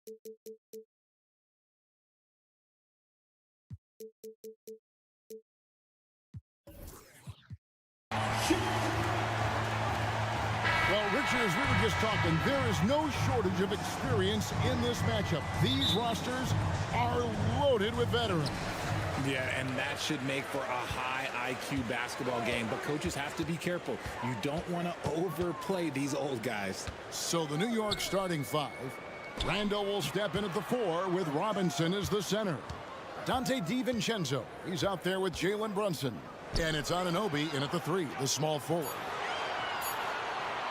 Well, Richard, as we were just talking, there is no shortage of experience in this matchup. These rosters are loaded with veterans. Yeah, and that should make for a high IQ basketball game. But coaches have to be careful. You don't want to overplay these old guys. So the New York starting five. Randall will step in at the 4 with Robinson as the center. Dante DiVincenzo, he's out there with Jalen Brunson. And it's Anunoby in at the 3, the small forward.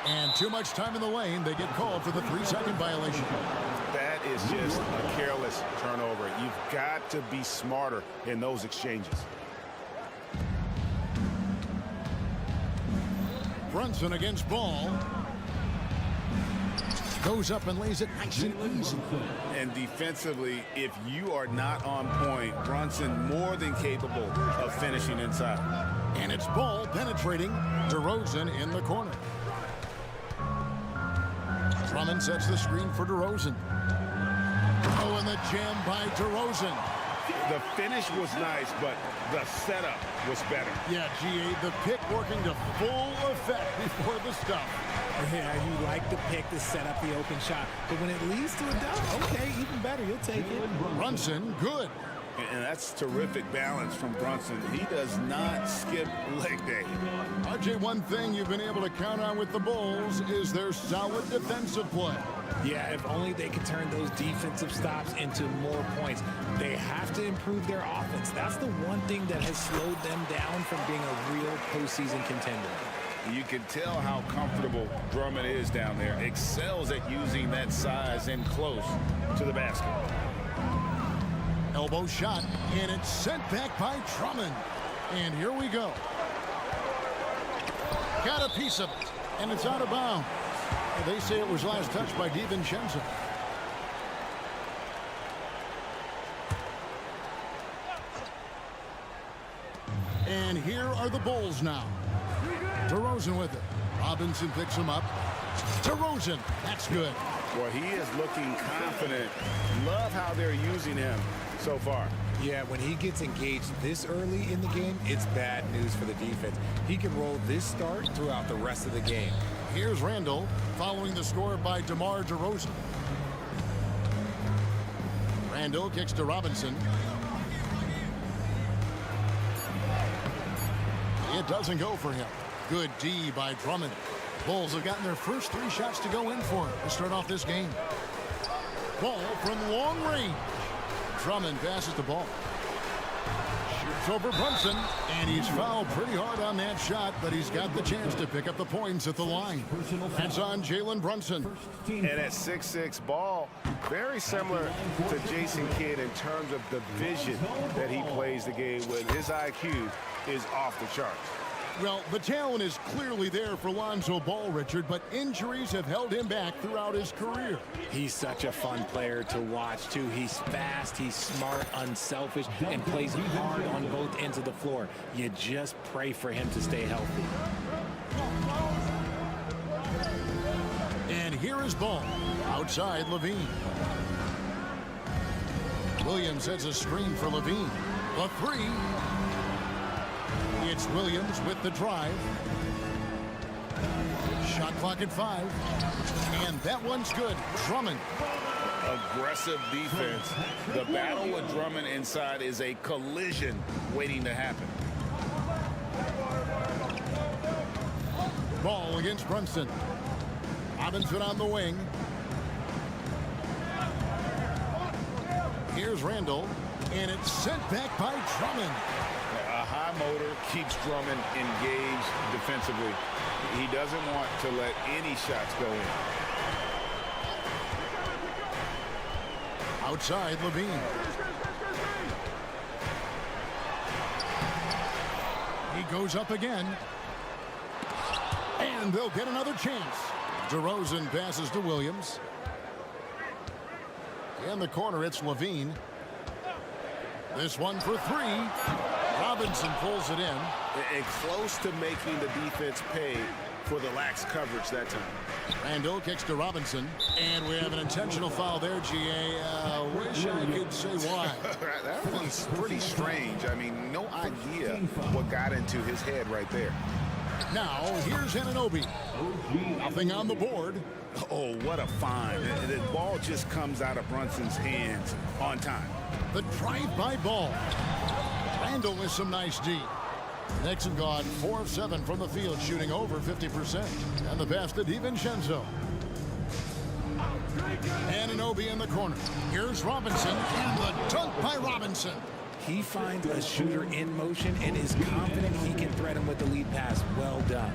And too much time in the lane. They get called for the 3-second violation. That is just a careless turnover. You've got to be smarter in those exchanges. Brunson against Ball. Goes up and lays it nice and easy. And defensively, if you are not on point, Brunson more than capable of finishing inside. And it's Ball penetrating. DeRozan in the corner. Drummond sets the screen for DeRozan. Oh, and the jam by DeRozan. The finish was nice, but the setup was better. Yeah, G.A., the pick working to full effect before the stuff. Yeah, you like the pick to set up the open shot. But when it leads to a dunk, okay, even better. You'll take it. Brunson, good. And that's terrific balance from Brunson. He does not skip leg day. RJ, one thing you've been able to count on with the Bulls is their solid defensive play. Yeah, if only they could turn those defensive stops into more points. They have to improve their offense. That's the one thing that has slowed them down from being a real postseason contender. You can tell how comfortable Drummond is down there. Excels at using that size and close to the basket. Elbow shot, and it's sent back by Drummond. And here we go. Got a piece of it, and it's out of bounds. They say it was last touched by DiVincenzo. And here are the Bulls now. DeRozan with it. Robinson picks him up. DeRozan, that's good. Well, he is looking confident. Love how they're using him so far. Yeah, when he gets engaged this early in the game, it's bad news for the defense. He can roll this start throughout the rest of the game. Here's Randall following the score by DeMar DeRozan. Randall kicks to Robinson. It doesn't go for him. Good D by Drummond. Bulls have gotten their first 3 shots to go in for him to start off this game. Ball from long range. Drummond passes the ball. Shoots over Brunson, and he's fouled pretty hard on that shot, but he's got the chance to pick up the points at the line. That's on Jalen Brunson. And at 6'6", Ball, very similar to Jason Kidd in terms of the vision that he plays the game with. His IQ is off the charts. Well, the talent is clearly there for Lonzo Ball, Richard, but injuries have held him back throughout his career. He's such a fun player to watch, too. He's fast, he's smart, unselfish, and plays hard on both ends of the floor. You just pray for him to stay healthy. And here is Ball. Outside, Levine. Williams sets a screen for Levine. The 3. It's Williams with the drive. Shot clock at 5. And that one's good. Drummond. Aggressive defense. The battle with Drummond inside is a collision waiting to happen. Ball against Brunson. Robinson on the wing. Here's Randall. And it's sent back by Drummond. A high motor keeps Drummond engaged defensively. He doesn't want to let any shots go in. Outside, Levine. He goes up again. And they'll get another chance. DeRozan passes to Williams. In the corner, it's Levine. This one for 3. Robinson pulls it in. And close to making the defense pay for the lax coverage that time. Randall kicks to Robinson, and we have an intentional foul there, GA. Wish I could say why. That one's pretty strange. I mean, no idea what got into his head right there. Now, here's Anunoby. Nothing on the board. Oh, what a find. The ball just comes out of Brunson's hands on time. The drive-by ball. Randall with some nice D. Knicks have gone 4 of 7 from the field, shooting over 50%. And the pass to DiVincenzo. Anunoby in the corner. Here's Robinson, and the dunk by Robinson. He finds a shooter in motion and is confident he can thread him with the lead pass. Well done.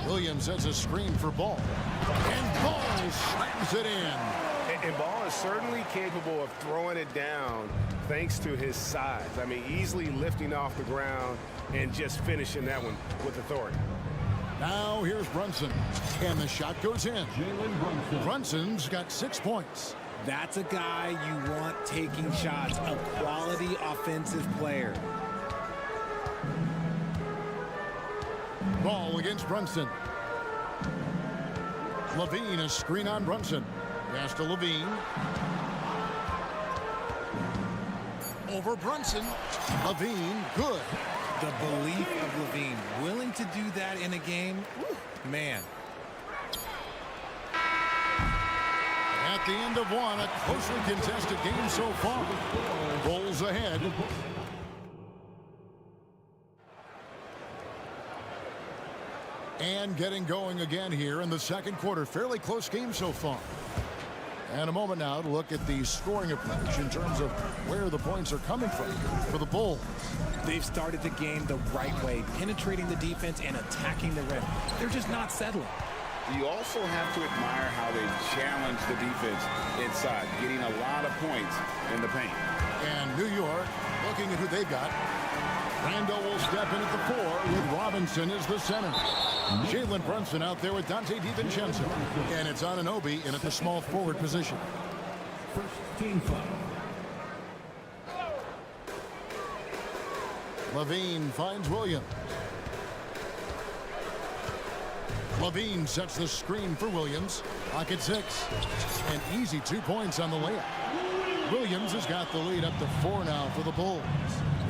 Williams sets a screen for Ball. And Ball slams it in. And Ball is certainly capable of throwing it down thanks to his size. I mean, easily lifting off the ground and just finishing that one with authority. Now here's Brunson. And the shot goes in. Brunson's got 6 points. That's a guy you want taking shots, a quality offensive player. Ball against Brunson. Levine, a screen on Brunson. Pass to Levine. Over Brunson. Levine, good. The belief of Levine, willing to do that in a game, man. At the end of one, a closely contested game so far. Bulls ahead. And getting going again here in the second quarter. Fairly close game so far. And a moment now to look at the scoring approach in terms of where the points are coming from for the Bulls. They've started the game the right way, penetrating the defense and attacking the rim. They're just not settling. You also have to admire how they challenge the defense inside, getting a lot of points in the paint. And New York, looking at who they've got. Randall will step in at the 4 with Robinson as the center. Jalen Brunson out there with Dante DiVincenzo. And it's Anunoby in at the small forward position. First team foul. Levine finds Williams. Levine sets the screen for Williams. Pocket 6. An easy 2 points on the layup. Williams has got the lead up to 4 now for the Bulls.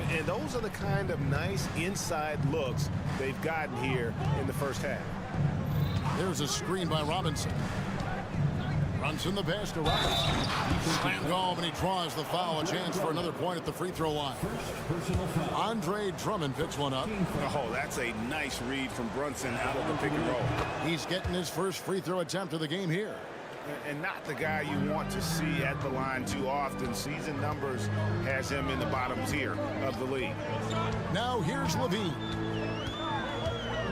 And those are the kind of nice inside looks they've gotten here in the first half. There's a screen by Robinson. Brunson the pass to Robinson. Slammed home and he draws the foul. A chance for another point at the free throw line. Andre Drummond picks one up. Oh, that's a nice read from Brunson out of the pick and roll. He's getting his first free throw attempt of the game here. And not the guy you want to see at the line too often. Season numbers has him in the bottom tier of the league. Now here's Levine.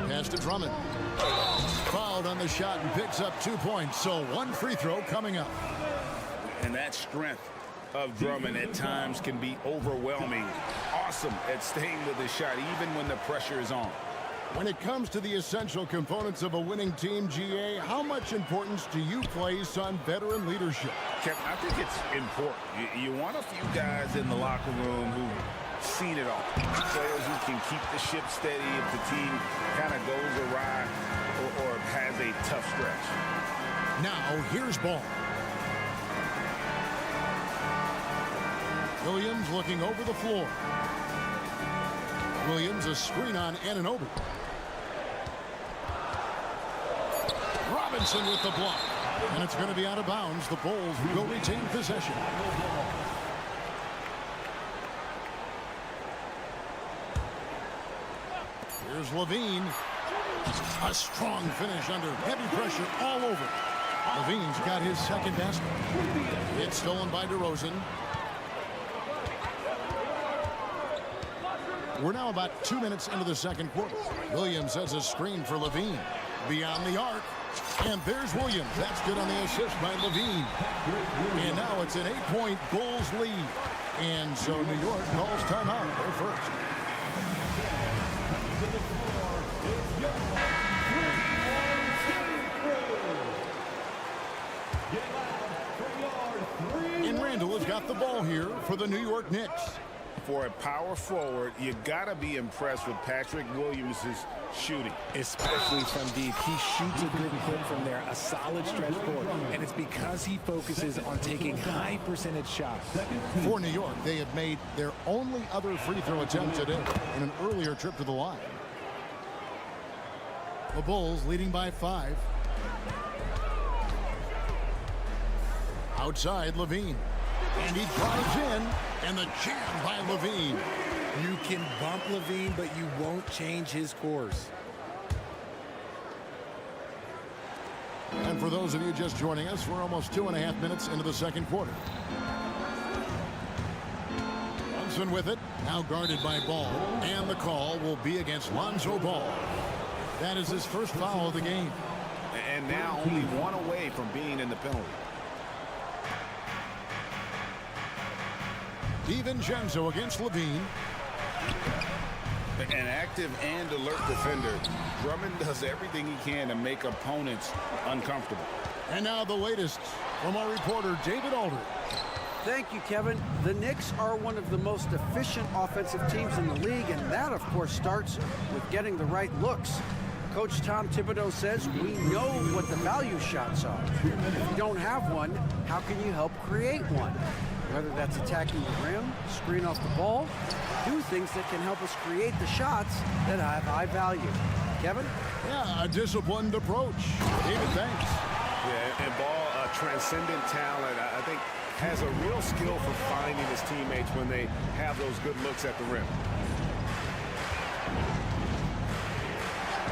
Pass to Drummond. Fouled on the shot and picks up 2 points. So 1 free throw coming up. And that strength of Drummond at times can be overwhelming. Awesome at staying with his shot even when the pressure is on. When it comes to the essential components of a winning team, GA, how much importance do you place on veteran leadership? Kevin, I think it's important. You want a few guys in the locker room who've seen it all. Players who can keep the ship steady if the team kind of goes awry or has a tough stretch. Now, here's Ball. Williams looking over the floor. Williams a screen on Anunoby. Robinson with the block. And it's going to be out of bounds. The Bulls will retain possession. Here's Levine. A strong finish under heavy pressure all over. Levine's got his second basket. It's stolen by DeRozan. We're now about 2 minutes into the second quarter. Williams has a screen for Levine. Beyond the arc. And there's Williams. That's good on the assist by Levine. And now it's an 8-point Bulls lead. And so New York calls timeout. They're first. And Randall has got the ball here for the New York Knicks. For a power forward, you got to be impressed with Patrick Williams' shooting. Especially from deep. He shoots a good clip from there, a solid stretch forward, and it's because he focuses on taking high percentage shots. For New York, they have made their only other free throw attempt today in an earlier trip to the line. The Bulls leading by 5. Outside, Levine. And he drives in, and the jam by Levine. You can bump Levine, but you won't change his course. And for those of you just joining us, we're almost 2.5 minutes into the second quarter. Brunson with it, now guarded by Ball. And the call will be against Lonzo Ball. That is his first foul of the game. And now only one away from being in the penalty. DiVincenzo against Levine. An active and alert defender. Drummond does everything he can to make opponents uncomfortable. And now the latest from our reporter, David Aldridge. Thank you, Kevin. The Knicks are one of the most efficient offensive teams in the league, and that, of course, starts with getting the right looks. Coach Tom Thibodeau says we know what the value shots are. If you don't have one, how can you help create one? Whether that's attacking the rim, screen off the ball, do things that can help us create the shots that have high value. Kevin? Yeah, a disciplined approach. David, thanks. Yeah, and Ball, a transcendent talent, I think, has a real skill for finding his teammates when they have those good looks at the rim.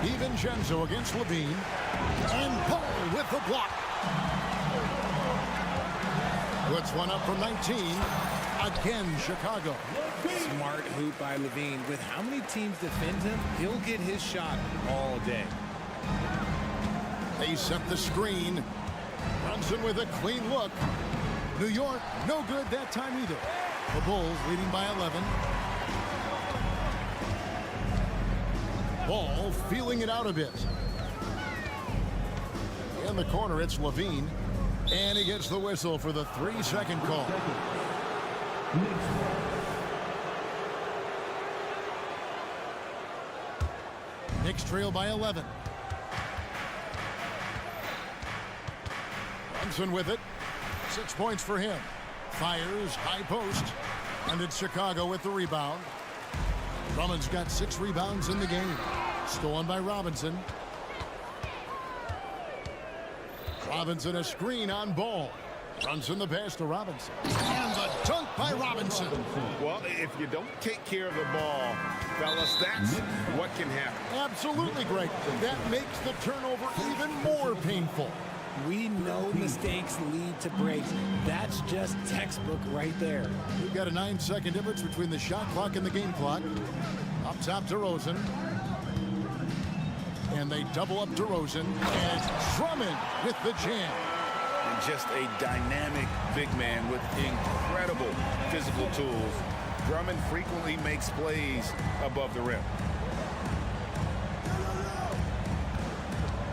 DiVincenzo against Levine. And Paul with the block. Puts one up from 19. Again, Chicago. Smart hoop by Levine. With how many teams defend him, he'll get his shot all day. They set the screen. Brunson with a clean look. New York, no good that time either. The Bulls leading by 11. Ball feeling it out a bit. In the corner, it's Levine. And he gets the whistle for the 3-second call. Knicks trail by 11. Brunson with it. 6 points for him. Fires, high post. And it's Chicago with the rebound. Drummond's got 6 rebounds in the game. Stolen by Robinson. Robinson a screen on Ball. Brunson the pass to Robinson. And the dunk by Robinson. Well, if you don't take care of the ball, fellas, that's what can happen. Absolutely, Greg. That makes the turnover even more painful. We know mistakes lead to breaks. That's just textbook right there. We've got a 9-second difference between the shot clock and the game clock. Up top to Rosen. And they double up DeRozan, and it's Drummond with the jam. And just a dynamic big man with incredible physical tools. Drummond frequently makes plays above the rim.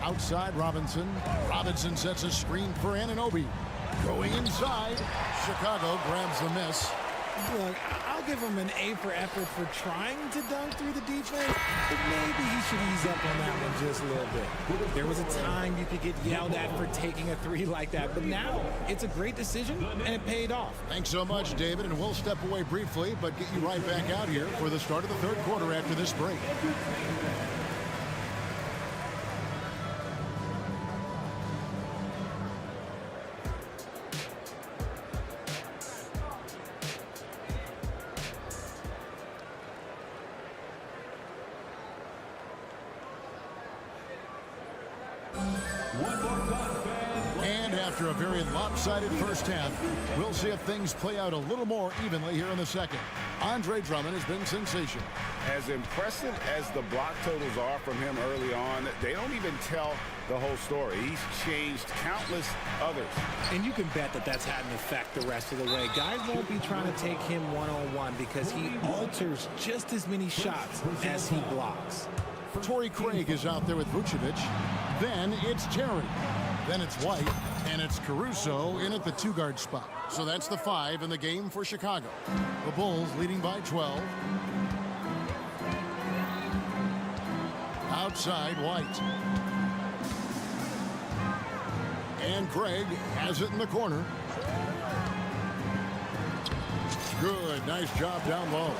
Outside Robinson. Robinson sets a screen for Anunoby. Going inside. Chicago grabs the miss. Look, I'll give him an A for effort for trying to dunk through the defense, but maybe he should ease up on that one just a little bit. There was a time you could get yelled at for taking a 3 like that, but now it's a great decision, and it paid off. Thanks so much, David, and we'll step away briefly, but get you right back out here for the start of the third quarter after this break. And after a very lopsided first half, we'll see if things play out a little more evenly here in the second. Andre Drummond has been sensational. As impressive as the block totals are from him early on, they don't even tell the whole story. He's changed countless others. And you can bet that that's had an effect the rest of the way. Guys won't be trying to take him one-on-one because he alters just as many shots as he blocks. Torrey Craig is out there with Vucevic. Then it's Terry. Then it's White, and it's Caruso in at the 2-guard spot. So that's the 5 in the game for Chicago. The Bulls leading by 12. Outside, White. And Craig has it in the corner. Good, nice job down low.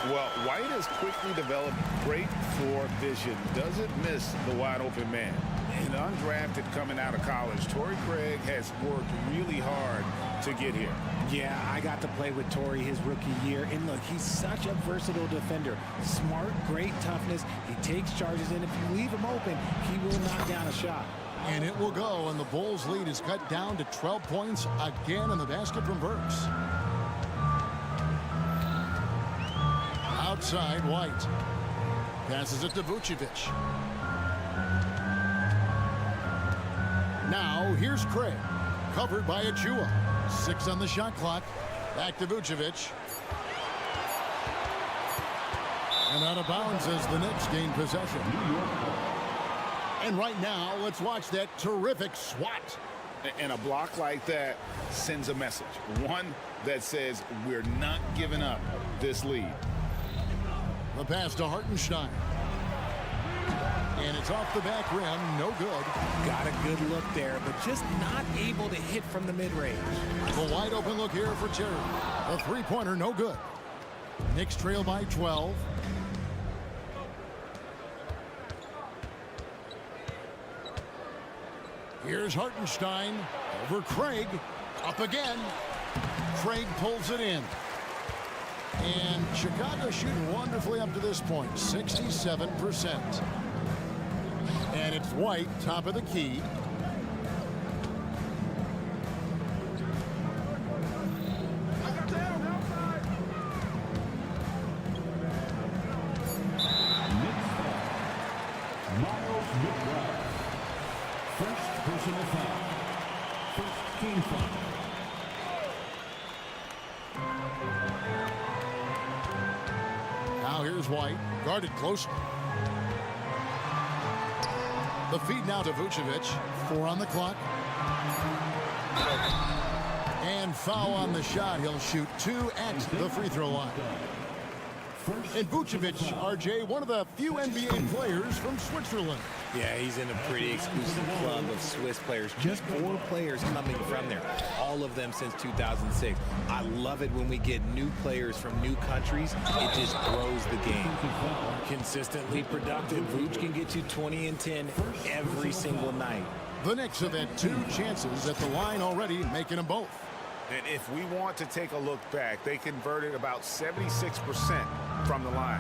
Well, White has quickly developed great floor vision. Doesn't miss the wide open man. And undrafted coming out of college, Torrey Craig has worked really hard to get here. Yeah, I got to play with Torrey his rookie year, and look, he's such a versatile defender. Smart, great toughness. He takes charges, and if you leave him open, he will knock down a shot. And it will go, and the Bulls' lead is cut down to 12 points again in the basket from Burks. Outside, White. Passes it to Vucevic. Now, here's Craig. Covered by Achua. 6 on the shot clock. Back to Vucevic. And out of bounds as the Knicks gain possession. And right now, let's watch that terrific swat. And a block like that sends a message. One that says we're not giving up this lead. The pass to Hartenstein. And it's off the back rim. No good. Got a good look there, but just not able to hit from the mid-range. The wide open look here for Terry. The three-pointer, no good. Knicks trail by 12. Here's Hartenstein over Craig. Up again. Craig pulls it in. And Chicago shooting wonderfully up to this point, 67%. And it's White, top of the key. First personal foul. First team foul. Now here's White, guarded closely. The feed now to Vucevic. 4 on the clock. And foul on the shot. He'll shoot 2 at the free throw line. And Vucevic, RJ, one of the few NBA players from Switzerland. Yeah, he's in a pretty exclusive club of Swiss players. Just 4 players coming from there, all of them since 2006. I love it when we get new players from new countries. It just grows the game. Consistently productive. Vooch can get you 20 and 10 every single night. The Knicks have had 2 chances at the line already, making them both. And if we want to take a look back, they converted about 76% from the line.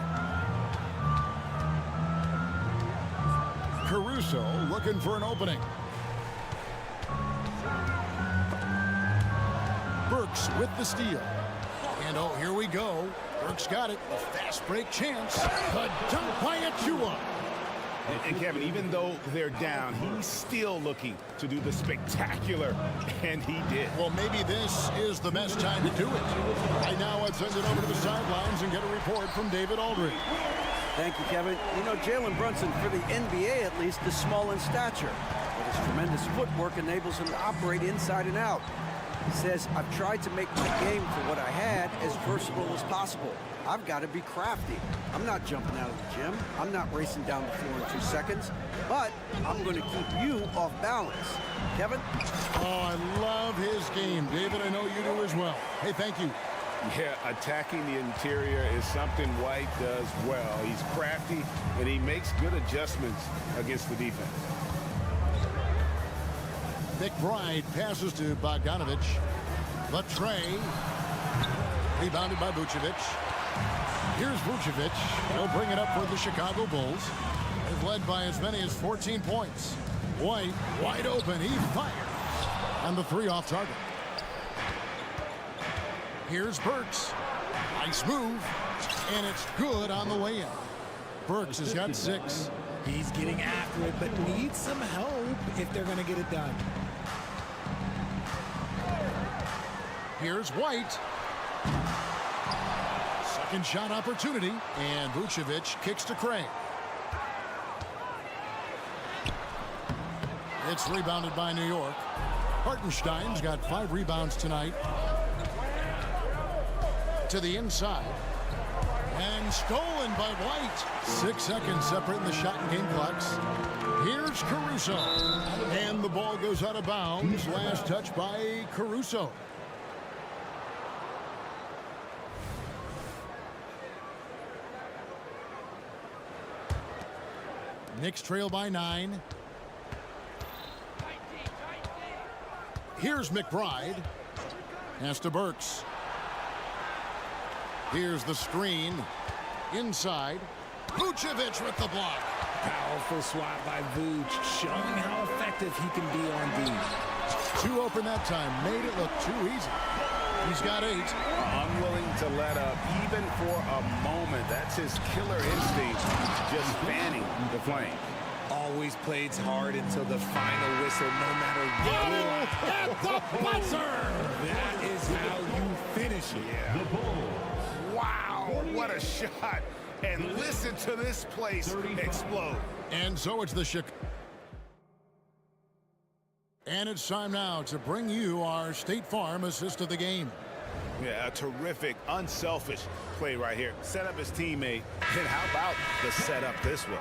Caruso looking for an opening. Burks with the steal. And oh, here we go. Burks got it. A fast break chance. The dunk by Achua. And Kevin, even though they're down, he's still looking to do the spectacular, and he did. Well, maybe this is the best time to do it. Right now, let's send it over to the sidelines and get a report from David Aldridge. Thank you, Kevin. You know, Jalen Brunson, for the NBA at least, is small in stature, but his tremendous footwork enables him to operate inside and out. He says, I've tried to make my game for what I had as versatile as possible. I've got to be crafty. I'm not jumping out of the gym. I'm not racing down the floor in 2 seconds, but I'm going to keep you off balance. Kevin? Oh, I love his game. David, I know you do as well. Hey, thank you. Yeah, attacking the interior is something White does well. He's crafty, and he makes good adjustments against the defense. McBride passes to Bogdanovic. Latrey. Rebounded by Vucevic. Here's Vucevic. He'll bring it up for the Chicago Bulls. They've led by as many as 14 points. White, wide open. He fires. And the 3 off target. Here's Burks. Nice move. And it's good on the way in. Burks has got 6. He's getting after it, but needs some help if they're going to get it done. Here's White. Second shot opportunity. And Vucevic kicks to Craig. It's rebounded by New York. Hartenstein's got 5 rebounds tonight. To the inside. And stolen by White. 6 seconds separating the shot and game clocks. Here's Caruso. And the ball goes out of bounds. Last touch by Caruso. Knicks trail by 9. Here's McBride. Pass to Burks. Here's the screen. Inside. Vucevic with the block. Powerful swat by Vuce, showing how effective he can be on D. 2 open that time. Made it look too easy. He's got 8. Unwilling to let up even for a moment. That's his killer instinct, just fanning the flame. Always plays hard until the final whistle, no matter what. At the buzzer! That is how you finish it. Yeah. Wow, what a shot. And listen to this place explode. And so it's the Chicago. And it's time now to bring you our State Farm assist of the game. Yeah, a terrific, unselfish play right here. Set up his teammate. And how about the setup this was?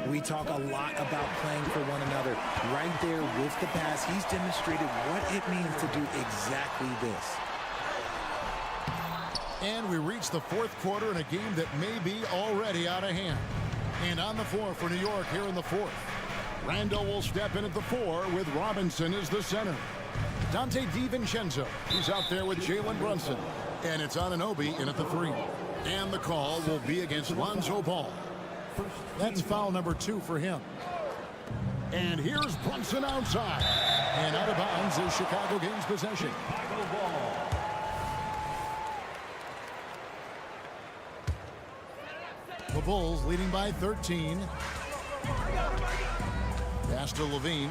We talk a lot about playing for one another. Right there with the pass, he's demonstrated what it means to do exactly this. And we reach the 4th quarter in a game that may be already out of hand. And on the floor for New York here in the 4th. Randall will step in at the 4 with Robinson as the center. Dante DiVincenzo, he's out there with Jalen Brunson. And it's Anunoby in at the 3. And the call will be against Lonzo Ball. That's foul number 2 for him. And here's Brunson outside. And out of bounds is Chicago gains possession. The Bulls leading by 13. Pass to Levine.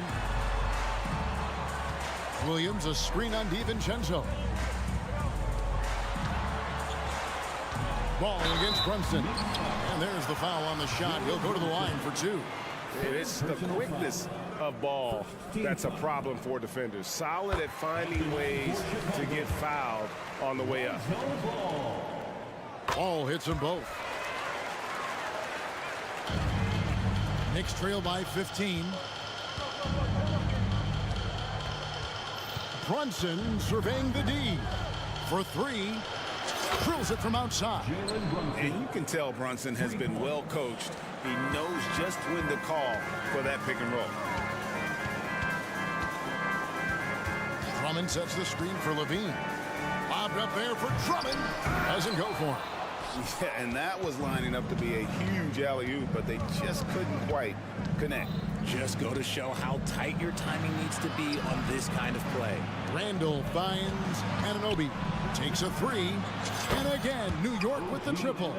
Williams, a screen on DiVincenzo. Ball against Brunson. And there's the foul on the shot. He'll go to the line for 2. It's the quickness of Ball that's a problem for defenders. Solid at finding ways to get fouled on the way up. Ball hits them both. Knicks trail by 15. Brunson surveying the D for 3. Drills it from outside. And you can tell Brunson has been well coached. He knows just when to call for that pick and roll. Drummond sets the screen for Levine. Bobbed up there for Drummond. Doesn't go for him. Yeah, and that was lining up to be a huge alley-oop, but they just couldn't quite connect. Just go to show how tight your timing needs to be on this kind of play. Randall finds Anunoby. Takes a 3. And again, New York with the triple.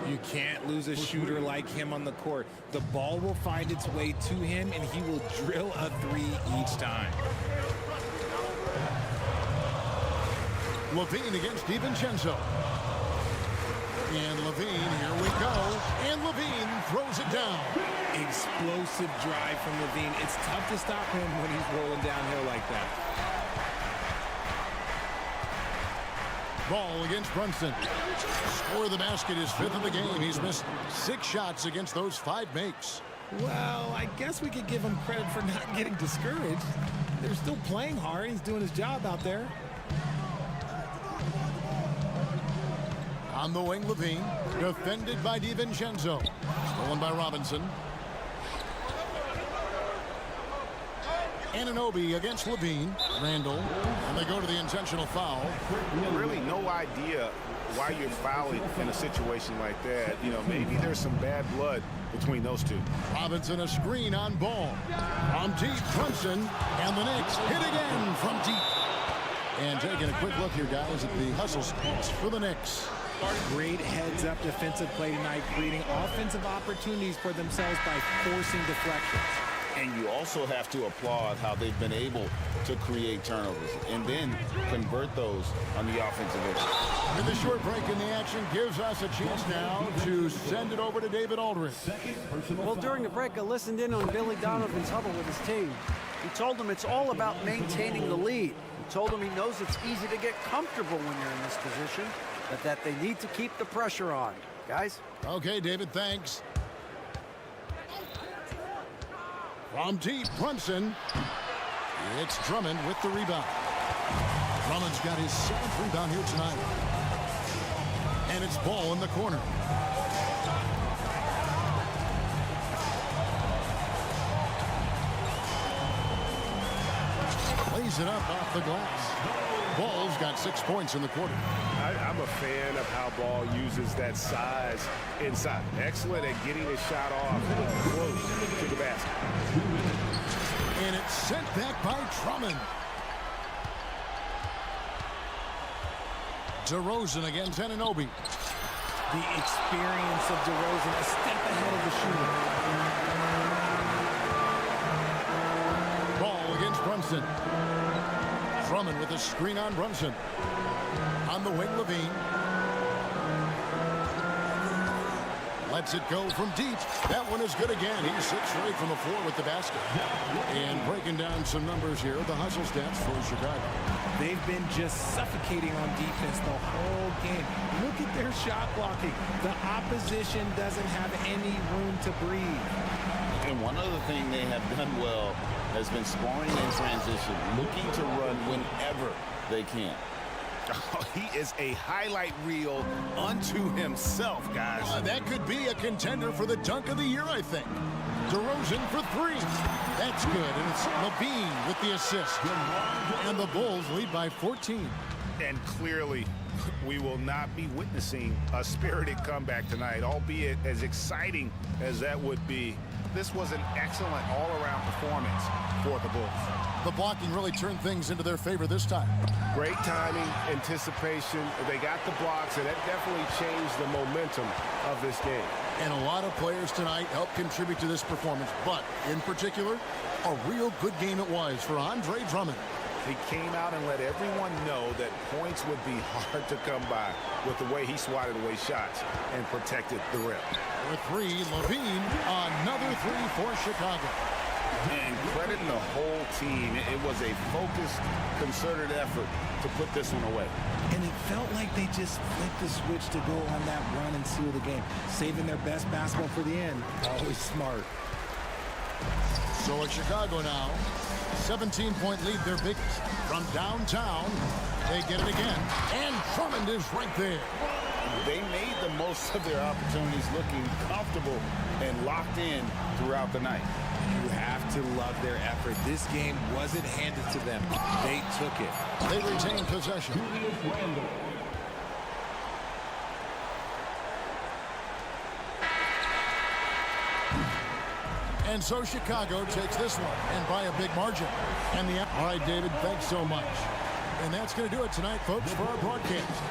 You can't lose a shooter like him on the court. The ball will find its way to him, and he will drill a 3 each time. Levine against DiVincenzo. And Levine, here we go. And Levine throws it down. Explosive drive from Levine. It's tough to stop him when he's rolling downhill like that. Ball against Brunson. Score of the basket is 5th of the game. He's missed 6 shots against those 5 makes. Well, I guess we could give him credit for not getting discouraged. They're still playing hard. He's doing his job out there. On the wing, Levine. Defended by DiVincenzo. Stolen by Robinson. Anunoby against Levine. Randall. And they go to the intentional foul. Really no idea why you're fouling in a situation like that. You know, maybe there's some bad blood between those two. Robinson a screen on Ball. From deep, Brunson. And the Knicks hit again from deep. And taking a quick look here, guys, at the hustle stats for the Knicks. Great heads-up defensive play tonight, creating offensive opportunities for themselves by forcing deflections. And you also have to applaud how they've been able to create turnovers and then convert those on the offensive end. And the short break in the action gives us a chance now to send it over to David Aldridge. Well, during the break, I listened in on Billy Donovan's huddle with his team. He told them it's all about maintaining the lead. He told them he knows it's easy to get comfortable when you're in this position, but that they need to keep the pressure on. Guys? Okay, David, thanks. From deep, Brunson. It's Drummond with the rebound. Drummond's got his 7th rebound here tonight. And it's Ball in the corner. Lays it up off the glass. Ball's got 6 points in the quarter. I'm a fan of how Ball uses that size inside. Excellent at getting his shot off close to the basket. And it's sent back by Drummond. DeRozan against Anunoby. The experience of DeRozan, a step ahead of the shooter. Ball against Brunson. Drummond with a screen on Brunson. On the wing, Levine. Lets it go from deep. That one is good again. He's 6 straight from the floor with the basket. And breaking down some numbers here, the hustle stats for Chicago. They've been just suffocating on defense the whole game. Look at their shot blocking. The opposition doesn't have any room to breathe. And one other thing they have done well has been scoring in transition, looking to run whenever they can. Oh, he is a highlight reel unto himself, guys. That could be a contender for the dunk of the year, I think. DeRozan for 3. That's good, and it's Levine with the assist. And the Bulls lead by 14. And clearly, we will not be witnessing a spirited comeback tonight, albeit as exciting as that would be. This was an excellent all-around performance for the Bulls. The blocking really turned things into their favor this time. Great timing, anticipation. They got the blocks, and that definitely changed the momentum of this game. And a lot of players tonight helped contribute to this performance, but in particular, a real good game it was for Andre Drummond. He came out and let everyone know that points would be hard to come by with the way he swatted away shots and protected the rim. With 3, Levine, another 3 for Chicago. And crediting the whole team, it was a focused, concerted effort to put this one away. And it felt like they just flipped the switch to go on that run and seal the game, saving their best basketball for the end. Always smart. So at Chicago now, 17-point lead, their biggest. From downtown, they get it again. And Drummond is right there. They made the most of their opportunities, looking comfortable and locked in throughout the night. You have to love their effort. This game wasn't handed to them. They took it. They retain possession. And so Chicago takes this one, and by a big margin. And all right, David, thanks so much. And that's going to do it tonight, folks, for our broadcast.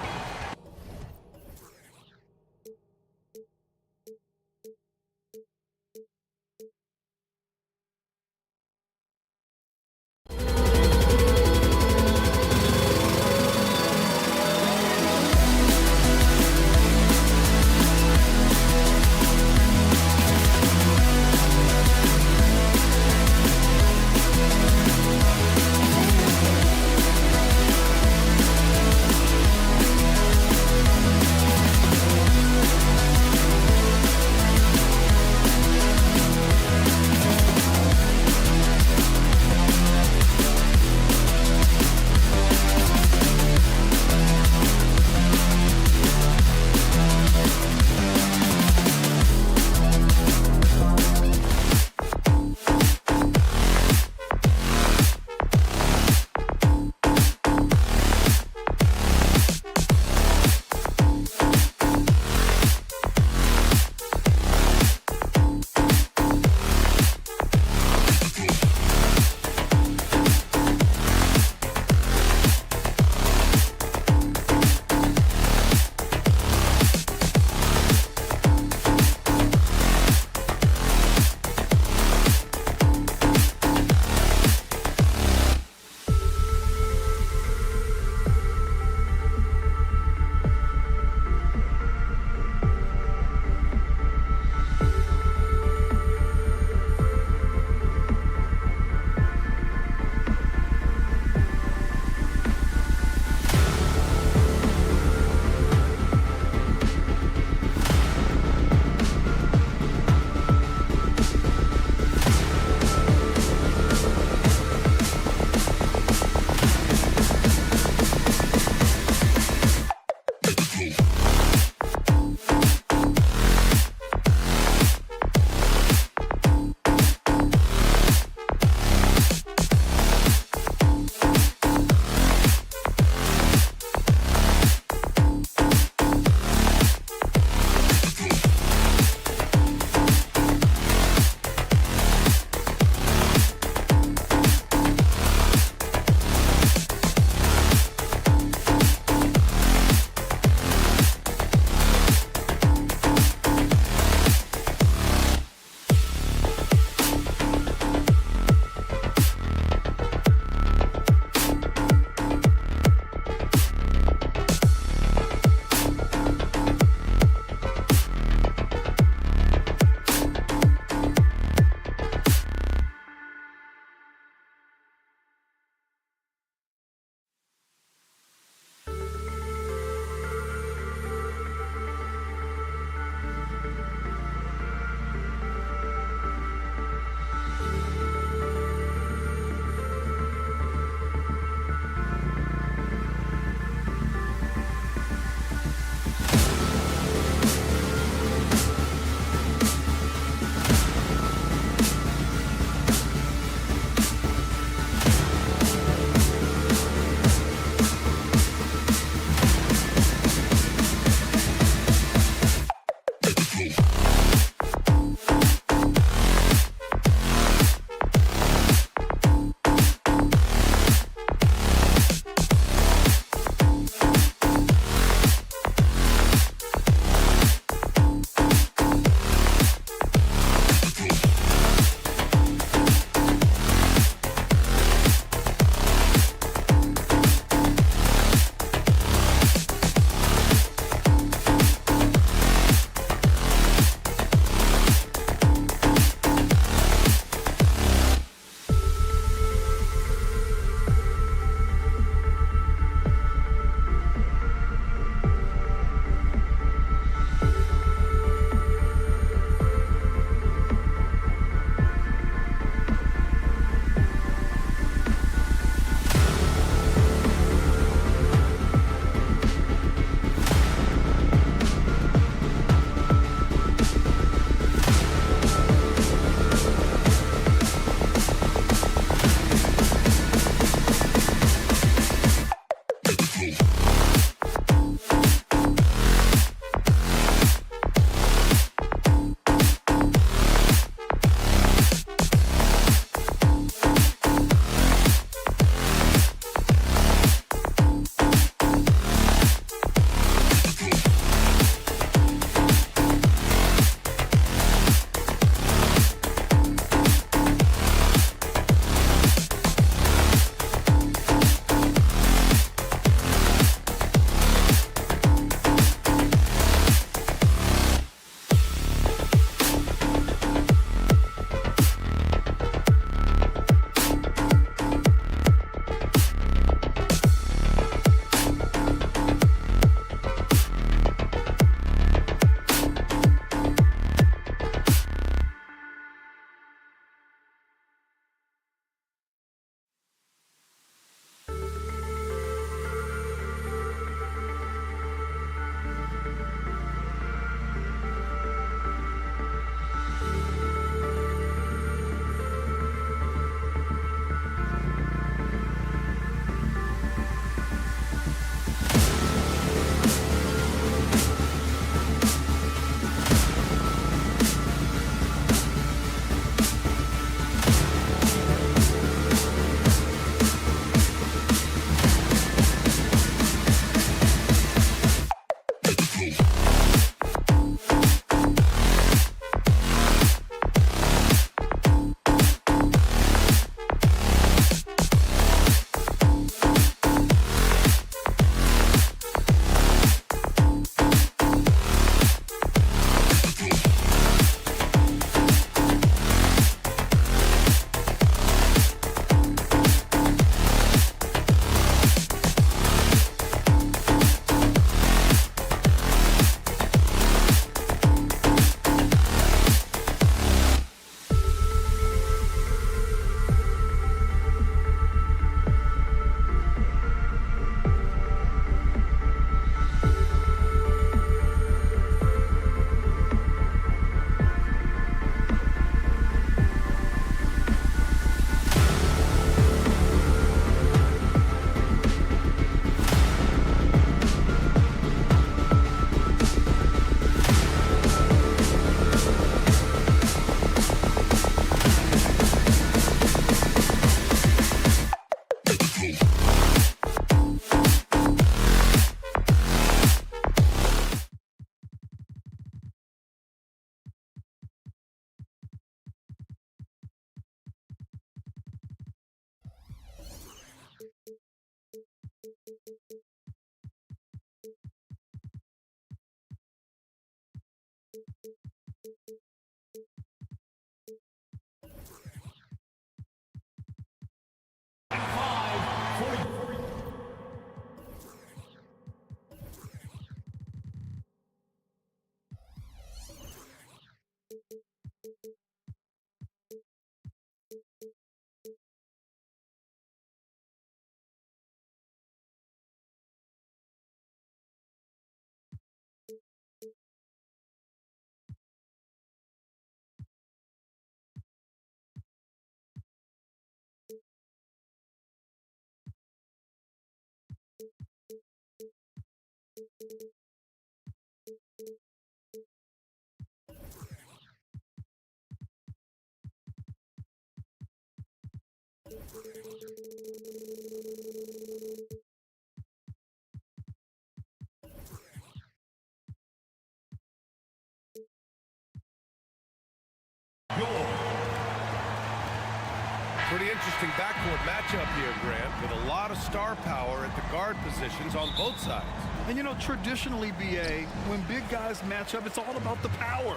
Pretty interesting backcourt matchup here, Grant, with a lot of star power at the guard positions on both sides. And, you know, traditionally, B.A., when big guys match up, it's all about the power.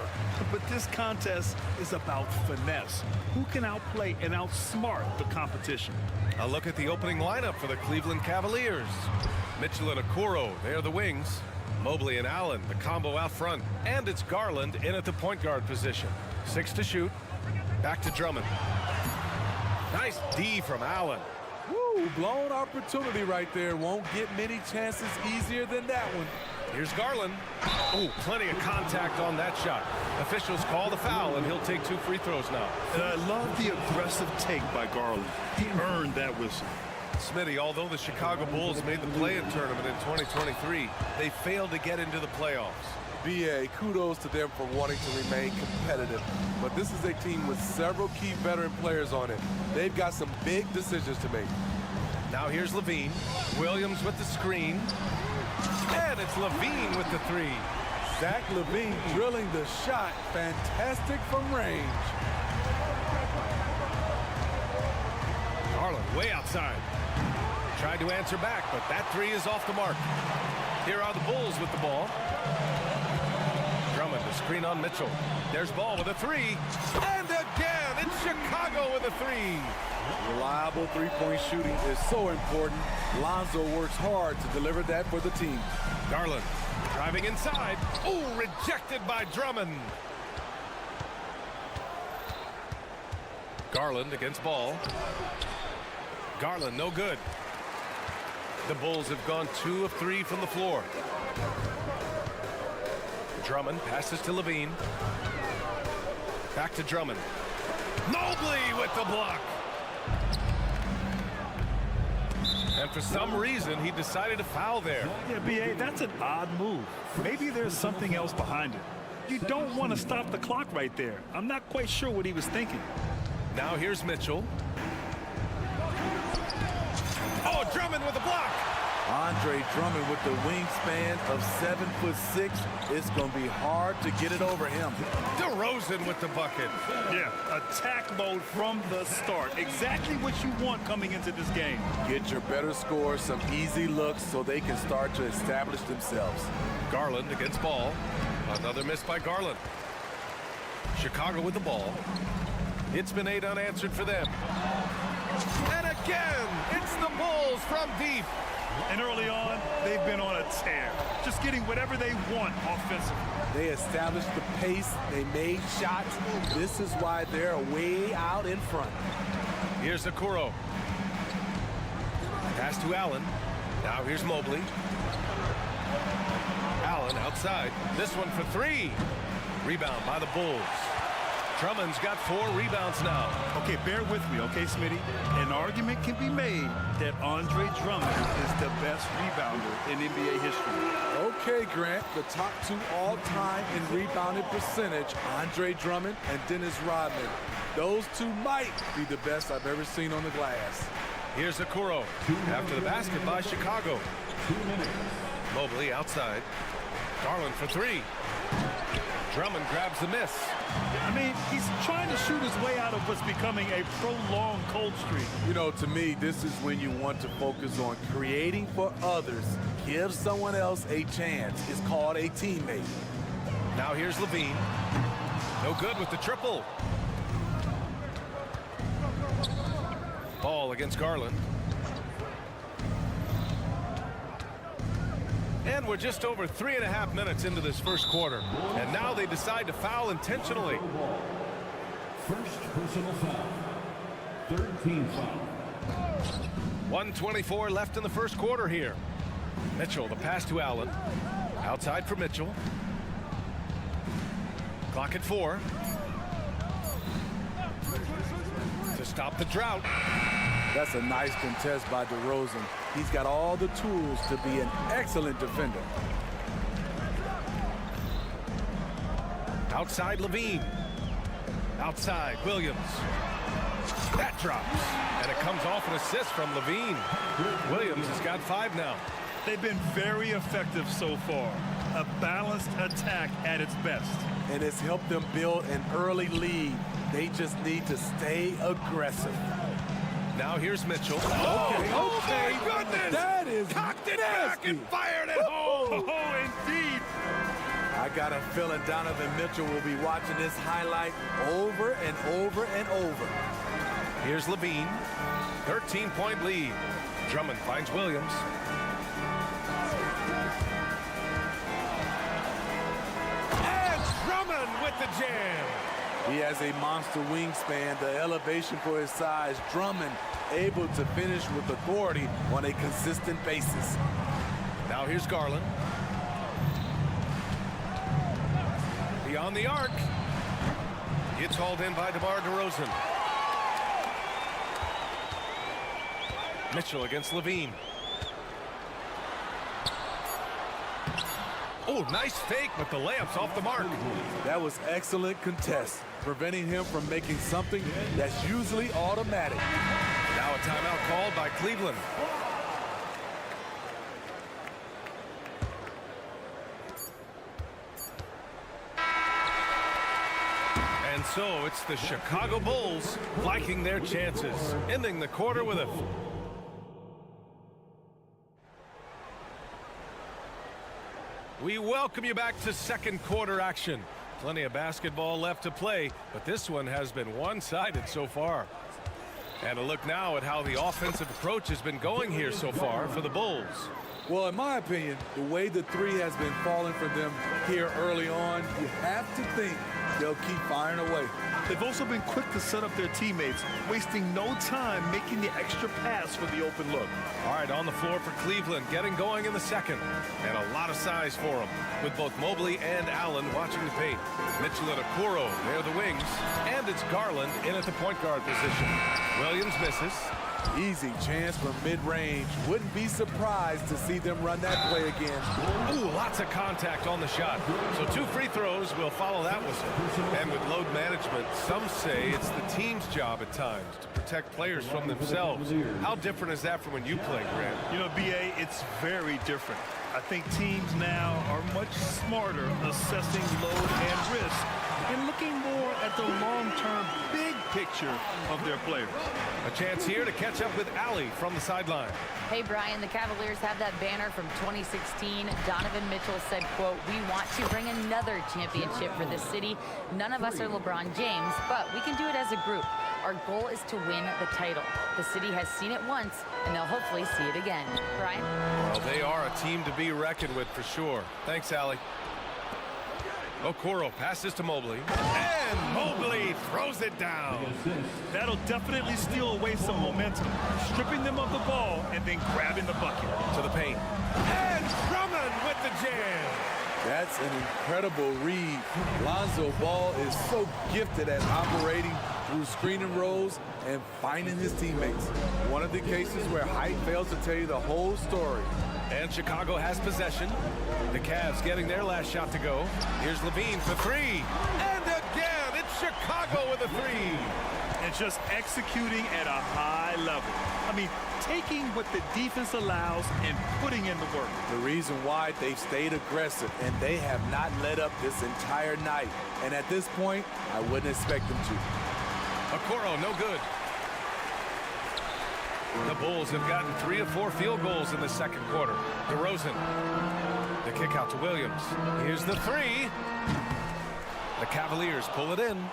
But this contest is about finesse. Who can outplay and outsmart the competition? A look at the opening lineup for the Cleveland Cavaliers. Mitchell and Okoro, they are the wings. Mobley and Allen, the combo out front. And it's Garland in at the point guard position. 6 to shoot. Back to Drummond. Nice D from Allen. Woo, blown opportunity right there. Won't get many chances easier than that one. Here's Garland. Oh, plenty of contact on that shot. Officials call the foul, and he'll take 2 free throws now. And I love the aggressive take by Garland. He earned that whistle. Smitty, although the Chicago Bulls made the play-in tournament in 2023, they failed to get into the playoffs. BA, kudos to them for wanting to remain competitive. But this is a team with several key veteran players on it. They've got some big decisions to make. Now here's Levine. Williams with the screen. And it's Levine with the three. Zach Levine drilling the shot. Fantastic from range. Garland way outside. Tried to answer back, but that three is off the mark. Here are the Bulls with the ball. Drummond, the screen on Mitchell. There's Ball with a three. And again, it's Chicago with a three. Reliable three-point shooting is so important. Lonzo works hard to deliver that for the team. Garland driving inside. Oh, rejected by Drummond. Garland against Ball. Garland, no good. The Bulls have gone 2 of 3 from the floor. Drummond passes to Levine. Back to Drummond. Mobley with the block. And for some reason, he decided to foul there. Yeah, B.A., that's an odd move. Maybe there's something else behind it. You don't want to stop the clock right there. I'm not quite sure what he was thinking. Now here's Mitchell. Oh, Drummond with the block. Andre Drummond with the wingspan of 7'6". It's going to be hard to get it over him. DeRozan with the bucket. Yeah, attack mode from the start. Exactly what you want coming into this game. Get your better scores, some easy looks so they can start to establish themselves. Garland against Ball. Another miss by Garland. Chicago with the ball. It's been 8 unanswered for them. And again, it's the Bulls from deep. And early on, they've been on a tear. Just getting whatever they want offensively. They established the pace. They made shots. This is why they're way out in front. Here's Okoro. Pass to Allen. Now here's Mobley. Allen outside. This one for 3. Rebound by the Bulls. Drummond's got 4 rebounds now. Okay, bear with me, okay, Smitty? An argument can be made that Andre Drummond is the best rebounder in NBA history. Okay, Grant, the top 2 all-time in rebounding percentage, Andre Drummond and Dennis Rodman. Those 2 might be the best I've ever seen on the glass. Here's Okoro. After the basket by Chicago. Mobley outside. Garland for 3. Drummond grabs the miss. I mean, he's trying to shoot his way out of what's becoming a prolonged cold streak. You know, to me, this is when you want to focus on creating for others. Give someone else a chance. It's called a teammate. Now here's Levine. No good with the triple. Ball against Garland. And we're just over 3.5 minutes into this first quarter. And now they decide to foul intentionally. First personal foul. 13 foul. 1:24 left in the first quarter here. Mitchell, the pass to Allen. Outside for Mitchell. Clock at 4. To stop the drought. That's a nice contest by DeRozan. He's got all the tools to be an excellent defender. Outside Levine. Outside Williams. That drops. And it comes off an assist from Levine. Williams has got 5 now. They've been very effective so far. A balanced attack at its best. And it's helped them build an early lead. They just need to stay aggressive. Now here's Mitchell. Okay. Oh my goodness! That is cocked it nasty. back and fired it home. Oh, indeed. I got a feeling Donovan Mitchell will be watching this highlight over and over and over. Here's Levine. 13-point lead. Drummond finds Williams. And Drummond with the jam. He has a monster wingspan, the elevation for his size. Drummond able to finish with authority on a consistent basis. Now here's Garland. Beyond the arc. It's hauled in by DeMar DeRozan. Mitchell against Levine. Oh, nice fake, but the layup's off the mark. That was excellent contest, preventing him from making something that's usually automatic. Now a timeout called by Cleveland. And so it's the Chicago Bulls liking their chances, ending the quarter with a... We welcome you back to second quarter action. Plenty of basketball left to play, but this one has been one-sided so far. And a look now at how the offensive approach has been going here so far for the Bulls. Well, in my opinion, the way the three has been falling for them here early on, you have to think they'll keep firing away. They've also been quick to set up their teammates, wasting no time making the extra pass for the open look. All right, on the floor for Cleveland, getting going in the second. And a lot of size for them, with both Mobley and Allen watching the paint. Mitchell and Okoro, they're the wings. And it's Garland in at the point guard position. Williams misses. Easy chance from mid-range. Wouldn't be surprised to see them run that play again. Ooh, lots of contact on the shot. So 2 free throws will follow that whistle. And with load management, some say it's the team's job at times to protect players from themselves. How different is that from when you played, Grant? You know, BA, it's very different. I think teams now are much smarter assessing load and risk and looking more at the long-term big picture of their players. A chance here to catch up with Allie from the sideline. Hey, Brian, the Cavaliers have that banner from 2016. Donovan Mitchell said, quote, "We want to bring another championship for this city. None of us are LeBron James, but we can do it as a group. Our goal is to win the title. The city has seen it once, and they'll hopefully see it again." Brian? Well, they are a team to be reckoned with for sure. Thanks, Allie. Okoro passes to Mobley. And Mobley throws it down. That'll definitely steal away some momentum, stripping them of the ball and then grabbing the bucket. To the paint. And Drummond with the jam. That's an incredible read. Lonzo Ball is so gifted at operating through screening roles and finding his teammates. One of the cases where height fails to tell you the whole story. And Chicago has possession. The Cavs getting their last shot to go. Here's Levine for 3. And again, it's Chicago with a 3. And just executing at a high level. I mean, taking what the defense allows and putting in the work. The reason why they've stayed aggressive and they have not let up this entire night. And at this point, I wouldn't expect them to. Okoro, no good. The Bulls have gotten 3 of 4 field goals in the second quarter. DeRozan. The kick out to Williams. Here's the 3. The Cavaliers pull it in.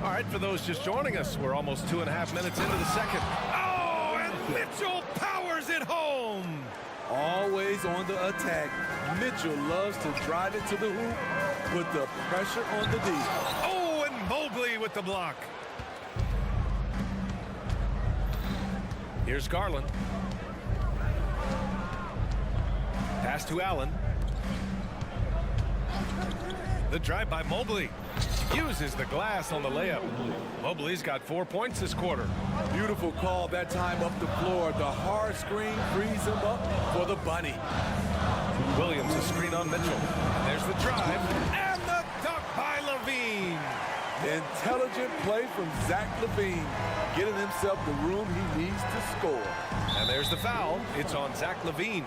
All right, for those just joining us, we're almost 2.5 minutes into the second. Oh, and Mitchell powers it home. Always on the attack. Mitchell loves to drive it to the hoop, put the pressure on the D. Oh, and Mobley with the block. Here's Garland. Pass to Allen. The drive by Mobley. Uses the glass on the layup. Mobley's got 4 points this quarter. Beautiful call that time up the floor. The hard screen frees him up for the bunny. Williams a screen on Mitchell. There's the drive. And the dunk by Levine. Intelligent play from Zach Levine, getting himself the room he needs to score. And there's the foul. It's on Zach Levine.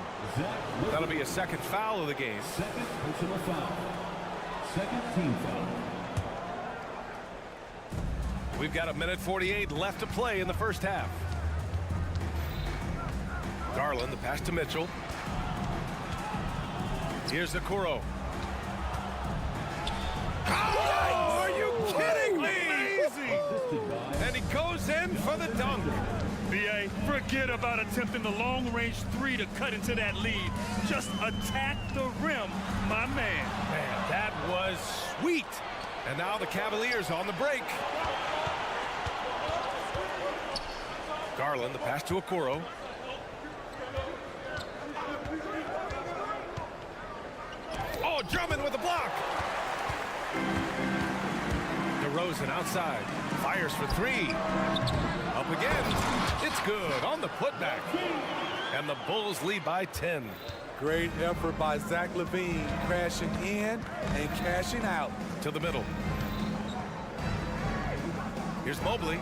That'll be a second foul of the game. Second personal foul. Second team foul. We've got 1:48 left to play in the first half. Garland, the pass to Mitchell. Here's Okoro. Oh, are you kidding me? Amazing! And he goes in for the dunk. BA, forget about attempting the long-range 3 to cut into that lead. Just attack the rim, my man. Man, that was sweet. And now the Cavaliers on the break. Garland, the pass to Okoro. Oh, Drummond with the block. DeRozan outside. Fires for three. Up again. It's good on the putback. And the Bulls lead by 10. Great effort by Zach LaVine, crashing in and cashing out. To the middle. Here's Mobley.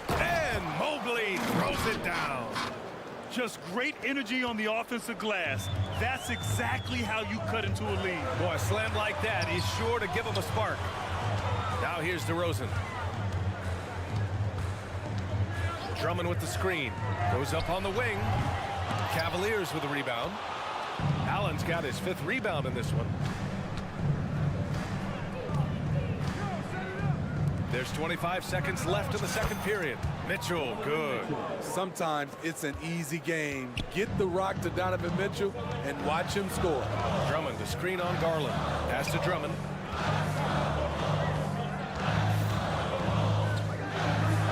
And Mobley throws it down. Just great energy on the offensive glass. That's exactly how you cut into a lead. Boy, a slam like that is sure to give him a spark. Now here's DeRozan. Drummond with the screen. Goes up on the wing. Cavaliers with the rebound. Allen's got his 5th rebound in this one. There's 25 seconds left in the second period. Mitchell, good. Sometimes it's an easy game. Get the rock to Donovan Mitchell and watch him score. Drummond to screen on Garland. Pass to Drummond.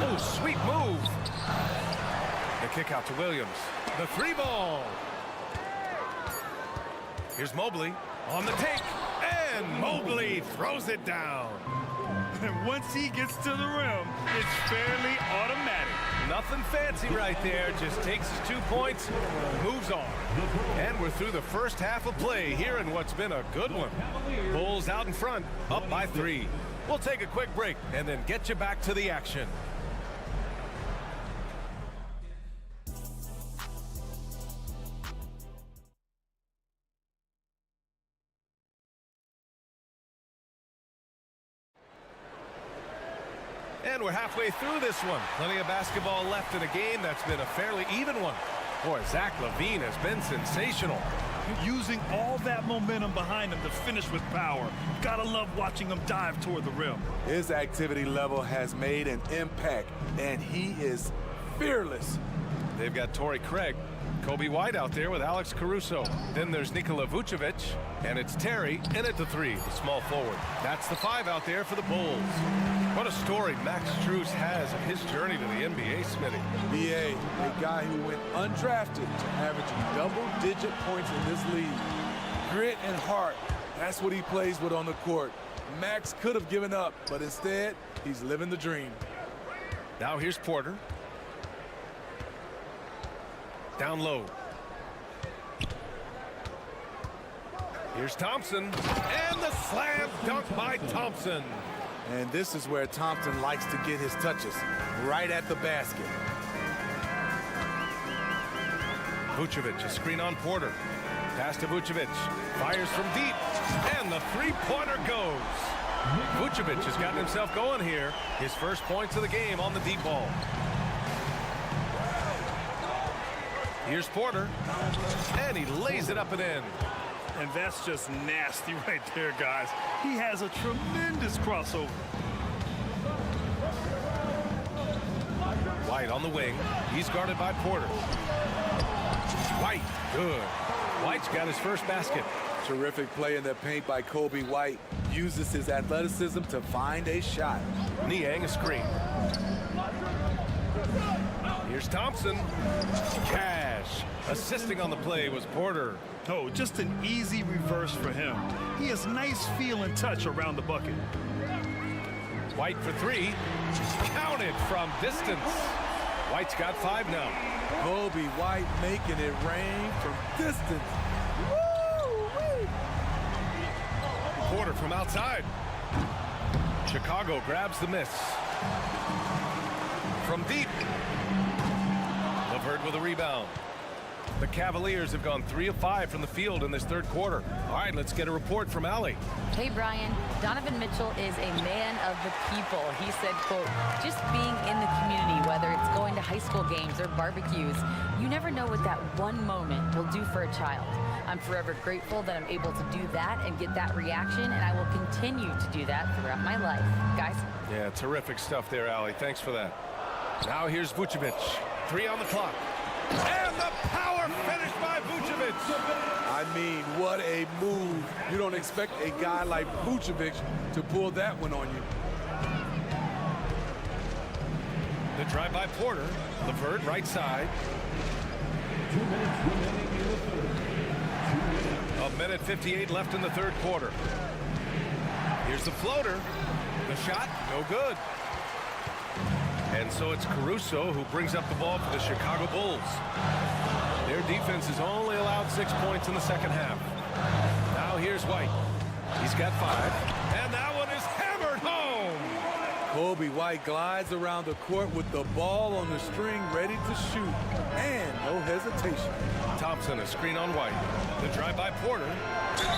Oh, sweet move. The kick out to Williams. The 3-ball. Here's Mobley on the take. And Mobley throws it down. And once he gets to the rim, it's fairly automatic. Nothing fancy right there. Just takes his 2 points, moves on. And we're through the first half of play here in what's been a good one. Bulls out in front, up by 3. We'll take a quick break and then get you back to the action. And we're halfway through this one. Plenty of basketball left in a game that's been a fairly even one. Boy, Zach LaVine has been sensational. Using all that momentum behind him to finish with power. Gotta love watching him dive toward the rim. His activity level has made an impact, and he is fearless. They've got Torrey Craig, Kobe White out there with Alex Caruso. Then there's Nikola Vucevic, and it's Terry in at the 3, the small forward. That's the 5 out there for the Bulls. What a story Max Strus has of his journey to the NBA, Smitty. B.A., a guy who went undrafted to averaging double-digit points in this league. Grit and heart, that's what he plays with on the court. Max could have given up, but instead, he's living the dream. Now here's Porter. Down low. Here's Thompson. And the slam dunk by Thompson. And this is where Thompson likes to get his touches, right at the basket. Vucevic, a screen on Porter. Pass to Vucevic. Fires from deep. And the 3-pointer goes. Vucevic has gotten himself going here. His first points of the game on the deep ball. Here's Porter. And he lays it up and in. And that's just nasty right there, guys. He has a tremendous crossover. White on the wing. He's guarded by Porter. White, good. White's got his first basket. Terrific play in the paint by Kobe White. Uses his athleticism to find a shot. Niang a screen. Here's Thompson. Cash. Assisting on the play was Porter. Oh, just an easy reverse for him. He has nice feel and touch around the bucket. White for 3. Counted from distance. White's got 5 now. Kobe White making it rain from distance. Woo-wee. Porter from outside. Chicago grabs the miss. From deep. LeVert with a rebound. The Cavaliers have gone 3 of 5 from the field in this third quarter. All right, let's get a report from Allie. Hey, Brian. Donovan Mitchell is a man of the people. He said, quote, just being in the community, whether it's going to high school games or barbecues, you never know what that one moment will do for a child. I'm forever grateful that I'm able to do that and get that reaction, and I will continue to do that throughout my life. Guys? Yeah, terrific stuff there, Allie. Thanks for that. Now here's Vucevic. 3 on the clock. And the power finish by Vucevic. I mean, what a move. You don't expect a guy like Vucevic to pull that one on you. The drive by Porter. LeVert right side. 1:58 left in the third quarter. Here's the floater. The shot, no good. And so it's Caruso who brings up the ball for the Chicago Bulls. Their defense has only allowed 6 points in the second half. Now here's White. He's got 5. And that one is hammered home. Kobe White glides around the court with the ball on the string ready to shoot. And no hesitation. Thompson, a screen on White. The drive by Porter.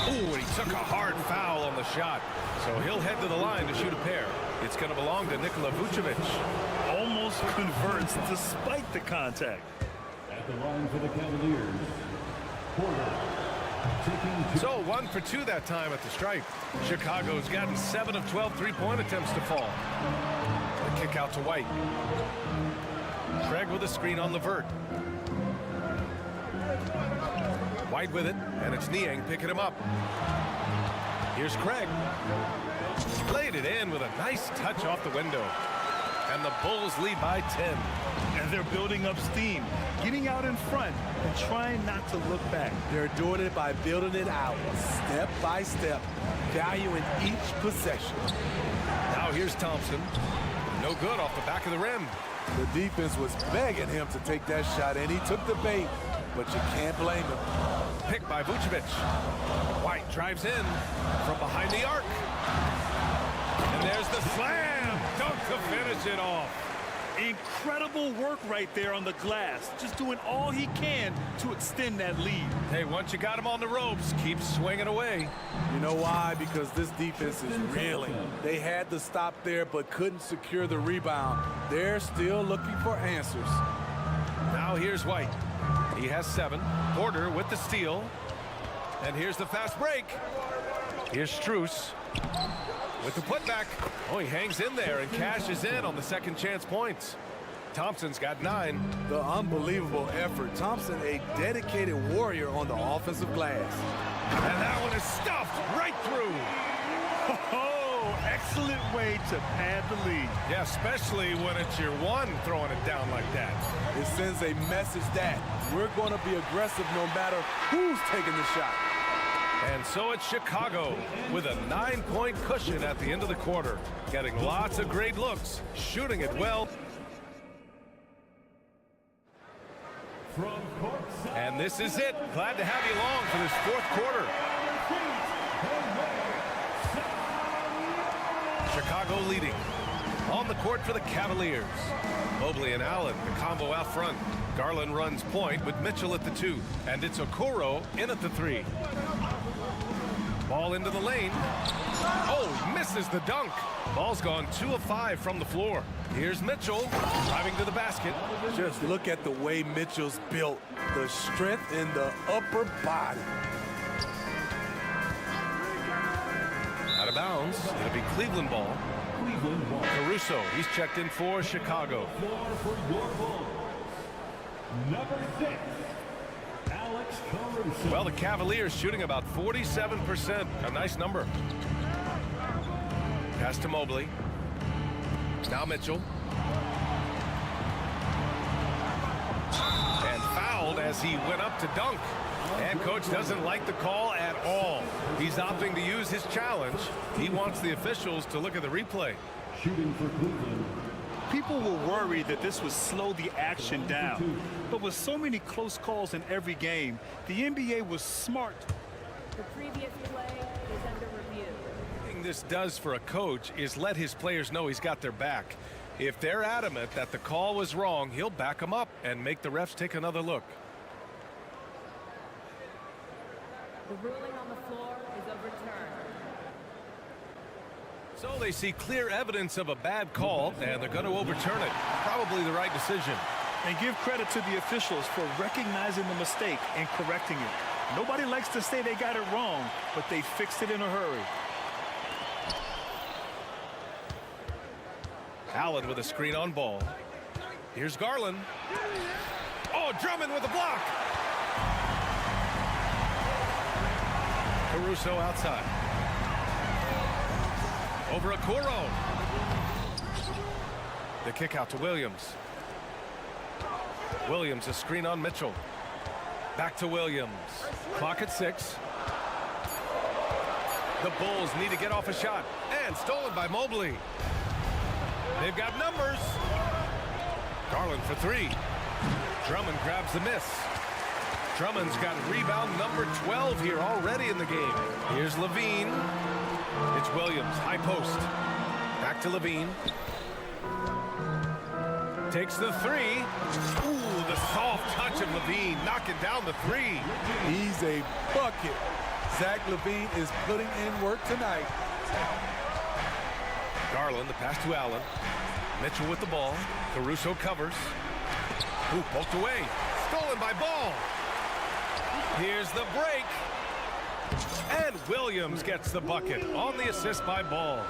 Ooh, and he took a hard foul on the shot. So he'll head to the line to shoot a pair. It's going to belong to Nikola Vucevic. Almost converts despite the contact. At the line for the Cavaliers, Porter. So 1 for 2 that time at the stripe. Chicago's gotten 7 of 12 three-point attempts to fall. The kick out to White. Craig with a screen on Levert. White with it, and it's Niang picking him up. Here's Craig. Played it in with a nice touch off the window. And the Bulls lead by 10. And they're building up steam, getting out in front and trying not to look back. They're doing it by building it out, step by step, valuing each possession. Now here's Thompson. No good off the back of the rim. The defense was begging him to take that shot, and he took the bait, but you can't blame him. Picked by Vucevic. White drives in from behind the arc. And there's the slam. Dunk to finish it off. Incredible work right there on the glass. Just doing all he can to extend that lead. Hey, once you got him on the ropes, keep swinging away. You know why? Because this defense is reeling. They had to stop there but couldn't secure the rebound. They're still looking for answers. Now here's White. He has 7. Porter with the steal. And here's the fast break. Here's Strus with the putback. Oh, he hangs in there and cashes in on the second chance points. Thompson's got 9. The unbelievable effort. Thompson, a dedicated warrior on the offensive glass. And that one is stuffed right through. Oh, excellent way to pad the lead. Yeah, especially when it's your one throwing it down like that. It sends a message that we're going to be aggressive no matter who's taking the shot. And so it's Chicago with a 9-point cushion at the end of the quarter. Getting lots of great looks, shooting it well. And this is it. Glad to have you along for this fourth quarter. Chicago leading. On the court for the Cavaliers. Mobley and Allen, the combo out front. Garland runs point with Mitchell at the 2. And it's Okoro in at the 3. Ball into the lane. Oh, misses the dunk. Ball's gone 2 of 5 from the floor. Here's Mitchell driving to the basket. Just look at the way Mitchell's built. The strength in the upper body. Out of bounds. It'll be Cleveland ball. Caruso, he's checked in for Chicago. Number 6. Alex Caruso. Well, the Cavaliers shooting about 47%. A nice number. Pass to Mobley. Now Mitchell. And fouled as he went up to dunk. And coach doesn't like the call at all. He's opting to use his challenge. He wants the officials to look at the replay. Shooting for Cleveland. People were worried that this would slow the action down. But with so many close calls in every game, the NBA was smart. The previous play is under review. The thing this does for a coach is let his players know he's got their back. If they're adamant that the call was wrong, he'll back them up and make the refs take another look. The ruling on the floor is overturned. So they see clear evidence of a bad call, and they're going to overturn it. Probably the right decision. And give credit to the officials for recognizing the mistake and correcting it. Nobody likes to say they got it wrong, but they fixed it in a hurry. Allen with a screen on ball. Here's Garland. Oh, Drummond with a block. Caruso outside. Over Okoro. The kick out to Williams. Williams, a screen on Mitchell. Back to Williams. Clock at 6. The Bulls need to get off a shot. And stolen by Mobley. They've got numbers. Garland for three. Drummond grabs the miss. Drummond's got rebound number 12 here already in the game. Here's Levine. It's Williams, high post. Back to Levine. Takes the three. Ooh, the soft touch of Levine, knocking down the three. He's a bucket. Zach LaVine is putting in work tonight. Garland, the pass to Allen. Mitchell with the ball. Caruso covers. Ooh, poked away. Stolen by Ball. Here's the break. And Williams gets the bucket on the assist by Ball.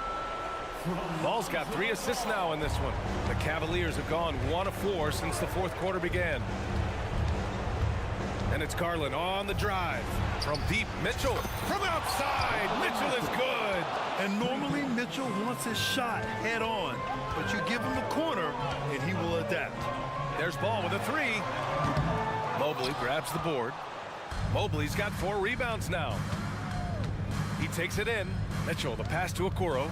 Ball's got 3 assists now in this one. The Cavaliers have gone 1 of 4 since the fourth quarter began. And it's Garland on the drive. From deep, Mitchell. From outside, Mitchell is good. And normally Mitchell wants his shot head on, but you give him the corner and he will adapt. There's Ball with a three. Mobley grabs the board. Mobley's got 4 rebounds now. He takes it in. Mitchell, the pass to Okoro.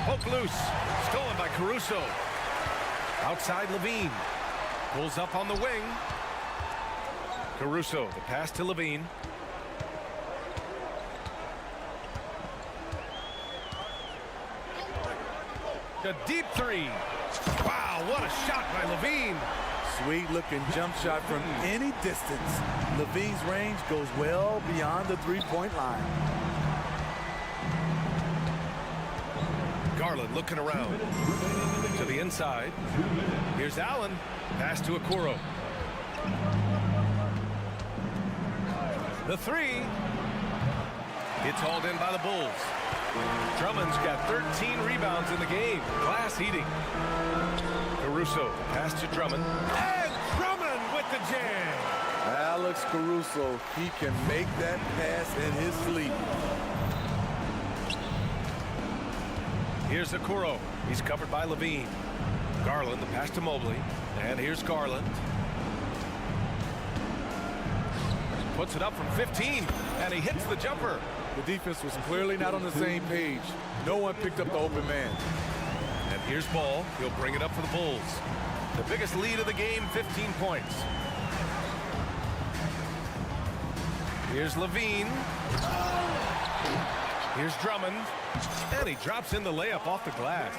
Poke loose. Stolen by Caruso. Outside Levine. Pulls up on the wing. Caruso, the pass to Levine. A deep three. Wow, what a shot by Levine. Sweet looking jump shot from any distance. Levine's range goes well beyond the three-point line. Garland looking around to the inside. Here's Allen. Pass to Okoro. The three. It's hauled in by the Bulls. Drummond's got 13 rebounds in the game. Glass eating. Caruso, pass to Drummond. And Drummond with the jam. Alex Caruso, he can make that pass in his sleep. Here's Okoro. He's covered by Levine. Garland, the pass to Mobley. And here's Garland. Puts it up from 15, and he hits the jumper. The defense was clearly not on the same page. No one picked up the open man. And here's Ball. He'll bring it up for the Bulls. The biggest lead of the game, 15 points. Here's Levine. Here's Drummond. And he drops in the layup off the glass.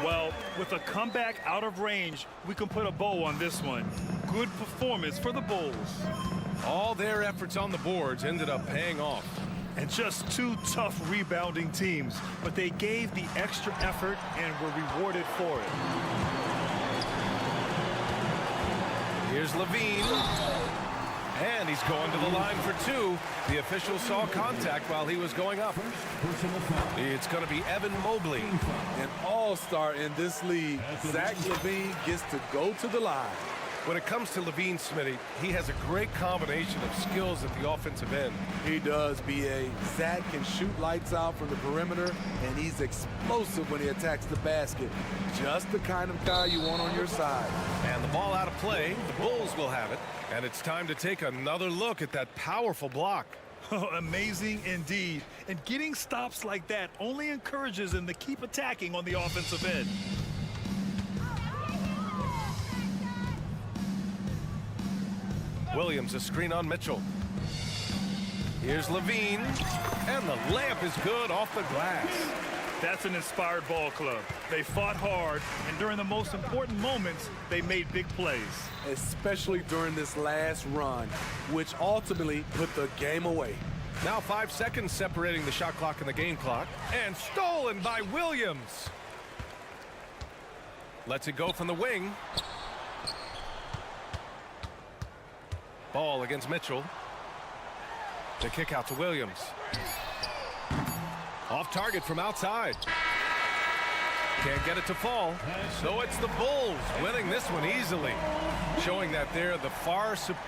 Well, with a comeback out of range, we can put a bow on this one. Good performance for the Bulls. All their efforts on the boards ended up paying off. And just 2 tough rebounding teams, but they gave the extra effort and were rewarded for it. Here's Levine. And he's going to the line for 2. The official saw contact while he was going up. It's going to be Evan Mobley. An all-star in this league. Zach LaVine gets to go to the line. When it comes to Levine, Smitty, he has a great combination of skills at the offensive end. He does, B.A. Zach can shoot lights out from the perimeter, and he's explosive when he attacks the basket. Just the kind of guy you want on your side. And the ball out of play, the Bulls will have it. And it's time to take another look at that powerful block. Amazing indeed. And getting stops like that only encourages them to keep attacking on the offensive end. Williams, a screen on Mitchell. Here's Levine. And the layup is good off the glass. That's an inspired ball club. They fought hard, and during the most important moments, they made big plays. Especially during this last run, which ultimately put the game away. Now 5 seconds separating the shot clock and the game clock. And stolen by Williams. Lets it go from the wing. Ball against Mitchell. The kick out to Williams. Off target from outside. Can't get it to fall. So it's the Bulls winning this one easily. Showing that they're the far superior.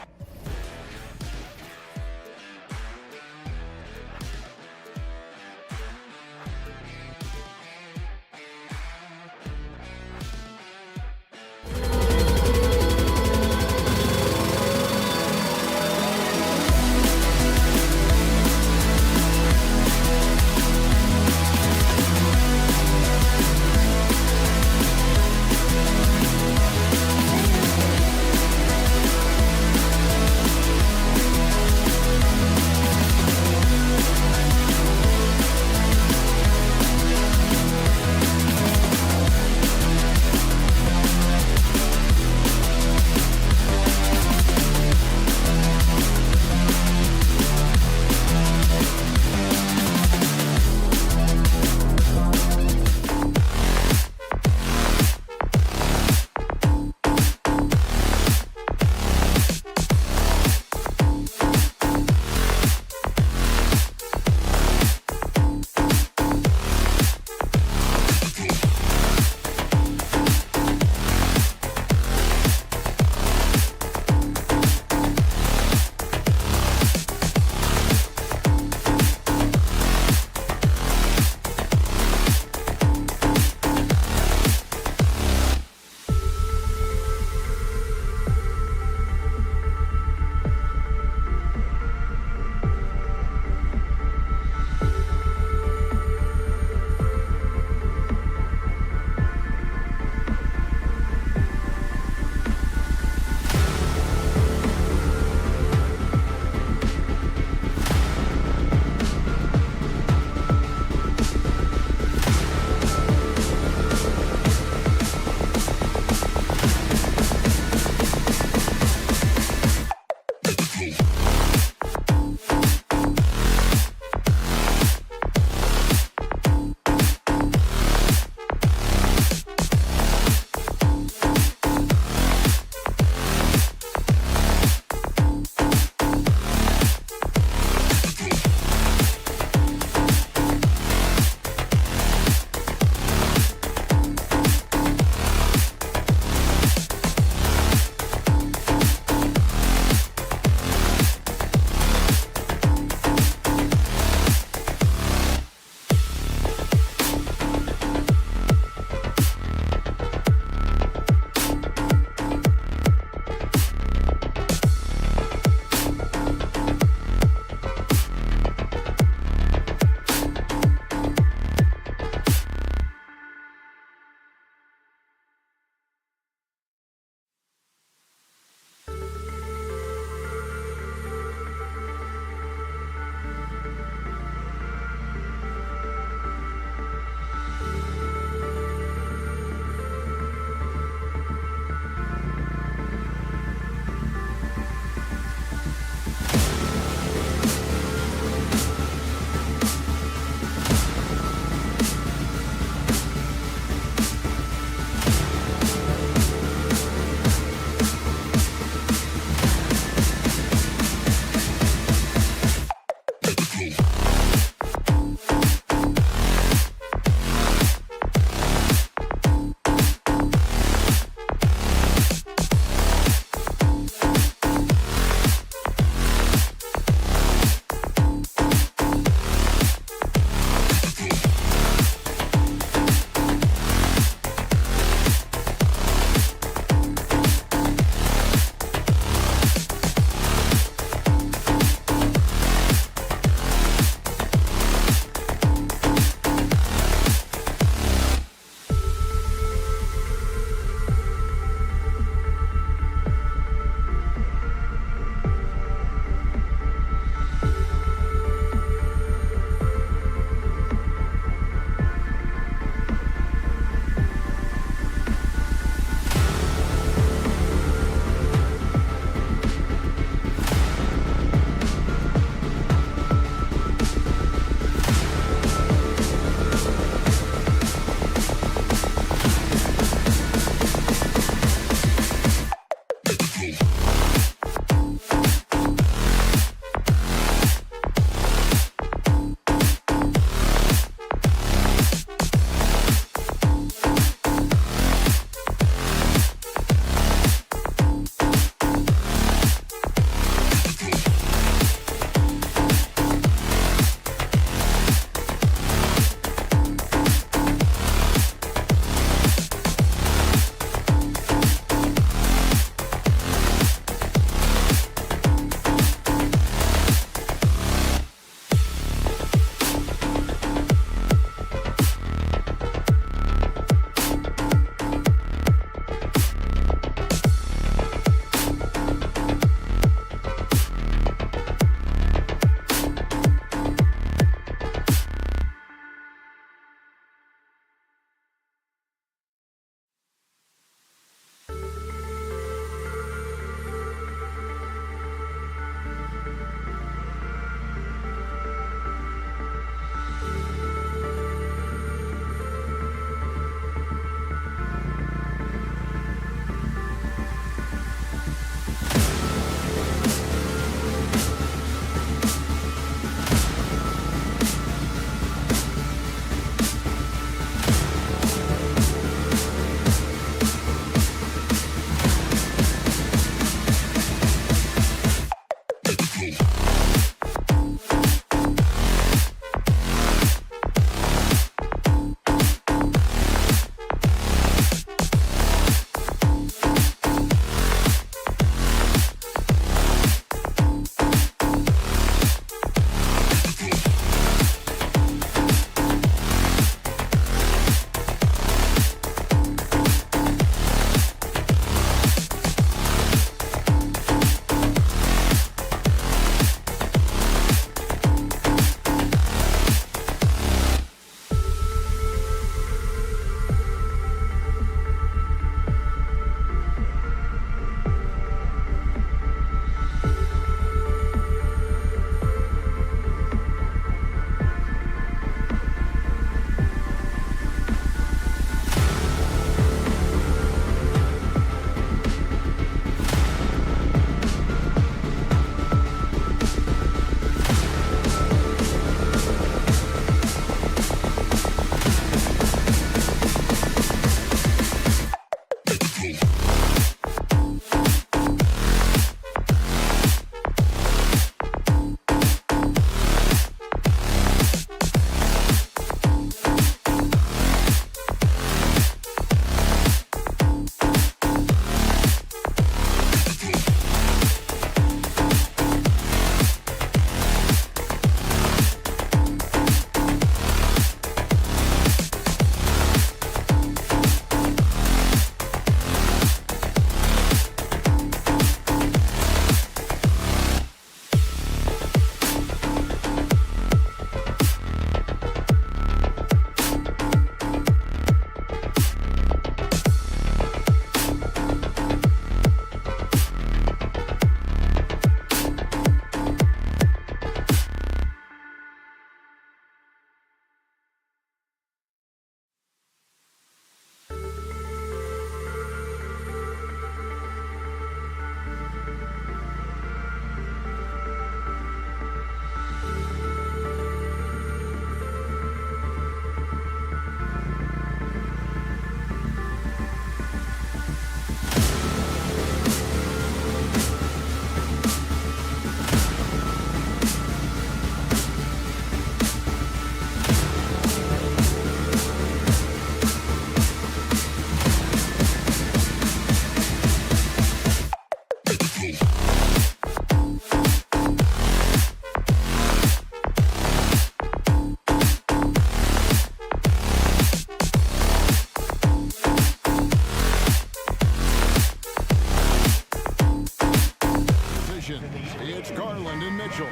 It's Garland and Mitchell.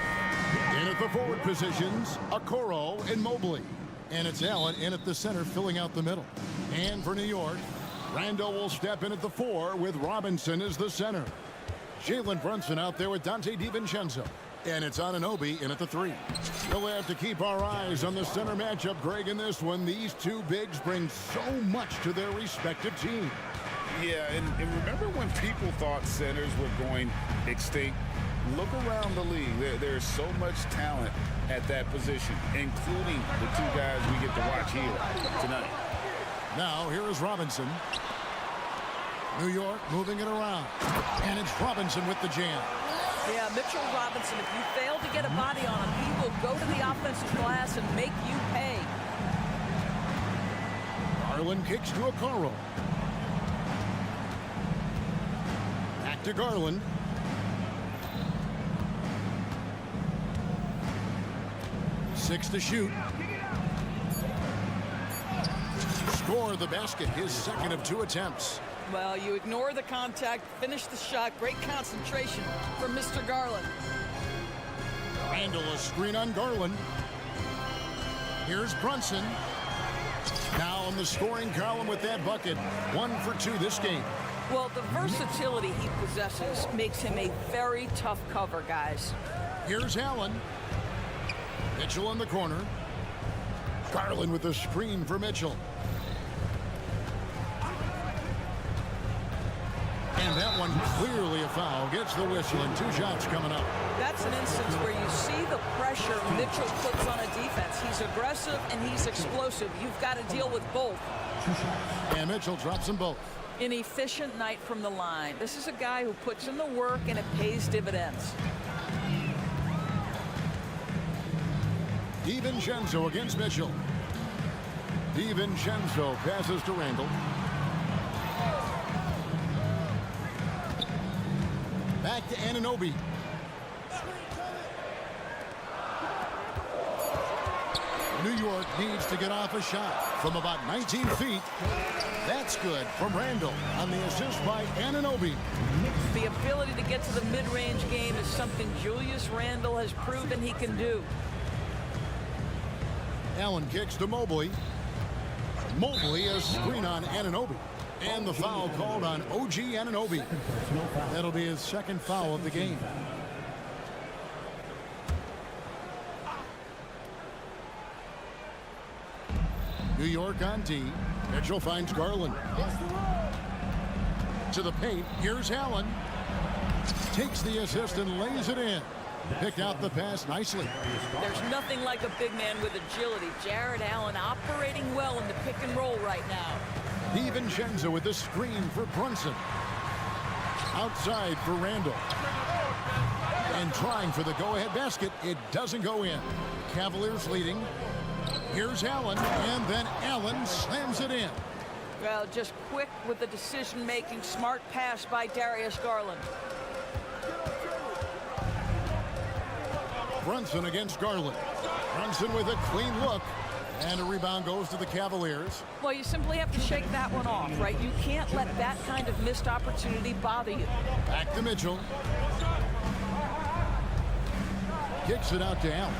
In at the forward positions, Okoro and Mobley. And it's Allen in at the center, filling out the middle. And for New York, Randall will step in at the 4 with Robinson as the center. Jalen Brunson out there with Dante DiVincenzo. And it's Anunoby in at the 3. We'll have to keep our eyes on the center matchup, Greg, in this one. These two bigs bring so much to their respective teams. Yeah, and remember when people thought centers were going extinct? Look around the league. There's so much talent at that position, including the two guys we get to watch here tonight. Now, here is Robinson. New York moving it around. And it's Robinson with the jam. Yeah, Mitchell Robinson, if you fail to get a body on him, he will go to the offensive glass and make you pay. Garland kicks to Okoro. Back to Garland. Six to shoot. Score the basket, his second of 2 attempts. Well, you ignore the contact, finish the shot. Great concentration from Mr. Garland. Randall, a screen on Garland. Here's Brunson. Now on the scoring column with that bucket. 1 for 2 this game. Well, the versatility he possesses makes him a very tough cover, guys. Here's Allen. Mitchell in the corner. Garland with the screen for Mitchell. And that one clearly a foul. Gets the whistle and 2 shots coming up. That's an instance where you see the pressure Mitchell puts on a defense. He's aggressive and he's explosive. You've got to deal with both. And Mitchell drops them both. An efficient night from the line. This is a guy who puts in the work and it pays dividends. DiVincenzo against Mitchell. DiVincenzo passes to Randall. Back to Anunoby. New York needs to get off a shot from about 19 feet. That's good from Randall on the assist by Anunoby. The ability to get to the mid-range game is something Julius Randle has proven he can do. Allen kicks to Mobley. Mobley a screen on Anunoby. And the foul called on OG Anunoby. That'll be his second foul of the game. New York on D. Mitchell finds Garland. To the paint. Here's Allen. Takes the assist and lays it in. Picked out the pass nicely. There's nothing like a big man with agility. Jared Allen operating well in the pick and roll right now. DiVincenzo with the screen for Brunson. Outside for Randall. And trying for the go-ahead basket. It doesn't go in. Cavaliers leading. Here's Allen, and then Allen slams it in. Well, just quick with the decision-making. Smart pass by Darius Garland. Brunson against Garland. Brunson with a clean look. And a rebound goes to the Cavaliers. Well, you simply have to shake that one off, right? You can't let that kind of missed opportunity bother you. Back to Mitchell. Kicks it out to Allen.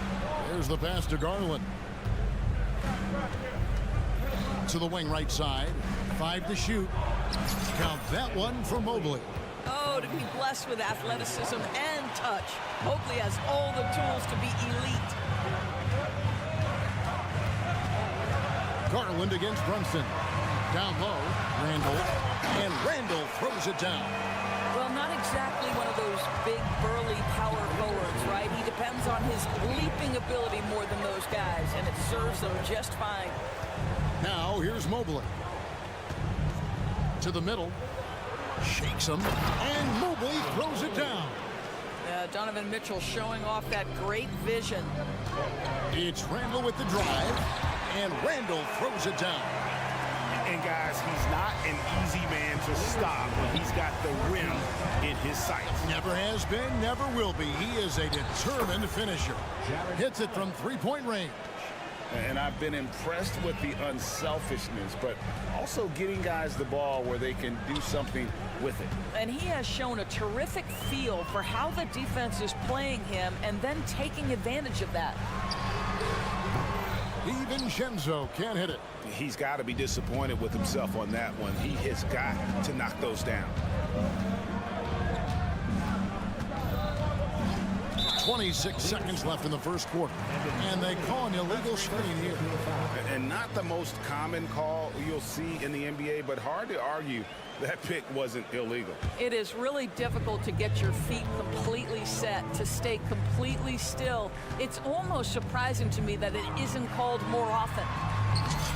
There's the pass to Garland. To the wing right side. 5 to shoot. Count that one for Mobley. Oh, to be blessed with athleticism and touch. Mobley has all the tools to be elite. Garland against Brunson. Down low, Randall. And Randall throws it down. Well, not exactly one of those big, burly power forwards, right? He depends on his leaping ability more than those guys, and it serves him just fine. Now, here's Mobley. To the middle. Shakes him. And Mobley throws it down. Donovan Mitchell showing off that great vision. It's Randall with the drive. And Randall throws it down. And guys, he's not an easy man to stop when he's got the rim in his sights. Never has been, never will be. He is a determined finisher. Hits it from 3-point range. And I've been impressed with the unselfishness, but also getting guys the ball where they can do something with it. And he has shown a terrific feel for how the defense is playing him and then taking advantage of that. DiVincenzo can't hit it. He's got to be disappointed with himself on that one. He has got to knock those down. 26 seconds left in the first quarter. And they call an illegal screen here. And not the most common call you'll see in the NBA, but hard to argue that pick wasn't illegal. It is really difficult to get your feet completely set, to stay completely still. It's almost surprising to me that it isn't called more often.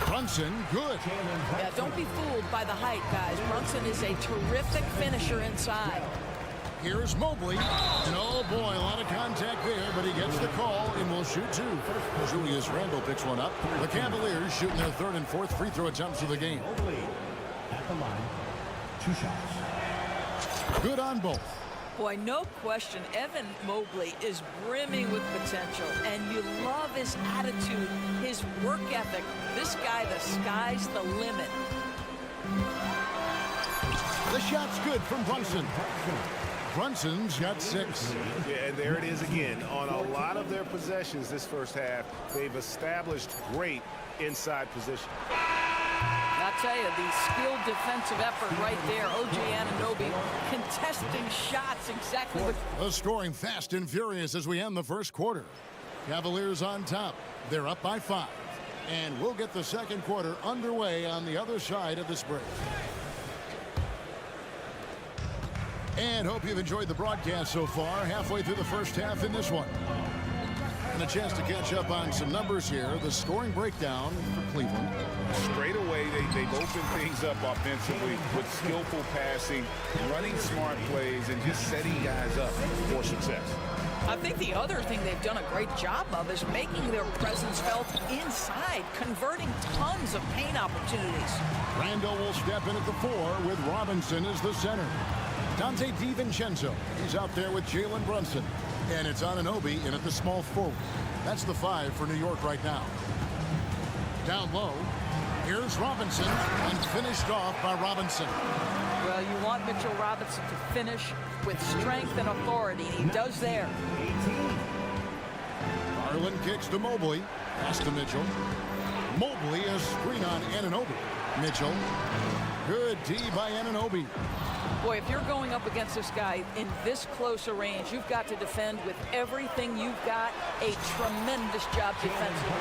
Brunson, good. Yeah, don't be fooled by the height, guys. Brunson is a terrific finisher inside. Here's Mobley. And oh boy, a lot of contact there, but he gets the call and will shoot two. Julius Randle picks one up. The Cavaliers shooting their third and fourth free throw attempts of the game. Mobley at the line. 2 shots. Good on both. Boy, no question, Evan Mobley is brimming with potential, and you love his attitude, his work ethic. This guy, the sky's the limit. The shot's good from Brunson. Brunson's got 6. Yeah, and there it is again. On a lot of their possessions this first half, they've established great inside position. I'll tell you, the skilled defensive effort right there. O.J. Anunoby contesting shots exactly what... Scoring fast and furious as we end the first quarter. Cavaliers on top. They're up by 5. And we'll get the second quarter underway on the other side of this break. And hope you've enjoyed the broadcast so far. Halfway through the first half in this one. And a chance to catch up on some numbers here. The scoring breakdown for Cleveland. Straight away, they've opened things up offensively with skillful passing, running smart plays, and just setting guys up for success. I think the other thing they've done a great job of is making their presence felt inside, converting tons of paint opportunities. Randall will step in at the 4 with Robinson as the center. Dante DiVincenzo, he's out there with Jalen Brunson. And it's Anunoby in at the small forward. That's the 5 for New York right now. Down low, here's Robinson, and finished off by Robinson. Well, you want Mitchell Robinson to finish with strength and authority. He does there. Garland kicks to Mobley. Pass to Mitchell. Mobley, a screen on Anunoby. Mitchell. Good D by Anunoby. Boy, if you're going up against this guy in this close a range, you've got to defend with everything you've got. A tremendous job defensively.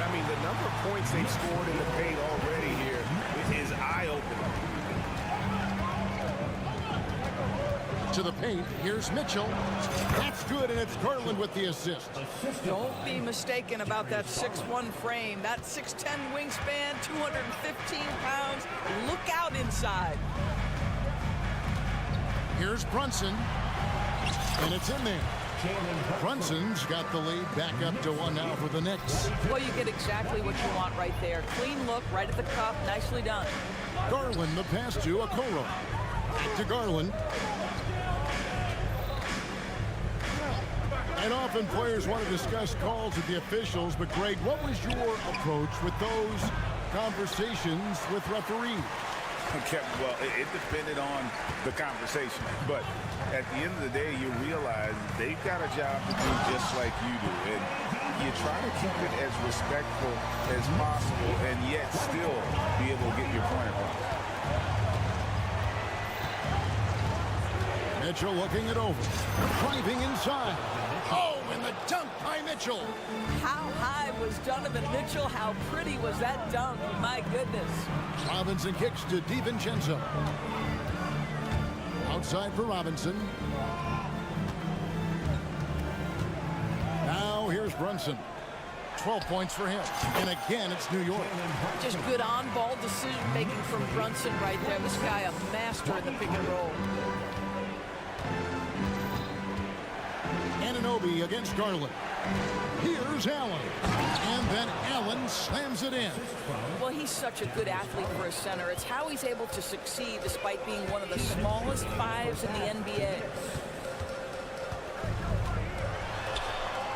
I mean, the number of points they've scored in the paint already here is eye-opening. To the paint, here's Mitchell. That's good, and it's Garland with the assist. Don't be mistaken about that 6'1" frame. That 6'10" wingspan, 215 pounds. Look out inside. Here's Brunson, and it's in there. Brunson's got the lead back up to 1 now for the Knicks. Well, you get exactly what you want right there. Clean look, right at the cup, nicely done. Garland, the pass to Okoro. Back to Garland. And often players want to discuss calls with the officials, but Greg, what was your approach with those conversations with referees? Well, it depended on the conversation. But at the end of the day, you realize they've got a job to do just like you do. And you try to keep it as respectful as possible and yet still be able to get your point across. Mitchell looking it over. Driving inside. Oh, and the dunk by Mitchell. How high was Donovan Mitchell? How pretty was that dunk? My goodness. Robinson kicks to DiVincenzo. Outside for Robinson. Now here's Brunson. 12 points for him. And again, it's New York. Just good on-ball decision-making from Brunson right there. This guy a master in the pick and roll. Anunoby against Garland. Here's Allen. And then Allen slams it in. Well, he's such a good athlete for a center. It's how he's able to succeed despite being one of the smallest 5s in the NBA.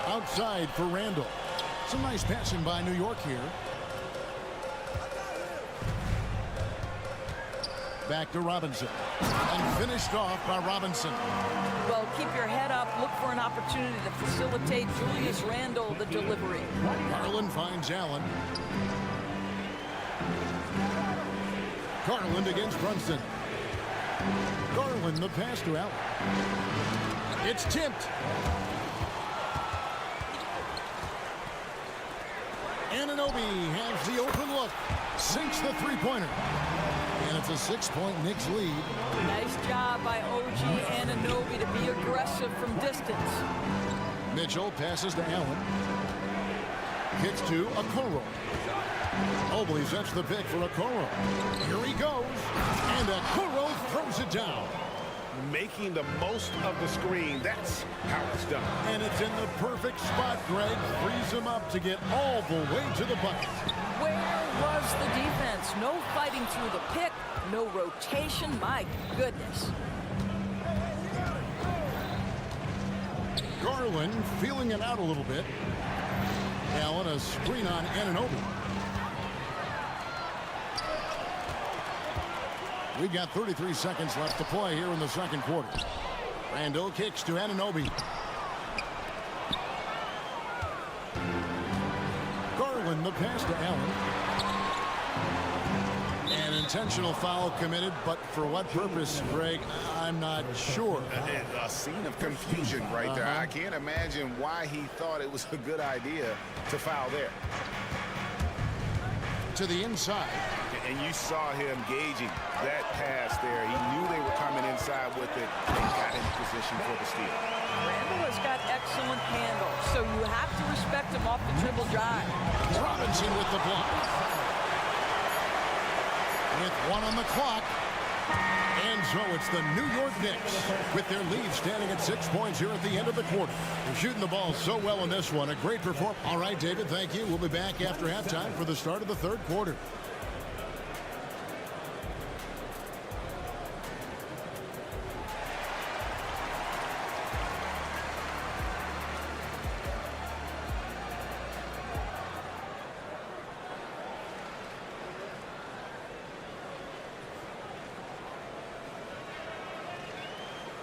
Outside for Randall. Some nice passing by New York here. Back to Robinson. And finished off by Robinson. Well, keep your head up. Look for an opportunity to facilitate Julius Randle the delivery. Garland finds Allen. Garland against Brunson. Garland the pass to Allen. It's tipped. Anunoby has the open look. Sinks the three-pointer. And it's a 6-point Knicks lead. Nice job by OG Anunoby to be aggressive from distance. Mitchell passes to Allen. Kicks to Okoro. Mobley sets the pick for Okoro. Here he goes. And Okoro throws it down. Making the most of the screen. That's how it's done. And it's in the perfect spot, Greg. Frees him up to get all the way to the bucket. Where was the defense? No fighting through the pick. No rotation. My goodness. Garland feeling it out a little bit. Allen a screen on Anunoby. We've got 33 seconds left to play here in the second quarter. Randle kicks to Anunoby. Garland the pass to Allen. An intentional foul committed, but for what purpose, Greg, I'm not sure. A scene of confusion right there. I can't imagine why he thought it was a good idea to foul there. To the inside. And you saw him gauging that pass there. He knew they were coming inside with it. They got in position for the steal. Randle has got excellent handle, so you have to respect him off the dribble drive. Robinson with the block. With 1 on the clock. And so it's the New York Knicks with their lead standing at 6 points here at the end of the quarter. They're shooting the ball so well in this one. A great performance. All right, David, thank you. We'll be back after halftime for the start of the third quarter.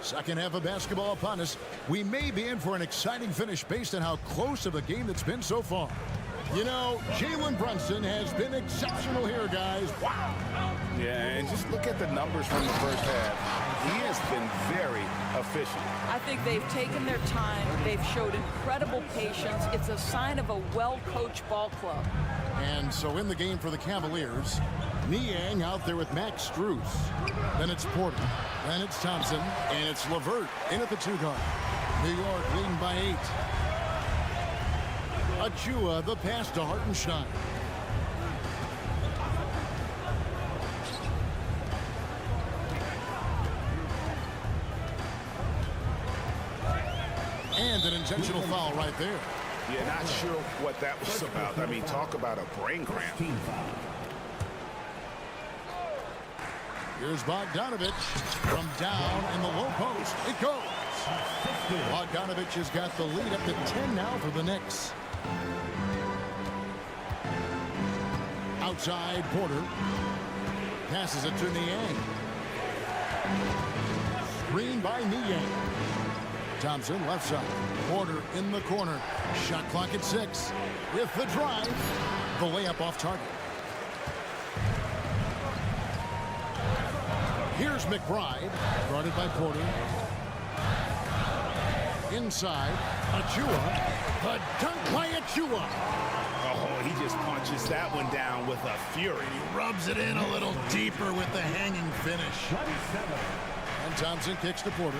Second half of basketball upon us. We may be in for an exciting finish based on how close of a game it's been so far. You know, Jalen Brunson has been exceptional here, guys. Wow. Yeah, and just look at the numbers from the first half. He has been very efficient. I think they've taken their time. They've showed incredible patience. It's a sign of a well-coached ball club. And so in the game for the Cavaliers, Niang out there with Max Strus. Then it's Porter. Then it's Thompson. And it's LeVert in at the 2 guard. New York leading by 8. Achua the pass to Hartenstein. And an intentional foul right there. Yeah, not sure what that was about. I mean, talk about a brain cramp. Here's Bogdanovich from down in the low post. It goes. Bogdanovich has got the lead up to 10 now for the Knicks. Outside, Porter passes it to Niang. Screen by Niang. Thompson left side. Porter in the corner. Shot clock at 6. With the drive, the layup off target. Here's McBride, guarded by Porter. Inside, Achua. The dunk by Achua. Oh, he just punches that one down with a fury. He rubs it in a little deeper with the hanging finish. And Thompson kicks to Porter.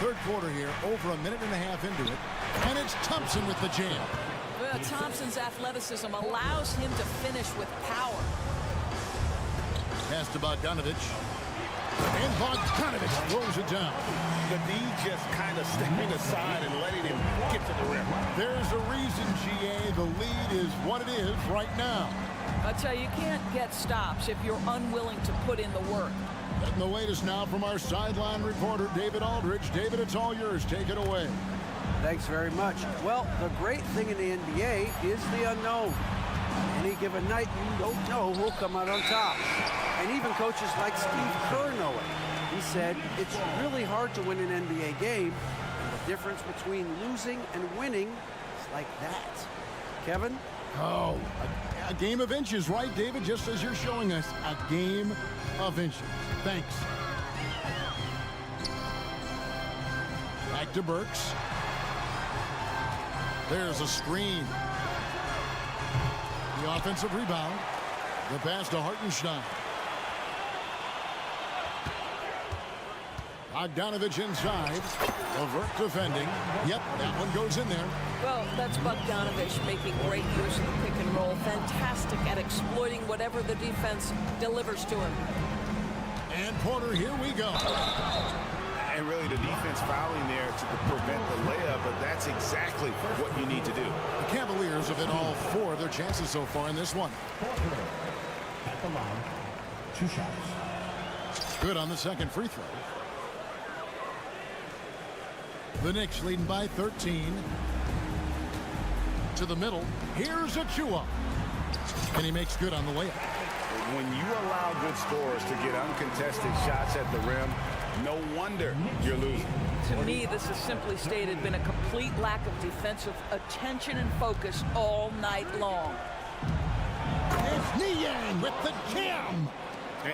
Third quarter here, over a minute and a half into it. And it's Thompson with the jam. Well, Thompson's athleticism allows him to finish with power. Pass to Bogdanovich. And Bogdanovich throws it down. The D just kind of stepping aside and letting him get to the rim. There's a reason, GA. The lead is what it is right now. I tell you, you can't get stops if you're unwilling to put in the work. Getting the latest now from our sideline reporter, David Aldridge. David, it's all yours. Take it away. Thanks very much. Well, the great thing in the NBA is the unknown. Any given night, you don't know who'll come out on top. And even coaches like Steve Kerr know it. He said, it's really hard to win an NBA game. And the difference between losing and winning is like that. Kevin? Oh, a game of inches, right, David? Just as you're showing us, a game of inches. Thanks. Back to Burks. There's a screen. The offensive rebound. The pass to Hartenstein. Bogdanovich inside. LeVert defending. Yep, that one goes in there. Well, that's Bogdanovich making great use of the pick and roll. Fantastic at exploiting whatever the defense delivers to him. And Porter, here we go. And really the defense fouling there to prevent the layup, but that's exactly what you need to do. The Cavaliers have hit all 4 of their chances so far in this one. At the line, 2 shots. Good on the second free throw. The Knicks leading by 13. To the middle. Here's Achua. And he makes good on the layup. When you allow good scorers to get uncontested shots at the rim, no wonder you're losing. To me, this has simply stated been a complete lack of defensive attention and focus all night long. It's Niang with the jam.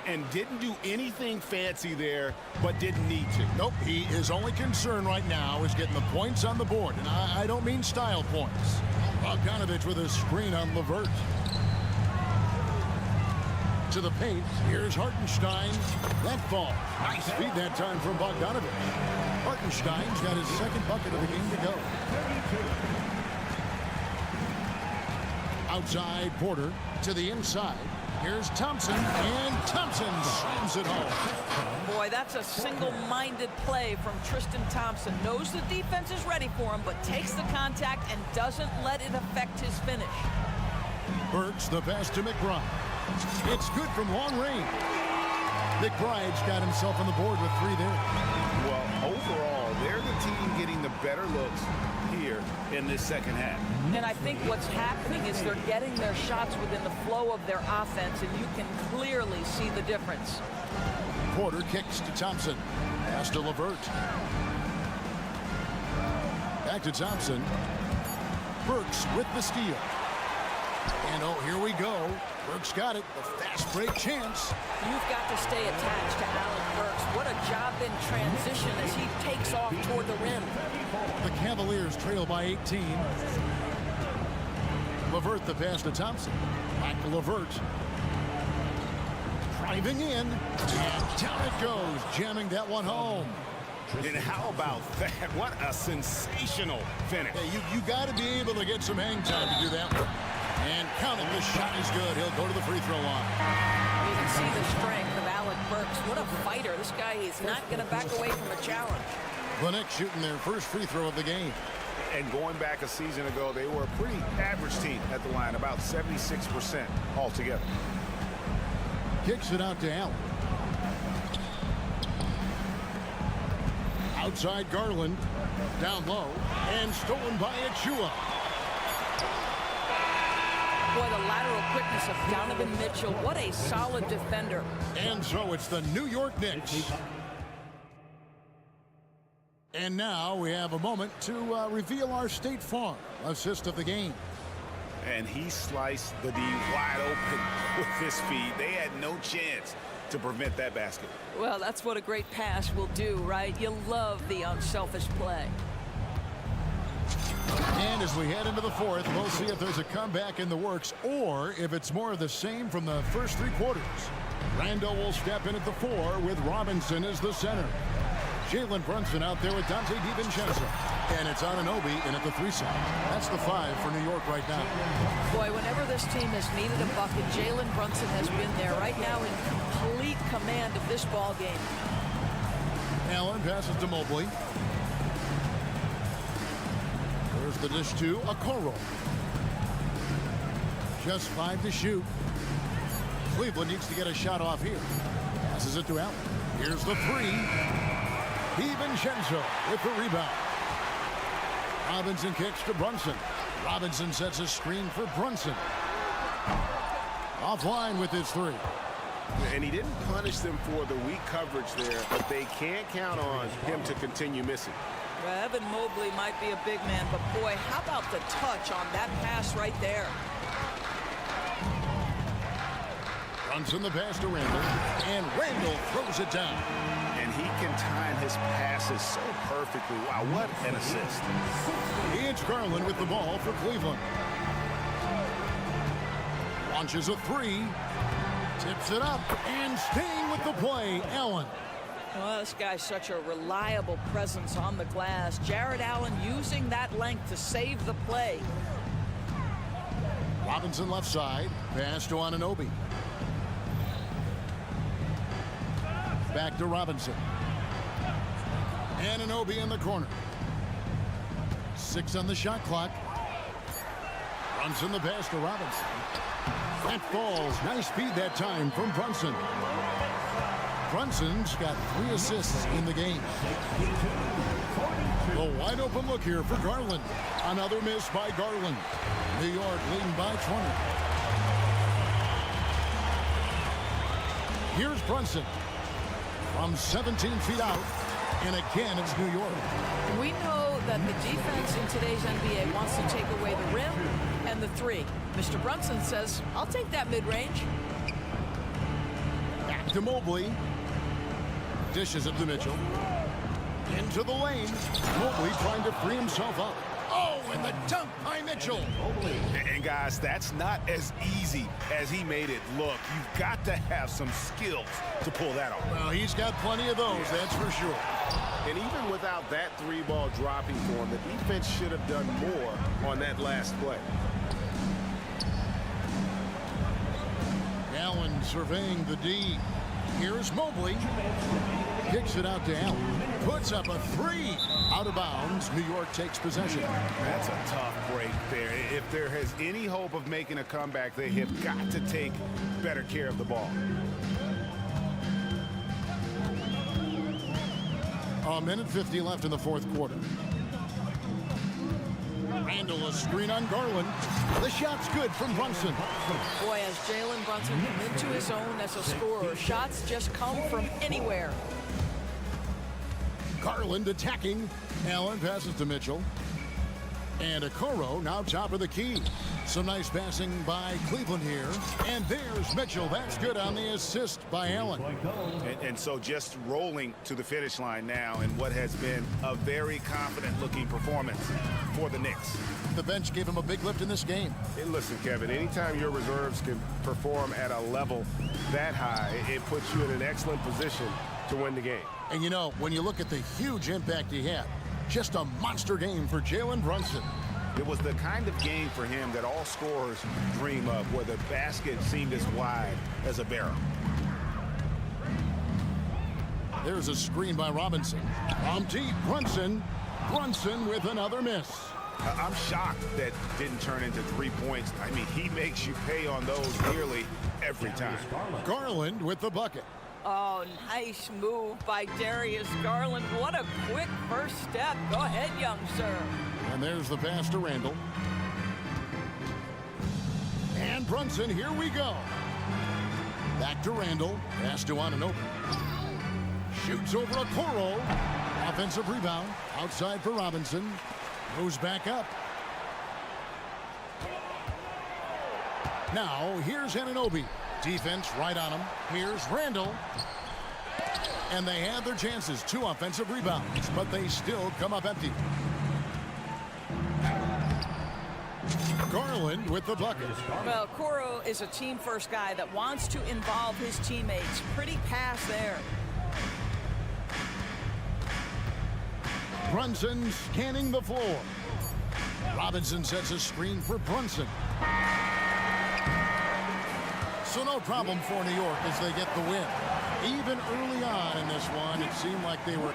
And didn't do anything fancy there, but didn't need to. Nope, his only concern right now is getting the points on the board. And I don't mean style points. Bogdanovich with a screen on LeVert. To the paint, here's Hartenstein. That falls. Nice feed that time from Bogdanovich. Hartenstein's got his second bucket of the game to go. Outside, Porter to the inside. Here's Thompson, and Thompson slams it home. Boy, that's a single-minded play from Tristan Thompson. Knows the defense is ready for him, but takes the contact and doesn't let it affect his finish. Burks the pass to McBride. It's good from long range. McBride's got himself on the board with 3 there. Well, overall, they're the team getting the better looks here in this second half. And I think what's happening is they're getting their shots within the flow of their offense, and you can clearly see the difference. Porter kicks to Thompson. Pass to LeVert. Back to Thompson. Burks with the steal. And oh, here we go. Burks got it. The fast break chance. You've got to stay attached to Alec Burks. What a job in transition as he takes off toward the rim. The Cavaliers trail by 18. LeVert the pass to Thompson. Back to LeVert. Driving in. And down it goes. Jamming that one home. And how about that? What a sensational finish. Hey, you got to be able to get some hang time to do that one. And count it. The shot is good. He'll go to the free throw line. You can see the strength of Alec Burks. What a fighter. This guy is not going to back away from a challenge. The Knicks shooting their first free throw of the game. And going back a season ago, they were a pretty average team at the line, about 76% altogether. Kicks it out to Allen. Outside Garland. Down low. And stolen by Achua. Boy, the lateral quickness of Donovan Mitchell. What a solid defender. And so it's the New York Knicks. And now we have a moment to reveal our State Farm assist of the game. And he sliced the D wide open with his feet. They had no chance to prevent that basket. Well, that's what a great pass will do, right? You love the unselfish play. And as we head into the fourth, we'll see if there's a comeback in the works or if it's more of the same from the first 3 quarters. Randall will step in at the 4 with Robinson as the center. Jalen Brunson out there with Dante DiVincenzo. And it's Anunoby in at the 3 side. That's the 5 for New York right now. Boy, whenever this team has needed a bucket, Jalen Brunson has been there right now in complete command of this ball game. Allen passes to Mobley. There's the dish to Okoro. Just 5 to shoot. Cleveland needs to get a shot off here. Passes it to Allen. Here's the 3. DiVincenzo with the rebound. Robinson kicks to Brunson. Robinson sets a screen for Brunson. Offline with his three. And he didn't punish them for the weak coverage there, but they can't count on him to continue missing. Well, Evan Mobley might be a big man, but boy, how about the touch on that pass right there? Brunson the pass to Randall, and Randall throws it down. And he can time his passes so perfectly. Wow, what an assist. It's Garland with the ball for Cleveland. Launches a three, tips it up, and staying with the play, Allen. Well, this guy's such a reliable presence on the glass. Jared Allen using that length to save the play. Robinson left side, pass to Anunoby. Back to Robinson. Anunoby in the corner. 6 on the shot clock. Brunson the pass to Robinson. That falls. Nice speed that time from Brunson. Brunson's got 3 assists in the game. A wide open look here for Garland. Another miss by Garland. New York leading by 20. Here's Brunson from 17 feet out. And again, it's New York. We know that the defense in today's NBA wants to take away the rim and the three. Mr. Brunson says, I'll take that mid-range. Back to Mobley. Dishes it to Mitchell. Into the lane. Mobley trying to free himself up. Oh, and the dunk by Mitchell. And guys, that's not as easy as he made it look. You've got to have some skills to pull that off. Well, he's got plenty of those, that's for sure. And even without that 3-ball dropping for him, the defense should have done more on that last play. Allen surveying the D. Here's Mobley. Kicks it out to Allen. Puts up a three. Out of bounds. New York takes possession. That's a tough break there. If there has any hope of making a comeback, they have got to take better care of the ball. A minute 50 left in the fourth quarter. Randall, a screen on Garland. The shot's good from Brunson. Boy, has Jalen Brunson come into his own as a scorer. Shots just come from anywhere. Garland attacking. Allen passes to Mitchell. And Okoro now top of the key. Some nice passing by Cleveland here. And there's Mitchell. That's good on the assist by Allen. And so just rolling to the finish line now in what has been a very confident-looking performance for the Knicks. The bench gave him a big lift in this game. Hey, listen, Kevin, anytime your reserves can perform at a level that high, it puts you in an excellent position to win the game. And you know, when you look at the huge impact he had, just a monster game for Jalen Brunson. It was the kind of game for him that all scorers dream of, where the basket seemed as wide as a barrel. There's a screen by Robinson. From deep, Brunson. Brunson with another miss. I'm shocked that didn't turn into 3 points. I mean, he makes you pay on those nearly every time. Garland with the bucket. Oh, nice move by Darius Garland. What a quick first step. Go ahead, young sir. And there's the pass to Randall. And Brunson, here we go. Back to Randall. Pass to Anunoby. Shoots over Okoro. Offensive rebound. Outside for Robinson. Goes back up. Now, here's Anunoby. Defense right on him. Here's Randall. And they had their chances. 2 offensive rebounds, but they still come up empty. Garland with the bucket. Well, Okoro is a team-first guy that wants to involve his teammates. Pretty pass there. Brunson scanning the floor. Robinson sets a screen for Brunson. So no problem for New York as they get the win. Even early on in this one, it seemed like they were...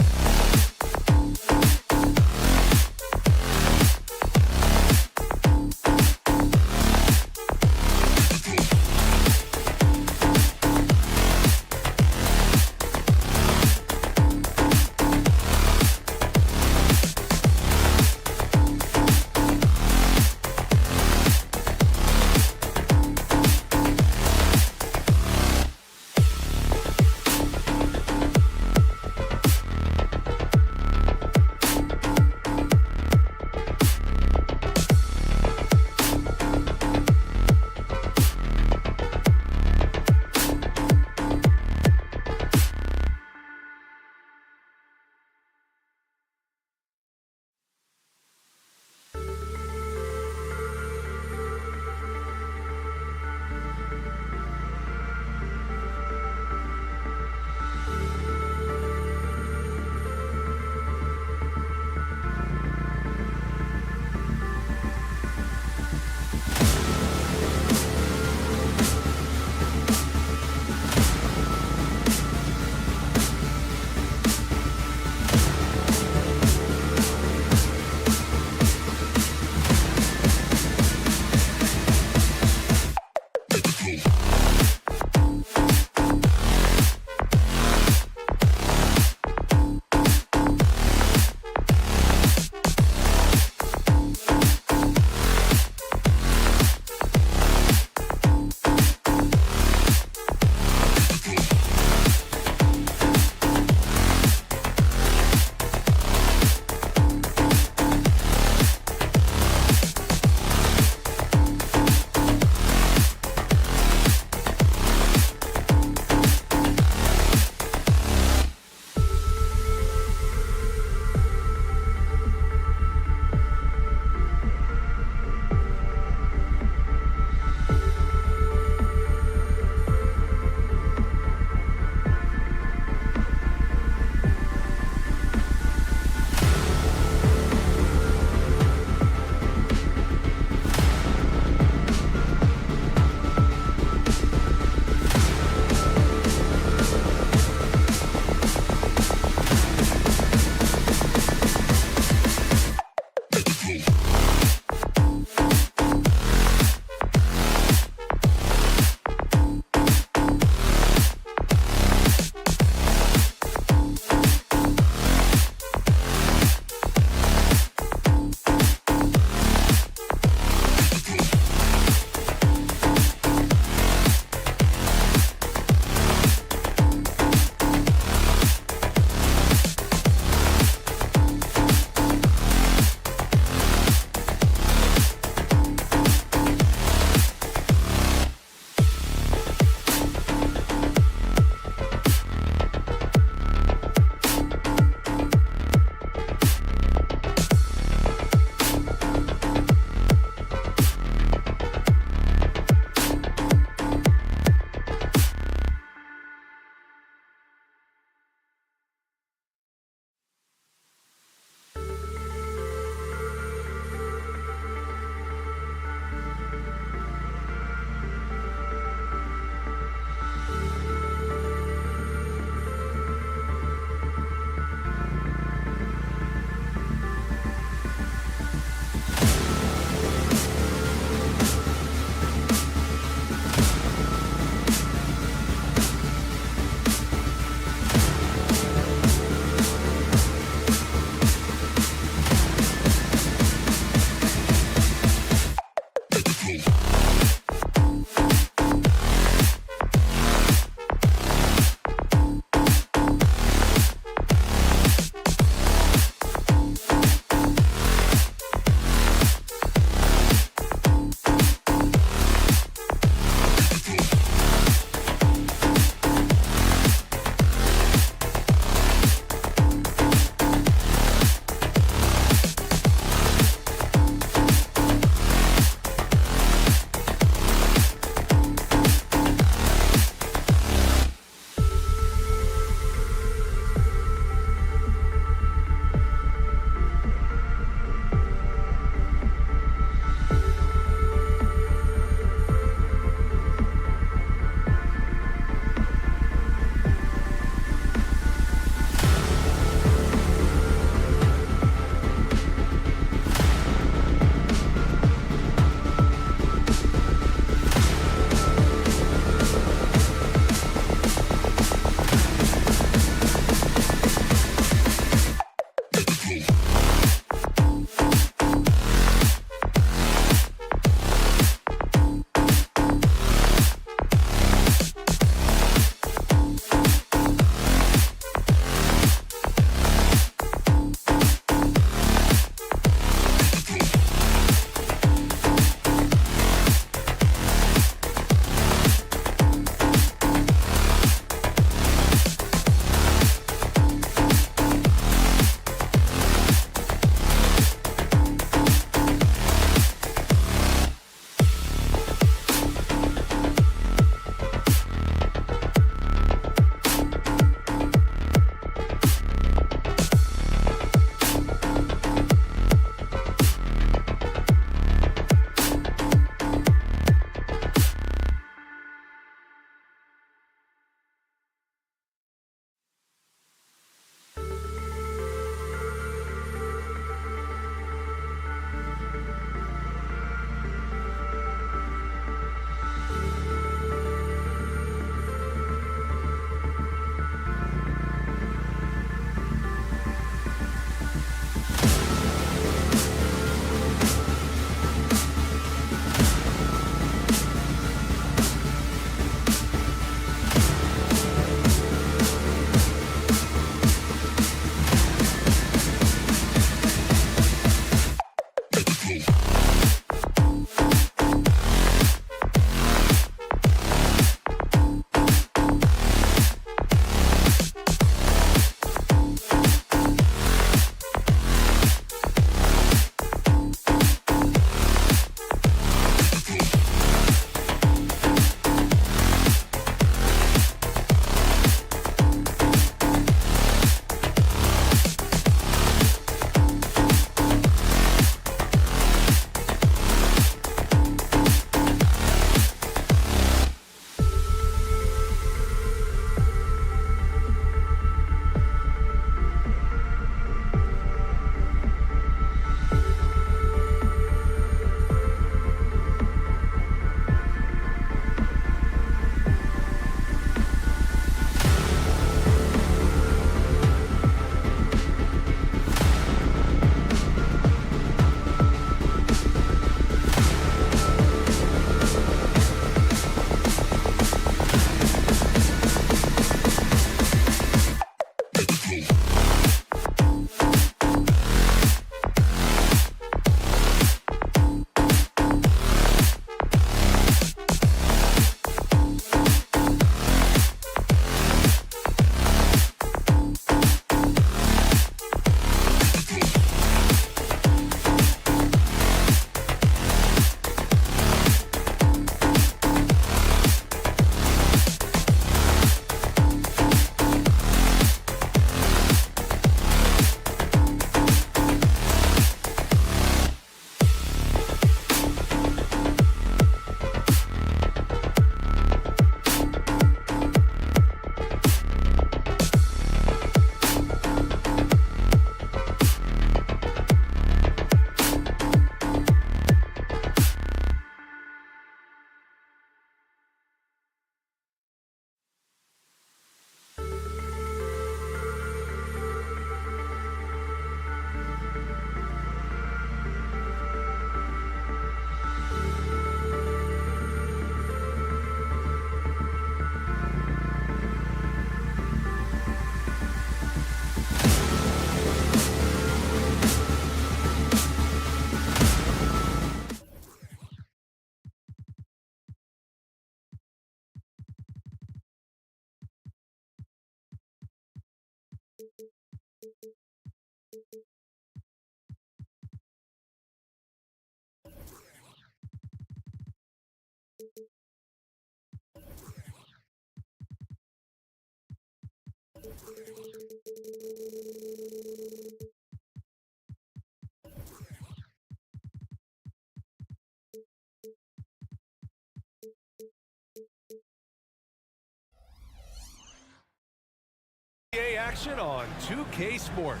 Action on 2K Sports.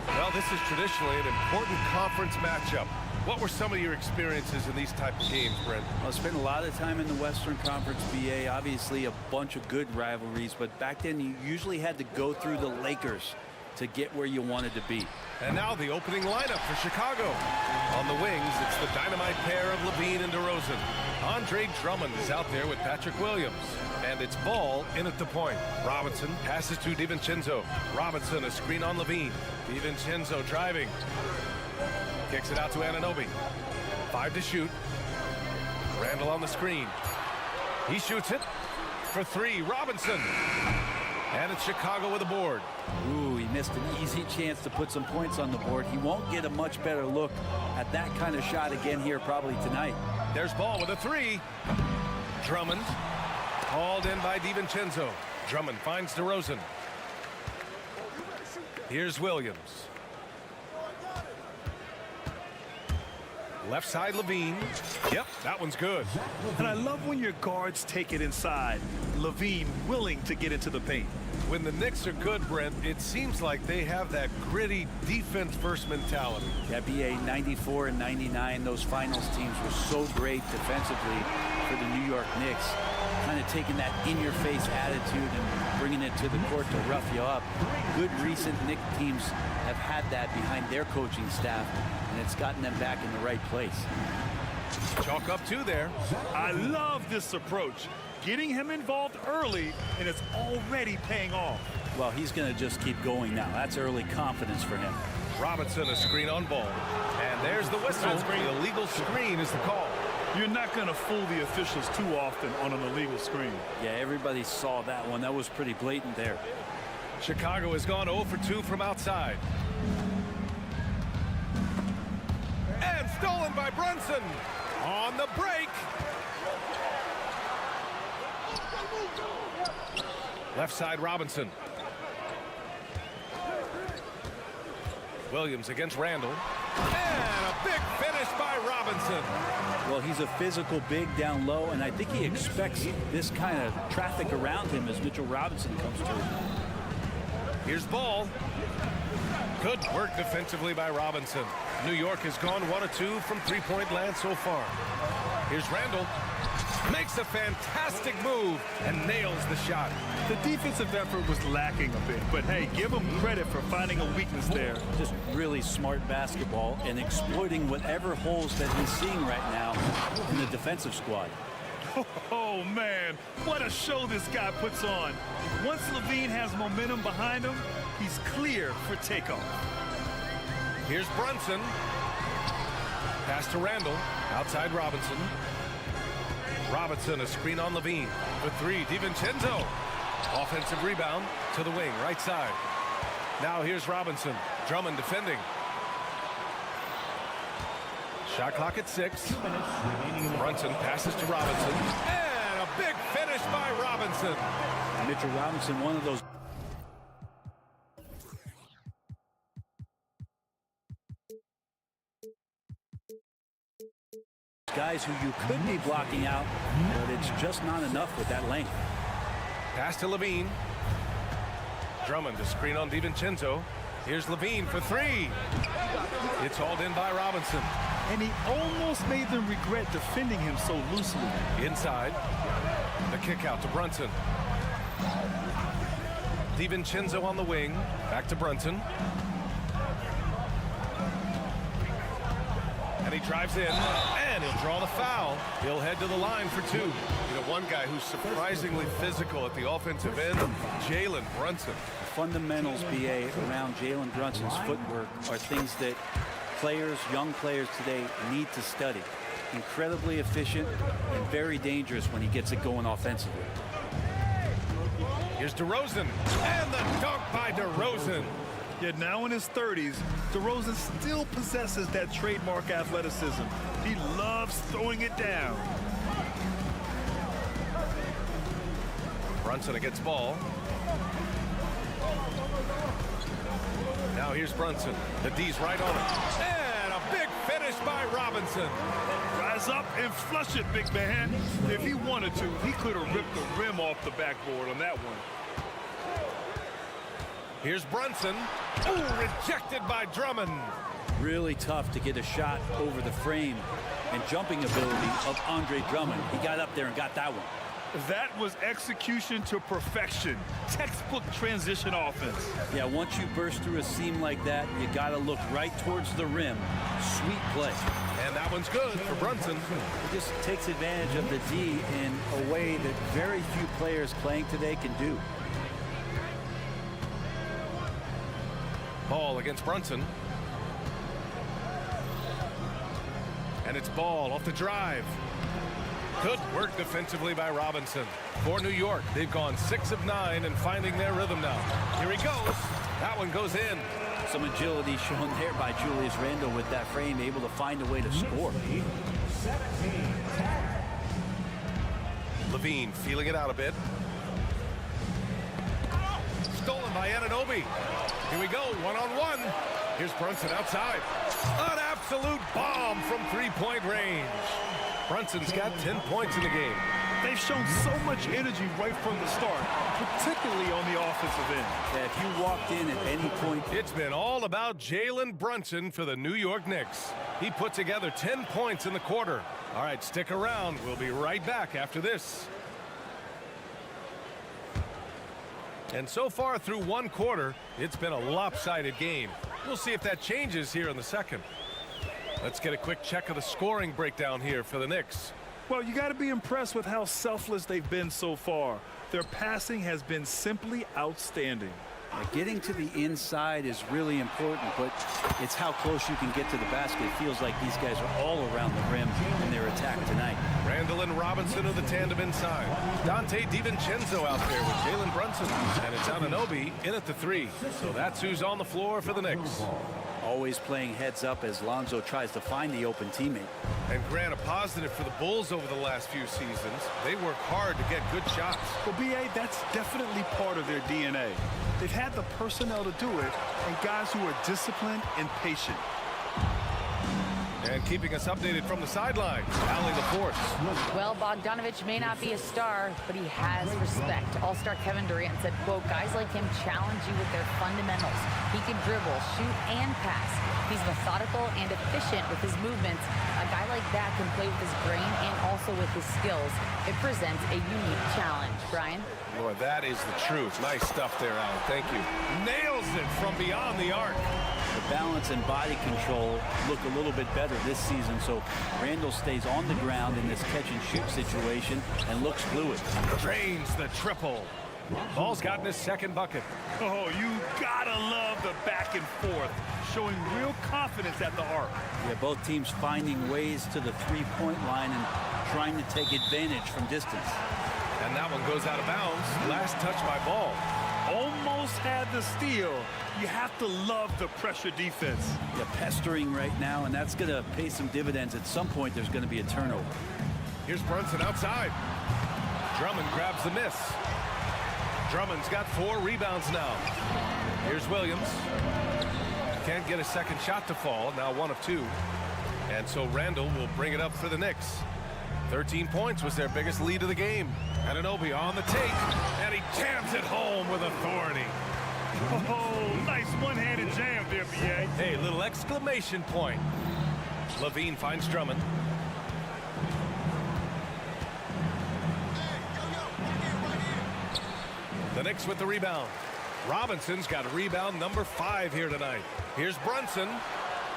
Well, this is traditionally an important conference matchup. What were some of your experiences in these type of games, Brent? I spent a lot of time in the Western Conference, BA. Obviously, a bunch of good rivalries, but back then you usually had to go through the Lakers to get where you wanted to be. And now the opening lineup for Chicago. On the wings, it's the dynamite pair of Levine and DeRozan. Andre Drummond is out there with Patrick Williams. And it's Ball in at the point. Robinson passes to DiVincenzo. Robinson, a screen on Levine. DiVincenzo driving. Kicks it out to Anunoby. 5 to shoot. Randall on the screen. He shoots it for 3. Robinson. And it's Chicago with a board. Ooh, he missed an easy chance to put some points on the board. He won't get a much better look at that kind of shot again here probably tonight. There's Ball with a 3. Drummond. Called in by DiVincenzo. Drummond finds DeRozan. Here's Williams. Left side Levine. Yep, that one's good. And I love when your guards take it inside. Levine willing to get into the paint. When the Knicks are good, Brent, it seems like they have that gritty defense-first mentality. Yeah, BA 94 and 99, those finals teams were so great defensively for the New York Knicks. Kind of taking that in-your-face attitude and bringing it to the court to rough you up. Good recent Knicks teams have had that behind their coaching staff, and it's gotten them back in the right place. Chalk up 2 there. I love this approach. Getting him involved early, and it's already paying off. Well, he's going to just keep going now. That's early confidence for him. Robinson, a screen on Ball. And there's the whistle. The illegal screen is the call. You're not going to fool the officials too often on an illegal screen. Yeah, everybody saw that one. That was pretty blatant there. Chicago has gone 0 for 2 from outside. And stolen by Brunson. On the break. Left side Robinson. Williams against Randall. And a big finish by Robinson. Well, he's a physical big down low, and I think he expects this kind of traffic around him as Mitchell Robinson comes through. Here's Ball. Good work defensively by Robinson. New York has gone 1 of 2 from three-point land so far. Here's Randall. Makes a fantastic move and nails the shot. The defensive effort was lacking a bit, but hey, give him credit for finding a weakness there. Just really smart basketball and exploiting whatever holes that he's seeing right now in the defensive squad. Oh, man, what a show this guy puts on. Once Levine has momentum behind him, he's clear for takeoff. Here's Brunson. Pass to Randall. Outside Robinson. Robinson, a screen on Levine. For 3, DiVincenzo. Offensive rebound to the wing, right side. Now here's Robinson. Drummond defending. Shot clock at 6. Brunson passes to Robinson. And a big finish by Robinson. Mitchell Robinson, one of those guys who you could be blocking out, but it's just not enough with that length. Pass to Levine. Drummond, a screen on DiVincenzo. Here's Levine for 3. It's hauled in by Robinson. And he almost made them regret defending him so loosely. Inside. The kick out to Brunson. DiVincenzo on the wing. Back to Brunson. And he drives in, and he'll draw the foul. He'll head to the line for 2. You know, one guy who's surprisingly physical at the offensive end, Jalen Brunson. Fundamentals, BA, around Jalen Brunson's footwork are things that players, young players today need to study. Incredibly efficient and very dangerous when he gets it going offensively. Here's DeRozan, and the dunk by DeRozan. Yet now in his 30s, DeRozan still possesses that trademark athleticism. He loves throwing it down. Brunson against ball. Now here's Brunson. The D's right on it. And a big finish by Robinson. Rise up and flush it, big man. If he wanted to, he could have ripped the rim off the backboard on that one. Here's Brunson. Ooh, rejected by Drummond. Really tough to get a shot over the frame and jumping ability of Andre Drummond. He got up there and got that one. That was execution to perfection. Textbook transition offense. Yeah, once you burst through a seam like that, you got to look right towards the rim. Sweet play. And that one's good for Brunson. It just takes advantage of the D in a way that very few players playing today can do. Ball against Brunson. And it's Ball off the drive. Good work defensively by Robinson. For New York, they've gone 6 of 9 and finding their rhythm now. Here he goes. That one goes in. Some agility shown there by Julius Randle with that frame, able to find a way to score. Levine feeling it out a bit. Stolen by Anunoby. Here we go, one-on-one. Here's Brunson outside. An absolute bomb from three-point range. Brunson's got 10 points in the game. They've shown so much energy right from the start, particularly on the offensive end. Yeah, if you walked in at any point. It's been all about Jalen Brunson for the New York Knicks. He put together 10 points in the quarter. All right, stick around. We'll be right back after this. And so far through one quarter, it's been a lopsided game. We'll see if that changes here in the second. Let's get a quick check of the scoring breakdown here for the Knicks. Well, you got to be impressed with how selfless they've been so far. Their passing has been simply outstanding. Getting to the inside is really important, but it's how close you can get to the basket. It feels like these guys are all around the rim in their attack tonight. Randle and Robinson are the tandem inside. Dante DiVincenzo out there with Jalen Brunson. And it's Anunoby in at the 3. So that's who's on the floor for the Knicks. Always playing heads up as Lonzo tries to find the open teammate. And Grant, a positive for the Bulls over the last few seasons. They work hard to get good shots. Well, B.A., that's definitely part of their DNA. They've had the personnel to do it, and guys who are disciplined and patient. And keeping us updated from the sideline, Allie LaForce. Well, Bogdanovich may not be a star, but he has respect. All-star Kevin Durant said, quote, guys like him challenge you with their fundamentals. He can dribble, shoot, and pass. He's methodical and efficient with his movements. A guy like that can play with his brain and also with his skills. It presents a unique challenge. Brian? Boy, that is the truth. Nice stuff there, Allen. Thank you. Nails it from beyond the arc. The balance and body control look a little bit better this season, so Randle stays on the ground in this catch-and-shoot situation and looks fluid. Drains the triple. Ball's gotten his second bucket. Oh, you gotta love the back and forth, showing real confidence at the arc. Yeah, both teams finding ways to the three-point line and trying to take advantage from distance. And that one goes out of bounds. Last touch by Ball. Almost had the steal. You have to love the pressure defense. Yeah, pestering right now, and that's going to pay some dividends. At some point, there's going to be a turnover. Here's Brunson outside. Drummond grabs the miss. Drummond's got 4 rebounds now. Here's Williams. Can't get a second shot to fall. Now 1 of 2. And so Randle will bring it up for the Knicks. 13 points was their biggest lead of the game. Anunoby on the take, and he jams it home with authority. Oh, nice one-handed jam there, B.A. Hey, little exclamation point. Levine finds Drummond. The Knicks with the rebound. Robinson's got a rebound number 5 here tonight. Here's Brunson.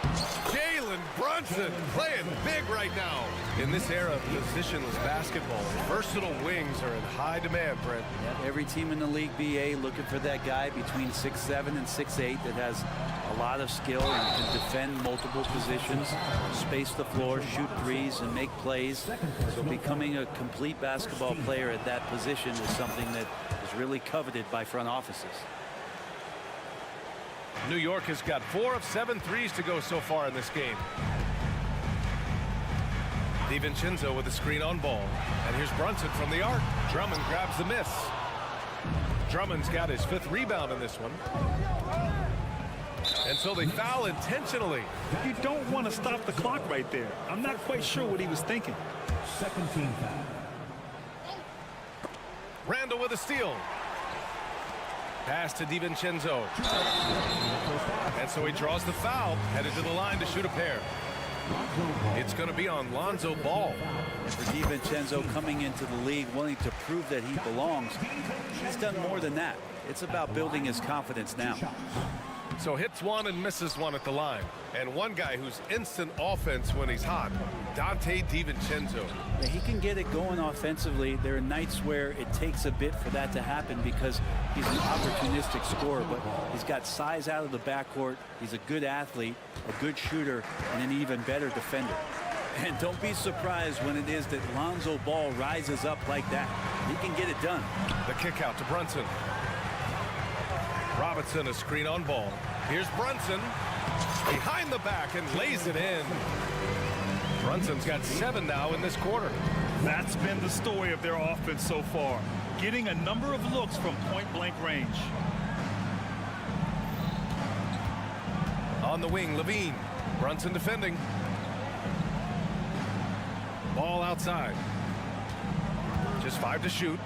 Jalen Brunson. Brunson playing big right now. In this era of positionless basketball, versatile wings are in high demand, Brent. Yeah, every team in the league, BA, looking for that guy between 6'7" and 6'8" that has a lot of skill and can defend multiple positions, space the floor, shoot threes, and make plays. So becoming a complete basketball player at that position is something that is really coveted by front offices. New York has got 4 of 7 threes to go so far in this game. DiVincenzo with a screen on ball. And here's Brunson from the arc. Drummond grabs the miss. Drummond's got his 5th rebound in this one. And so they foul intentionally. You don't want to stop the clock right there. I'm not quite sure what he was thinking. Second team foul. Randall with a steal. Pass to DiVincenzo. And so he draws the foul, headed to the line to shoot a pair. It's going to be on Lonzo Ball. For DiVincenzo coming into the league wanting to prove that he belongs, he's done more than that. It's about building his confidence now. So hits one and misses one at the line. And one guy who's instant offense when he's hot, Donte DiVincenzo. Yeah, he can get it going offensively. There are nights where it takes a bit for that to happen because he's an opportunistic scorer, but he's got size out of the backcourt. He's a good athlete, a good shooter, and an even better defender. And don't be surprised when it is that Lonzo Ball rises up like that. He can get it done. The kick out to Brunson. Robinson a screen on ball. Here's Brunson behind the back and lays it in. Brunson's got 7 now in this quarter. That's been the story of their offense so far, getting a number of looks from point-blank range. On the wing, Levine. Brunson defending. Ball outside. Just 5 to shoot.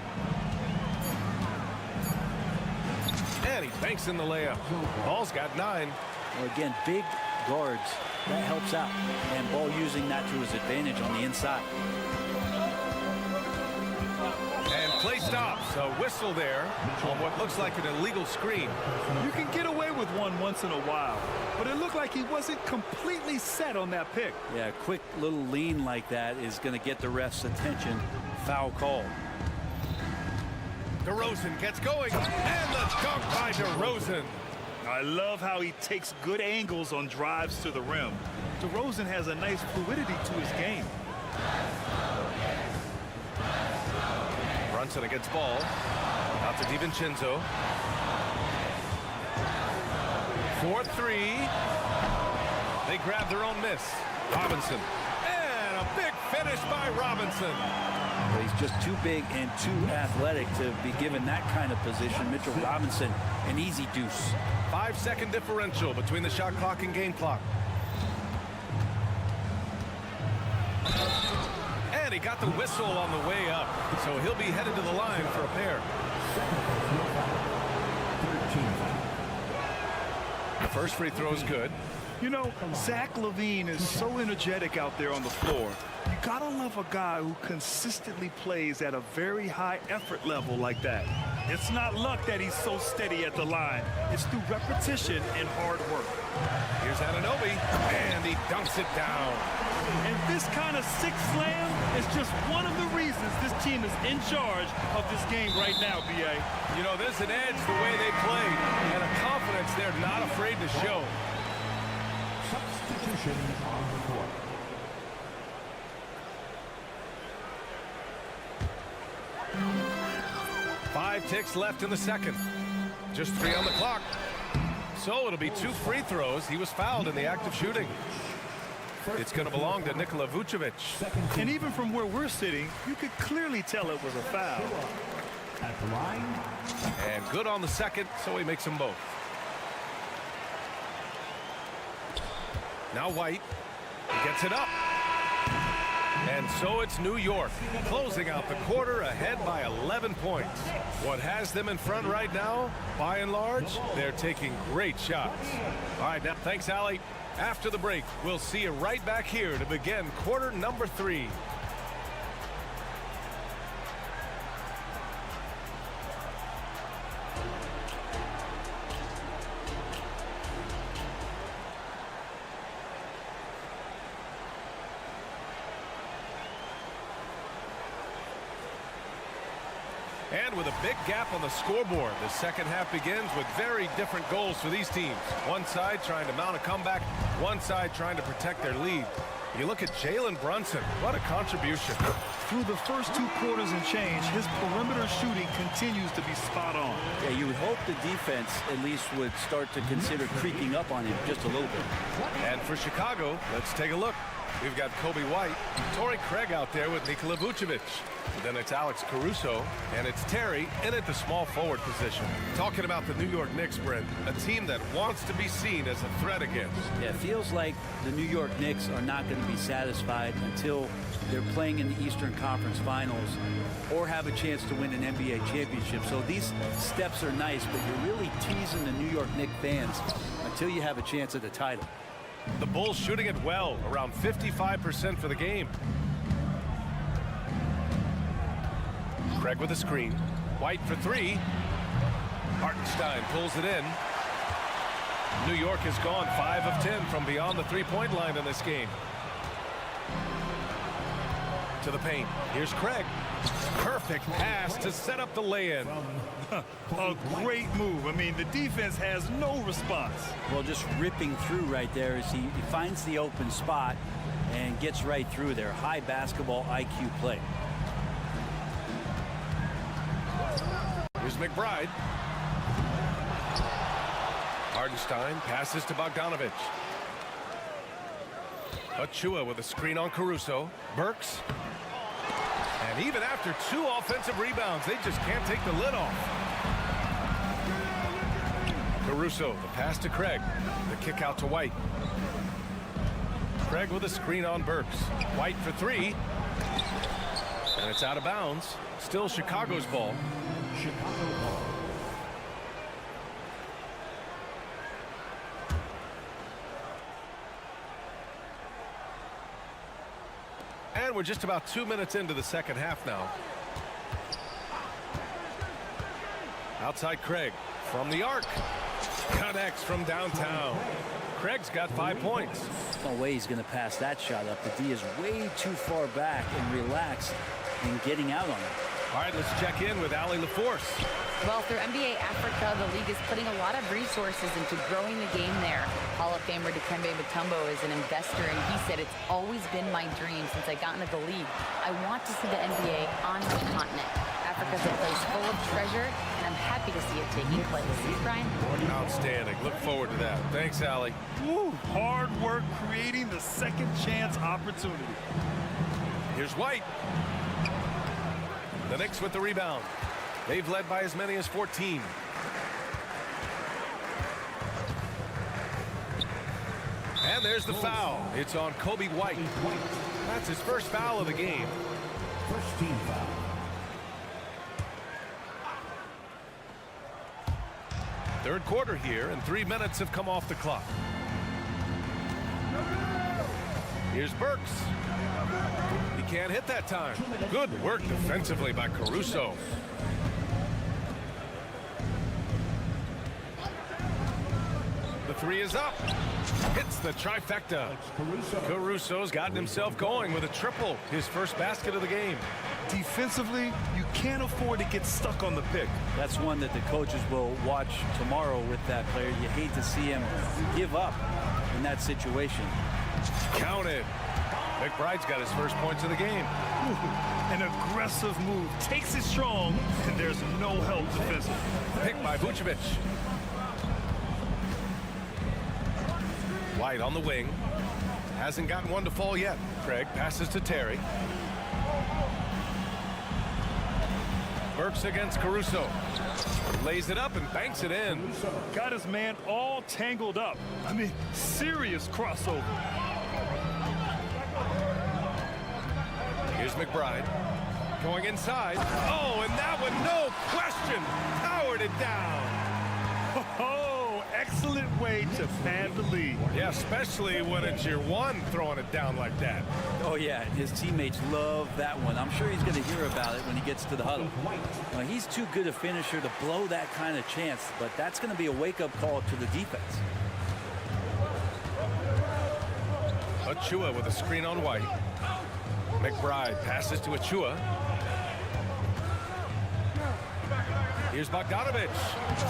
And he banks in the layup. Ball's got 9. Well, again, big guards, that helps out. And Ball using that to his advantage on the inside. And play stops. A whistle there on what looks like an illegal screen. You can get away with one once in a while, but it looked like he wasn't completely set on that pick. Yeah, a quick little lean like that is going to get the ref's attention. Foul call. DeRozan gets going, and the dunk by DeRozan. I love how he takes good angles on drives to the rim. DeRozan has a nice fluidity to his game. Brunson against Ball. Out to DiVincenzo. 4-3. They grab their own miss. Robinson. And a big finish by Robinson. But he's just too big and too athletic to be given that kind of position. Mitchell Robinson, an easy deuce. 5-second differential between the shot clock and game clock. And he got the whistle on the way up. So he'll be headed to the line for a pair. The first free throw is good. You know, Zach LaVine is so energetic out there on the floor. You gotta love a guy who consistently plays at a very high effort level like that. It's not luck that he's so steady at the line. It's through repetition and hard work. Here's Anunoby, and he dunks it down. And this kind of sick slam is just one of the reasons this team is in charge of this game right now, B.A. You know, there's an edge the way they played, and a confidence they're not afraid to show. Substitution on the court. Five ticks left in the second. Just 3 on the clock. So it'll be 2 free throws. He was fouled in the act of shooting. It's going to belong to Nikola Vucevic. And even from where we're sitting, you could clearly tell it was a foul. At the line. And good on the second, so he makes them both. Now White gets it up. And so it's New York, closing out the quarter ahead by 11 points. What has them in front right now, by and large, they're taking great shots. All right, now, thanks, Allie. After the break, we'll see you right back here to begin quarter number 3. And with a big gap on the scoreboard, the second half begins with very different goals for these teams. One side trying to mount a comeback, one side trying to protect their lead. You look at Jalen Brunson, what a contribution. Through the first 2 quarters and change, his perimeter shooting continues to be spot on. Yeah, you would hope the defense at least would start to consider creeping up on him just a little bit. And for Chicago, let's take a look. We've got Kobe White, Torrey Craig out there with Nikola Vucevic. Then it's Alex Caruso, and it's Terry in at the small forward position. Talking about the New York Knicks, Brent, a team that wants to be seen as a threat again. Yeah, it feels like the New York Knicks are not going to be satisfied until they're playing in the Eastern Conference Finals or have a chance to win an NBA championship. So these steps are nice, but you're really teasing the New York Knicks fans until you have a chance at the title. The Bulls shooting it well, around 55% for the game. Craig with a screen. White for 3. Hartenstein pulls it in. New York has gone 5 of 10 from beyond the three-point line in this game. To the paint. Here's Craig. Perfect pass to set up the lay-in. A great move. I mean, the defense has no response. Well, just ripping through right there as he finds the open spot and gets right through there. High basketball IQ play. Here's McBride. Hartenstein passes to Bogdanovich. Achua with a screen on Caruso. Burks. And even after 2 offensive rebounds, they just can't take the lid off. Caruso, the pass to Craig. The kick out to White. Craig with a screen on Burks. White for 3. And it's out of bounds. Still Chicago's ball. And we're just about 2 minutes into the second half now. Outside Craig from the arc. Connects from downtown. Craig's got 5 points. No way he's going to pass that shot up. The D is way too far back and relaxed in getting out on it. All right, let's check in with Allie LaForce. Well, through NBA Africa, the league is putting a lot of resources into growing the game there. Hall of Famer Dikembe Mutombo is an investor, and he said, "It's always been my dream since I got into the league. I want to see the NBA on my continent. Africa's a place full of treasure, and I'm happy to see it taking place." Brian? Outstanding. Look forward to that. Thanks, Allie. Woo, hard work creating the second chance opportunity. Here's White. The Knicks with the rebound. They've led by as many as 14. And there's the foul. It's on Kobe White. That's his first foul of the game. First team foul. Third quarter here, and 3 minutes have come off the clock. Here's Burks. He can't hit that time. Good work defensively by Caruso. The 3 is up. Hits the trifecta. Caruso's gotten himself going with a triple. His first basket of the game. Defensively, you can't afford to get stuck on the pick. That's one that the coaches will watch tomorrow with that player. You hate to see him give up in that situation. Counted. McBride's got his first points of the game. An aggressive move. Takes it strong, and there's no help defensively. Picked by Vucevic. White on the wing. Hasn't gotten one to fall yet. Craig passes to Terry. Burks against Caruso. Lays it up and banks it in. Got his man all tangled up. I mean, serious crossover. Here's McBride. Going inside. Oh, and that one, no question, powered it down. Oh, excellent way to pad the lead. Yeah, especially when it's your one throwing it down like that. Oh, yeah, his teammates love that one. I'm sure he's going to hear about it when he gets to the huddle. Well, he's too good a finisher to blow that kind of chance, but that's going to be a wake-up call to the defense. Achua with a screen on White. McBride passes to Achua. Here's Bogdanovich.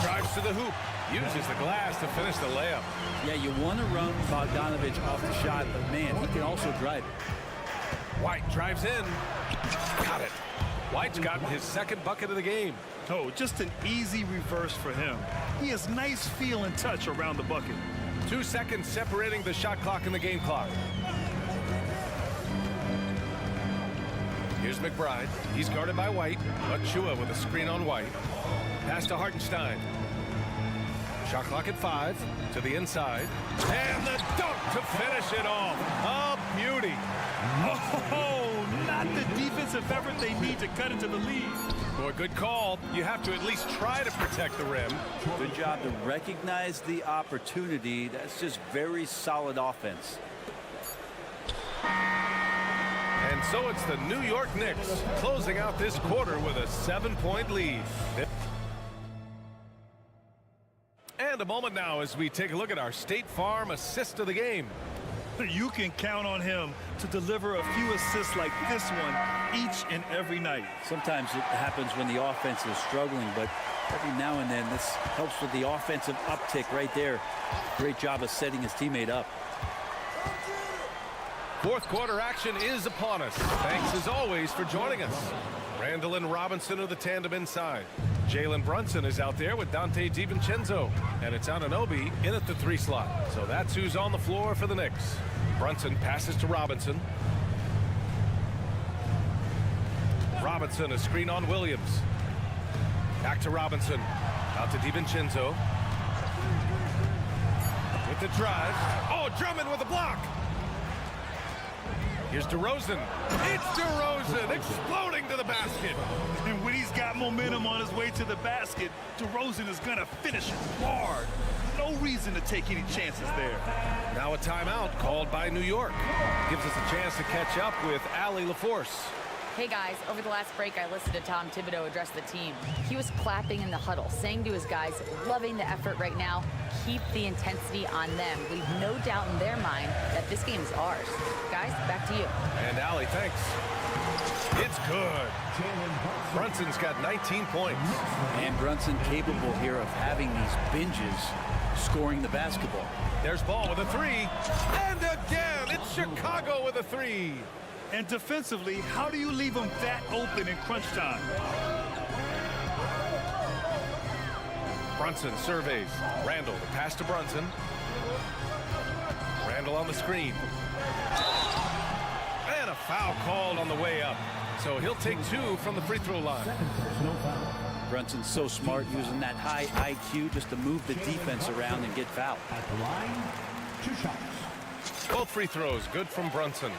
Drives to the hoop. Uses the glass to finish the layup. Yeah, you want to run Bogdanovich off the shot, but man, he can also drive. White drives in. Got it. White's gotten his second bucket of the game. Oh, just an easy reverse for him. He has nice feel and touch around the bucket. 2 seconds separating the shot clock and the game clock. Here's McBride. He's guarded by White. Achua with a screen on White. Pass to Hartenstein. Shot clock at 5. To the inside. And the dunk to finish it off. A beauty. Oh, not the defensive effort they need to cut into the lead. Boy, good call. You have to at least try to protect the rim. Good job to recognize the opportunity. That's just very solid offense. And so it's the New York Knicks closing out this quarter with a 7-point lead. And a moment now as we take a look at our State Farm assist of the game. You can count on him to deliver a few assists like this one each and every night. Sometimes it happens when the offense is struggling, but every now and then this helps with the offensive uptick right there. Great job of setting his teammate up. Fourth quarter action is upon us. Thanks as always for joining us. Randall and Robinson are the tandem inside. Jalen Brunson is out there with Dante DiVincenzo. And it's Anunoby in at the 3 slot. So that's who's on the floor for the Knicks. Brunson passes to Robinson. Robinson, a screen on Williams. Back to Robinson. Out to DiVincenzo. With the drive. Oh, Drummond with a block. Here's DeRozan. It's DeRozan exploding to the basket. And when he's got momentum on his way to the basket, DeRozan is going to finish it hard. No reason to take any chances there. Now a timeout called by New York. Gives us a chance to catch up with Allie LaForce. Hey guys, over the last break I listened to Tom Thibodeau address the team. He was clapping in the huddle, saying to his guys, loving the effort right now, keep the intensity on them. Leave no doubt in their mind that this game is ours. Guys, back to you. And Allie, thanks. It's good. Brunson's got 19 points. And Brunson capable here of having these binges scoring the basketball. There's Ball with a 3. And again, it's Chicago with a 3. And defensively, how do you leave them that open in crunch time? Brunson surveys. Randall, the pass to Brunson. Randall on the screen. And a foul called on the way up. So he'll take 2 from the free throw line. Brunson's so smart using that high IQ just to move the defense around and get fouled. At the line, 2 shots. Both free throws good from Brunson.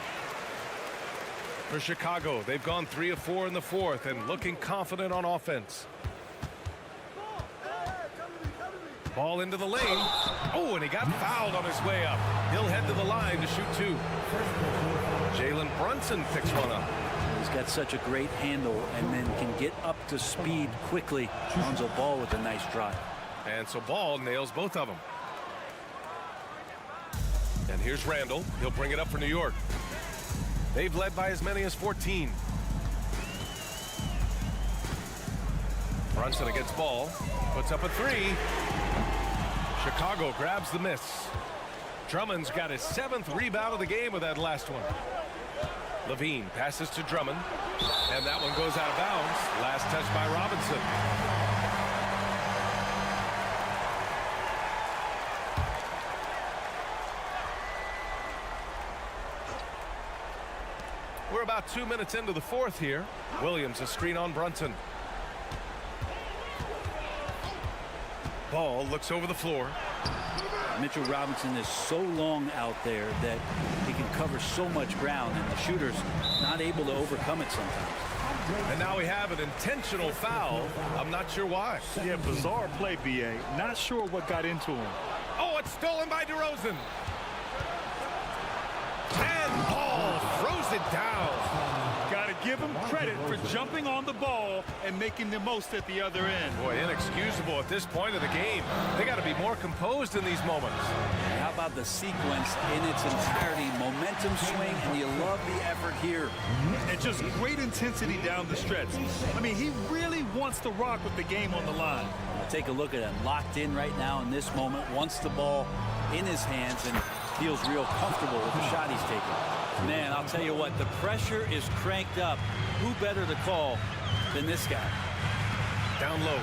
For Chicago, they've gone 3 of 4 in the fourth and looking confident on offense. Ball into the lane. Oh, and he got fouled on his way up. He'll head to the line to shoot 2. Jalen Brunson picks one up. He's got such a great handle and then can get up to speed quickly. Lonzo Ball with a nice drive. And so Ball nails both of them. And here's Randall. He'll bring it up for New York. They've led by as many as 14. Brunson against Ball. Puts up a 3. Chicago grabs the miss. Drummond's got his 7th rebound of the game with that last one. Levine passes to Drummond. And that one goes out of bounds. Last touch by Robinson. We're about 2 minutes into the fourth here. Williams a screen on Brunson. Ball looks over the floor. Mitchell Robinson is so long out there that he can cover so much ground, and the shooter's not able to overcome it sometimes. And now we have an intentional foul. I'm not sure why. Yeah, bizarre play, B.A. Not sure what got into him. Oh, it's stolen by DeRozan. And Ball throws it down. Got to give give him credit for jumping on the ball and making the most at the other end. Boy, inexcusable at this point of the game. They got to be more composed in these moments. How about the sequence in its entirety? Momentum swing, and you love the effort here. And just great intensity down the stretch. I mean, he really wants to rock with the game on the line. Take a look at him, locked in right now in this moment, wants the ball in his hands and feels real comfortable with the shot he's taking. Man, I'll tell you what, the pressure is cranked up. Who better to call than this guy? Down low.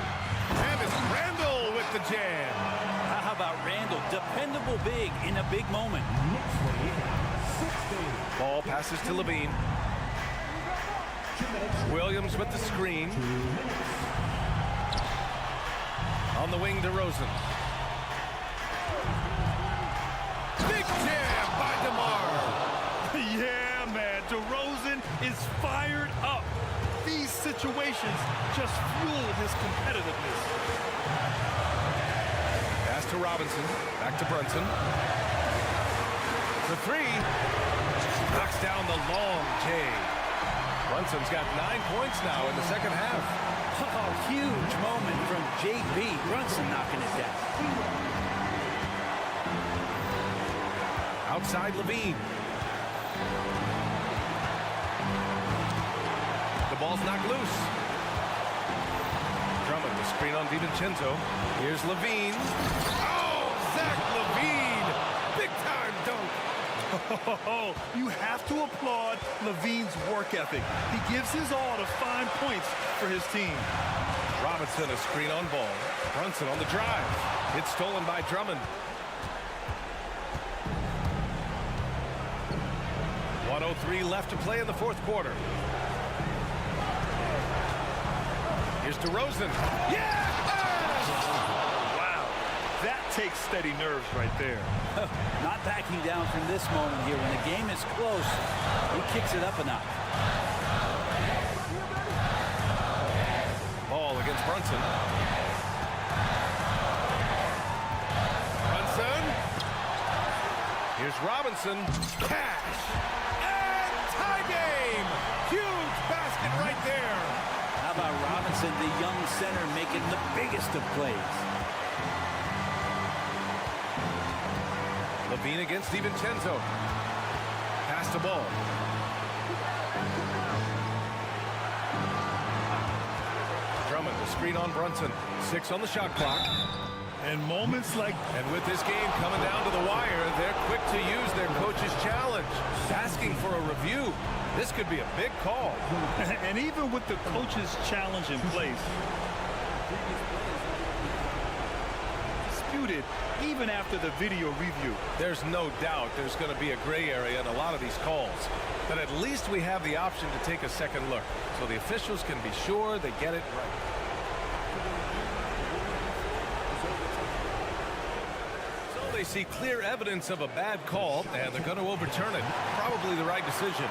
And it's Randall with the jam. How about Randall? Dependable big in a big moment. Ball passes to Levine. Williams with the screen. On the wing, DeRozan. Big jam by DeMar. Yeah, man, DeRozan is fired up. These situations just fuel his competitiveness. Pass to Robinson. Back to Brunson. The three. Knocks down the long J. Brunson's got 9 points now in the second half. Oh, huge moment from J.B. Brunson knocking it down. Outside Levine. The ball's knocked loose. Drummond, the screen on DiVincenzo. Here's Levine. Oh, Zach Levine! Big time dunk. Oh, you have to applaud Levine's work ethic. He gives his all to find points for his team. Robinson, a screen on ball. Brunson on the drive. It's stolen by Drummond. 1:03 left to play in the fourth quarter. Here's DeRozan. Yeah! Wow, that takes steady nerves right there. Not backing down from this moment here. When the game is close, he kicks it up a notch. Ball against Brunson. Brunson. Here's Robinson. Cash. And tie game. Huge basket right there. How about Robinson, the young center, making the biggest of plays? Levine against DiVincenzo. Pass the ball. Drummond, the screen on Brunson. 6 on the shot clock. And moments like... And with this game coming down to the wire, they're quick to use their coach's challenge. Asking for a review. This could be a big call. And even with the coach's challenge in place, disputed even after the video review. There's no doubt there's going to be a gray area in a lot of these calls. But at least we have the option to take a second look, so the officials can be sure they get it right. So they see clear evidence of a bad call, and they're going to overturn it. Probably the right decision.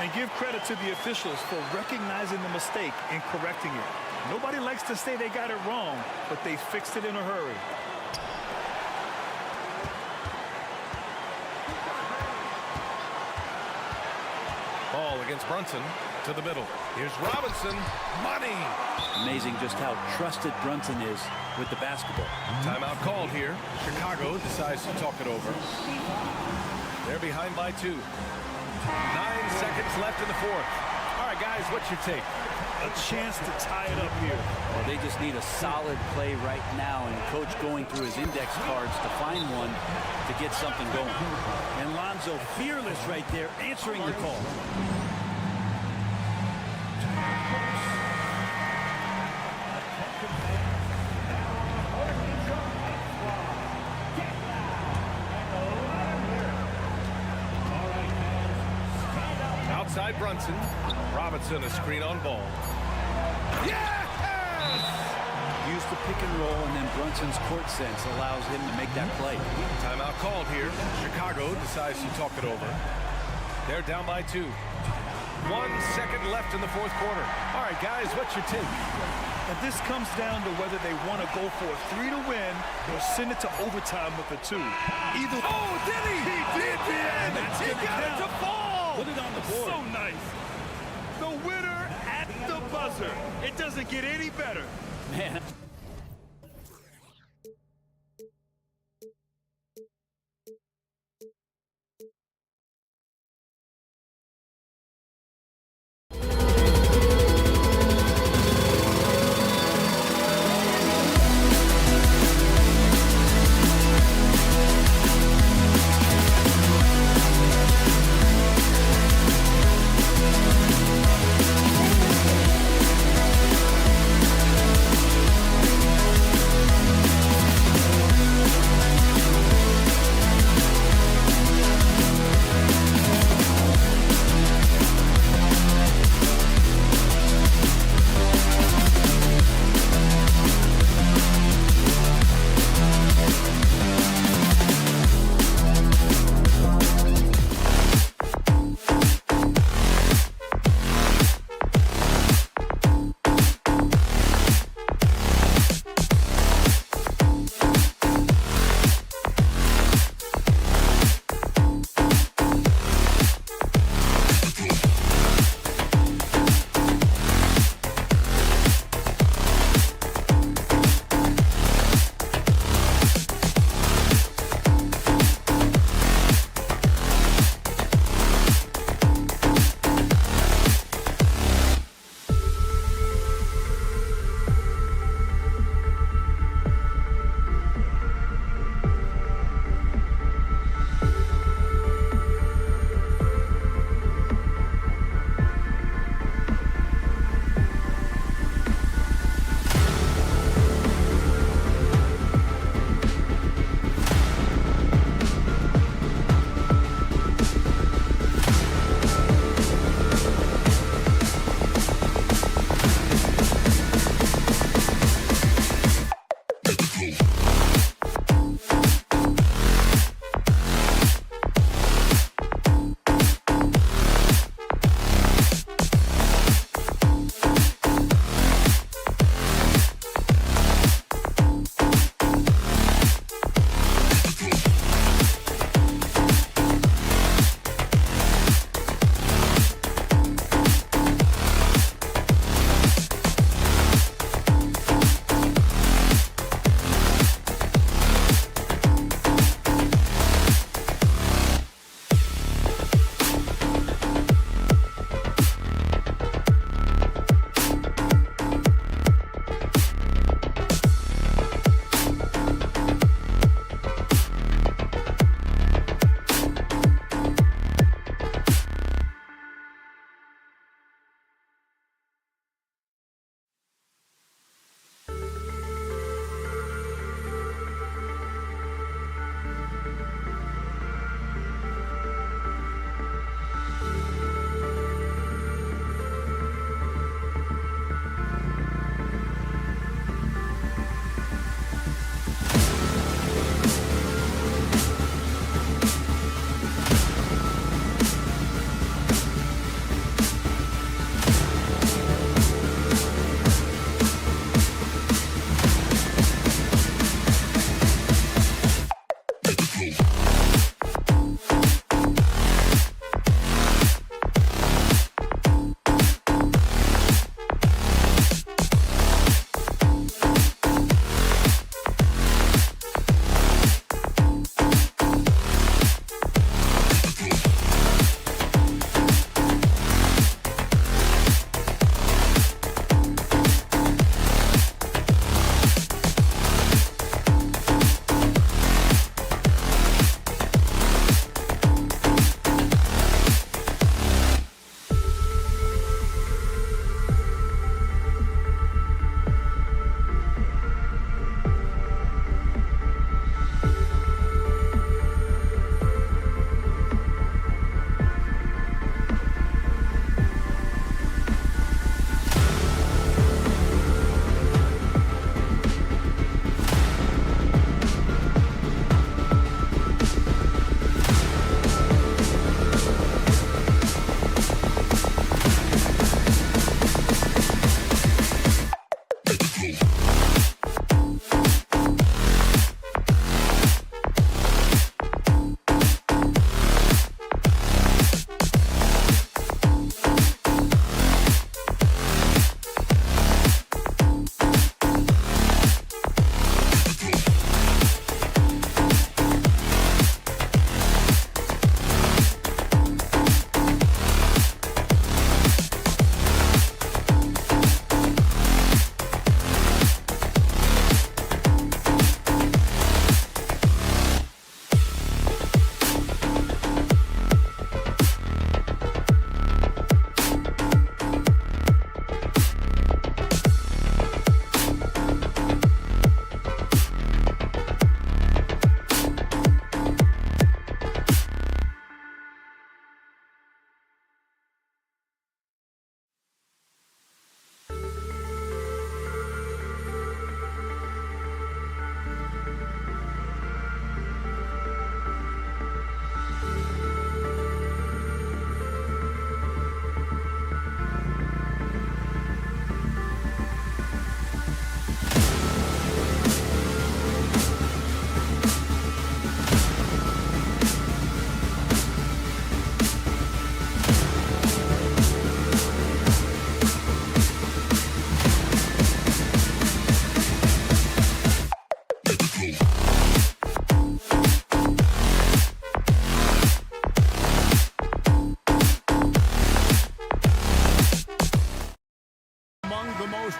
And give credit to the officials for recognizing the mistake and correcting it. Nobody likes to say they got it wrong, but they fixed it in a hurry. Ball against Brunson to the middle. Here's Robinson. Money. Amazing just how trusted Brunson is with the basketball. Timeout called here. Chicago decides to talk it over. They're behind by 2. 9 seconds left in the fourth. All right, guys, what's your take? A chance to tie it up here. Well, they just need a solid play right now, and coach going through his index cards to find one to get something going. And Lonzo fearless right there, answering the call. Outside Brunson. Robinson, a screen on ball. Yes! Use the pick and roll, and then Brunson's court sense allows him to make that play. Timeout called here. Chicago decides to talk it over. They're down by 2. 1 second left in the fourth quarter. All right, guys, what's your take? And this comes down to whether they want to go for a 3 to win or send it to overtime with a 2. Either. Oh, did he? He did! He got it to fall! Put it on the board. So nice. The winner buzzer. It doesn't get any better. Man.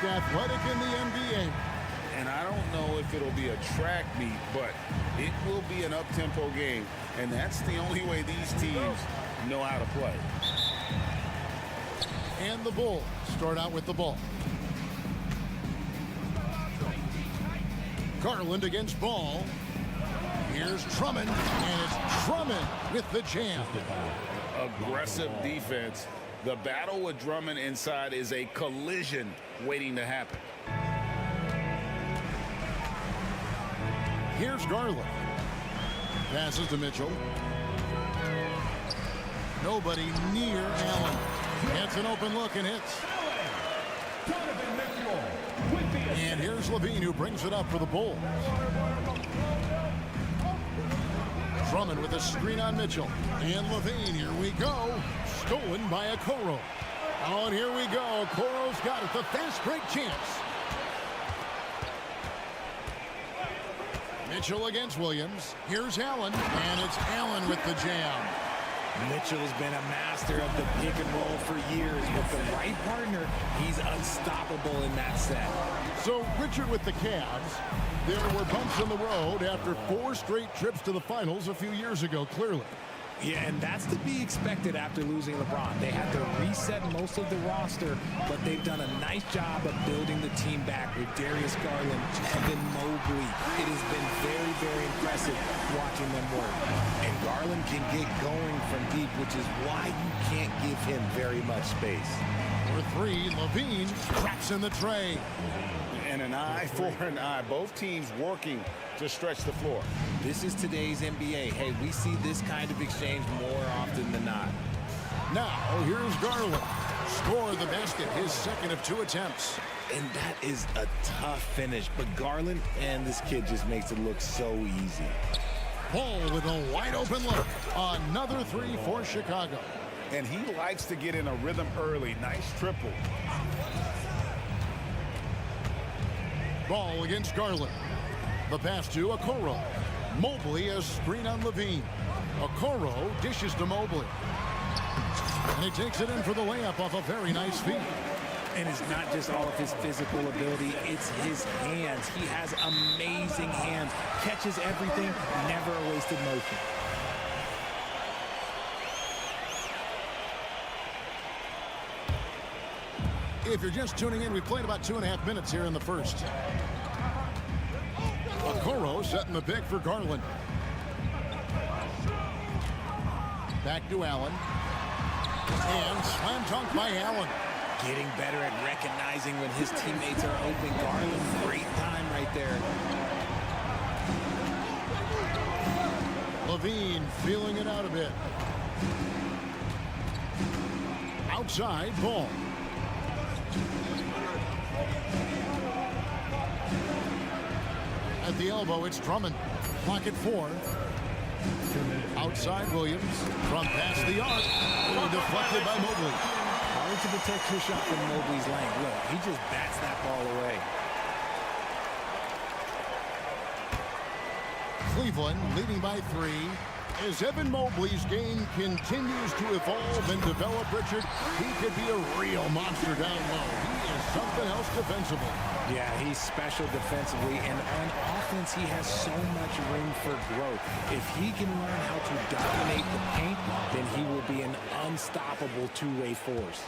athletic in the NBA. And I don't know if it'll be a track meet, but it will be an up-tempo game. And that's the only way these teams know how to play. And the Bulls start out with the ball. Garland against Ball. Here's Drummond, and it's Drummond with the jam. Aggressive defense. The battle with Drummond inside is a collision waiting to happen. Here's Garland. Passes to Mitchell. Nobody near Allen. Gets an open look and hits. And here's Levine, who brings it up for the Bulls. Drummond with a screen on Mitchell. And Levine, here we go. Stolen by Okoro. Oh, and here we go. Okoro's got it. The fast break chance. Mitchell against Williams. Here's Allen, and it's Allen with the jam. Mitchell's been a master of the pick and roll for years. With the right partner, he's unstoppable in that set. So, Richard, with the Cavs, there were bumps in the road after 4 straight trips to the finals a few years ago, clearly. Yeah, and that's to be expected after losing LeBron. They had to reset most of the roster, but they've done a nice job of building the team back with Darius Garland, Evan Mobley. It has been very, very impressive watching them work. And Garland can get going from deep, which is why you can't give him very much space. For 3, Levine traps in the tray. And an eye for an eye. Both teams working to stretch the floor. This is today's NBA. Hey, we see this kind of exchange more often than not. Now, here's Garland. Score the basket, his second of 2 attempts. And that is a tough finish. But Garland, and this kid just makes it look so easy. Paul with a wide open look. Another 3 for Chicago. And he likes to get in a rhythm early. Nice triple. Ball against Garland. The pass to Okoro. Mobley a screen on Levine. Okoro dishes to Mobley. And he takes it in for the layup off a very nice feed. And it's not just all of his physical ability, it's his hands. He has amazing hands. Catches everything, never a wasted motion. If you're just tuning in, we played about 2.5 minutes here in the first. Okoro setting the pick for Garland. Back to Allen. And slam dunk by Allen. Getting better at recognizing when his teammates are open. Garland, great time right there. Levine feeling it out a bit. Outside, Ball. At the elbow, it's Drummond. Clock at 4. Outside, Williams. From past the arc. Deflected by Mobley. Hard to protect your shot from Mobley's lane. Look, he just bats that ball away. Cleveland leading by 3. As Evan Mobley's game continues to evolve and develop, Richard, he could be a real monster down low. He is something else defensively. Yeah, he's special defensively, and on offense, he has so much room for growth. If he can learn how to dominate the paint, then he will be an unstoppable two-way force.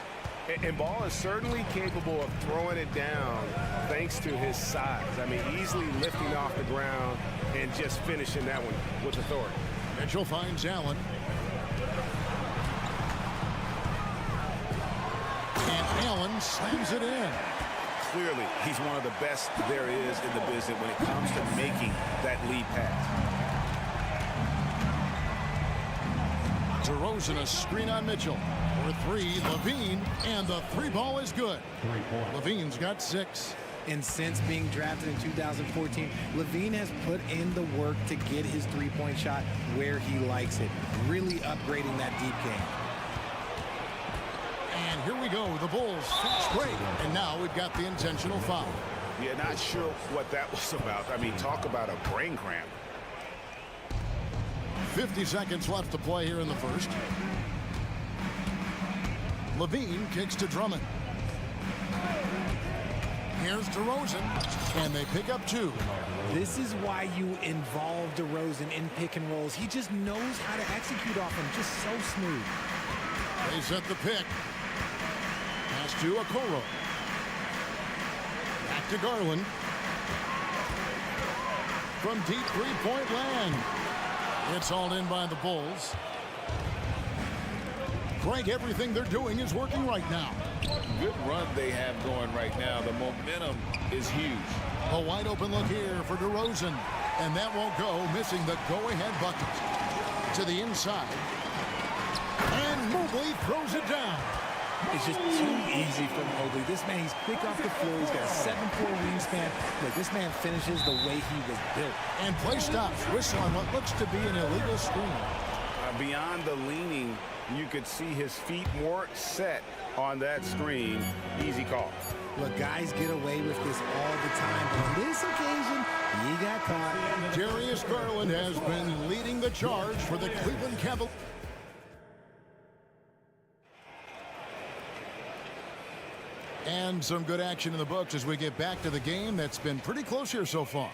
And Ball is certainly capable of throwing it down thanks to his size. I mean, easily lifting off the ground and just finishing that one with authority. Mitchell finds Allen. And Allen slams it in. Clearly, he's one of the best there is in the business when it comes to making that lead pass. DeRozan a screen on Mitchell. For 3, Levine, and the 3 ball is good. Levine's got 6. And since being drafted in 2014, Levine has put in the work to get his three-point shot where he likes it, really upgrading that deep game. And here we go, the Bulls fast break, and now we've got the intentional foul. Yeah, not sure what that was about. I mean, talk about a brain cramp. 50 seconds left to play here in the first. Levine kicks to Drummond. Here's DeRozan, and they pick up 2. This is why you involve DeRozan in pick and rolls. He just knows how to execute off them, just so smooth. They set the pick. Pass to Okoro. Back to Garland. From deep three-point land. It's hauled in by the Bulls. Greg, everything they're doing is working right now. Good run they have going right now. The momentum is huge. A wide open look here for DeRozan. And that won't go, missing the go-ahead bucket. To the inside. And Mobley throws it down. It's just too easy for Mobley. This man, he's quick off the floor. He's got a 7'4" wingspan. Look, this man finishes the way he was built. And play stops. Whistle on what looks to be an illegal screen. Beyond the leaning, you could see his feet weren't set on that screen. Easy call. Look, guys get away with this all the time, but on this occasion, he got caught. Darius Garland has been leading the charge for the Cleveland Cavaliers. And some good action in the books as we get back to the game that's been pretty close here so far.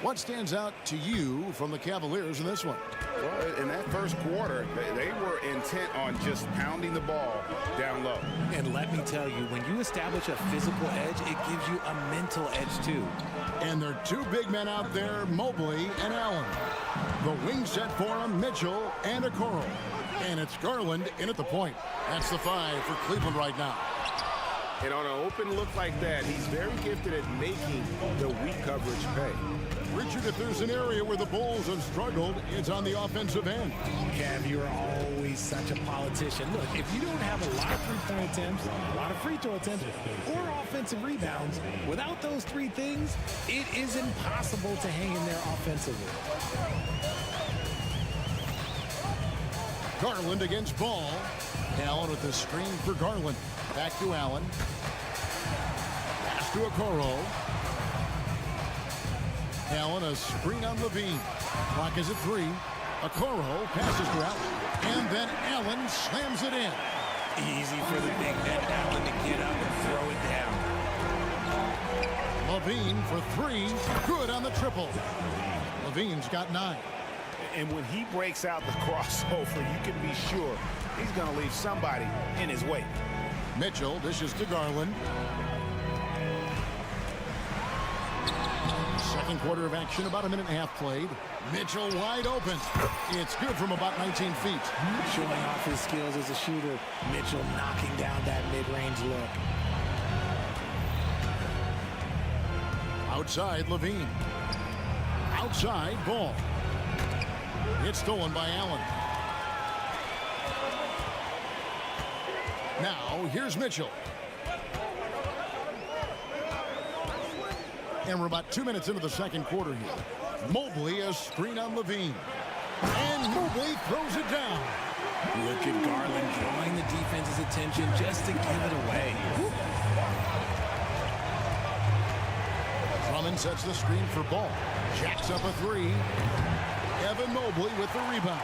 What stands out to you from the Cavaliers in this one? Well, in that first quarter, they were intent on just pounding the ball down low. And let me tell you, when you establish a physical edge, it gives you a mental edge too. And there are 2 big men out there, Mobley and Allen. The wing set for them, Mitchell and Okoro. And it's Garland in at the point. That's the 5 for Cleveland right now. And on an open look like that, he's very gifted at making the weak coverage pay. Richard, if there's an area where the Bulls have struggled, it's on the offensive end. Cav, you're always such a politician. Look, if you don't have a lot of three-point attempts, a lot of free throw attempts, or offensive rebounds, without those 3 things, it is impossible to hang in there offensively. Garland against Ball. Allen with the screen for Garland. Back to Allen. Pass to Okoro. Allen, a screen on Levine. Clock is at 3. Okoro passes to Allen. And then Allen slams it in. Easy for the big man Allen to get up and throw it down. Levine for 3. Good on the triple. Levine's got 9. And when he breaks out the crossover, you can be sure he's going to leave somebody in his way. Mitchell dishes to Garland. Second quarter of action, about a minute and a half played. Mitchell wide open. It's good from about 19 feet. Showing off his skills as a shooter. Mitchell knocking down that mid-range look. Outside, Levine. Outside, Ball. It's stolen by Allen. Now, here's Mitchell. And we're about 2 minutes into the second quarter here. Mobley, a screen on Levine. And Mobley throws it down. Look at Garland drawing the defense's attention just to give it away. Drummond sets the screen for Ball. Jacks up a 3. Evan Mobley with the rebound.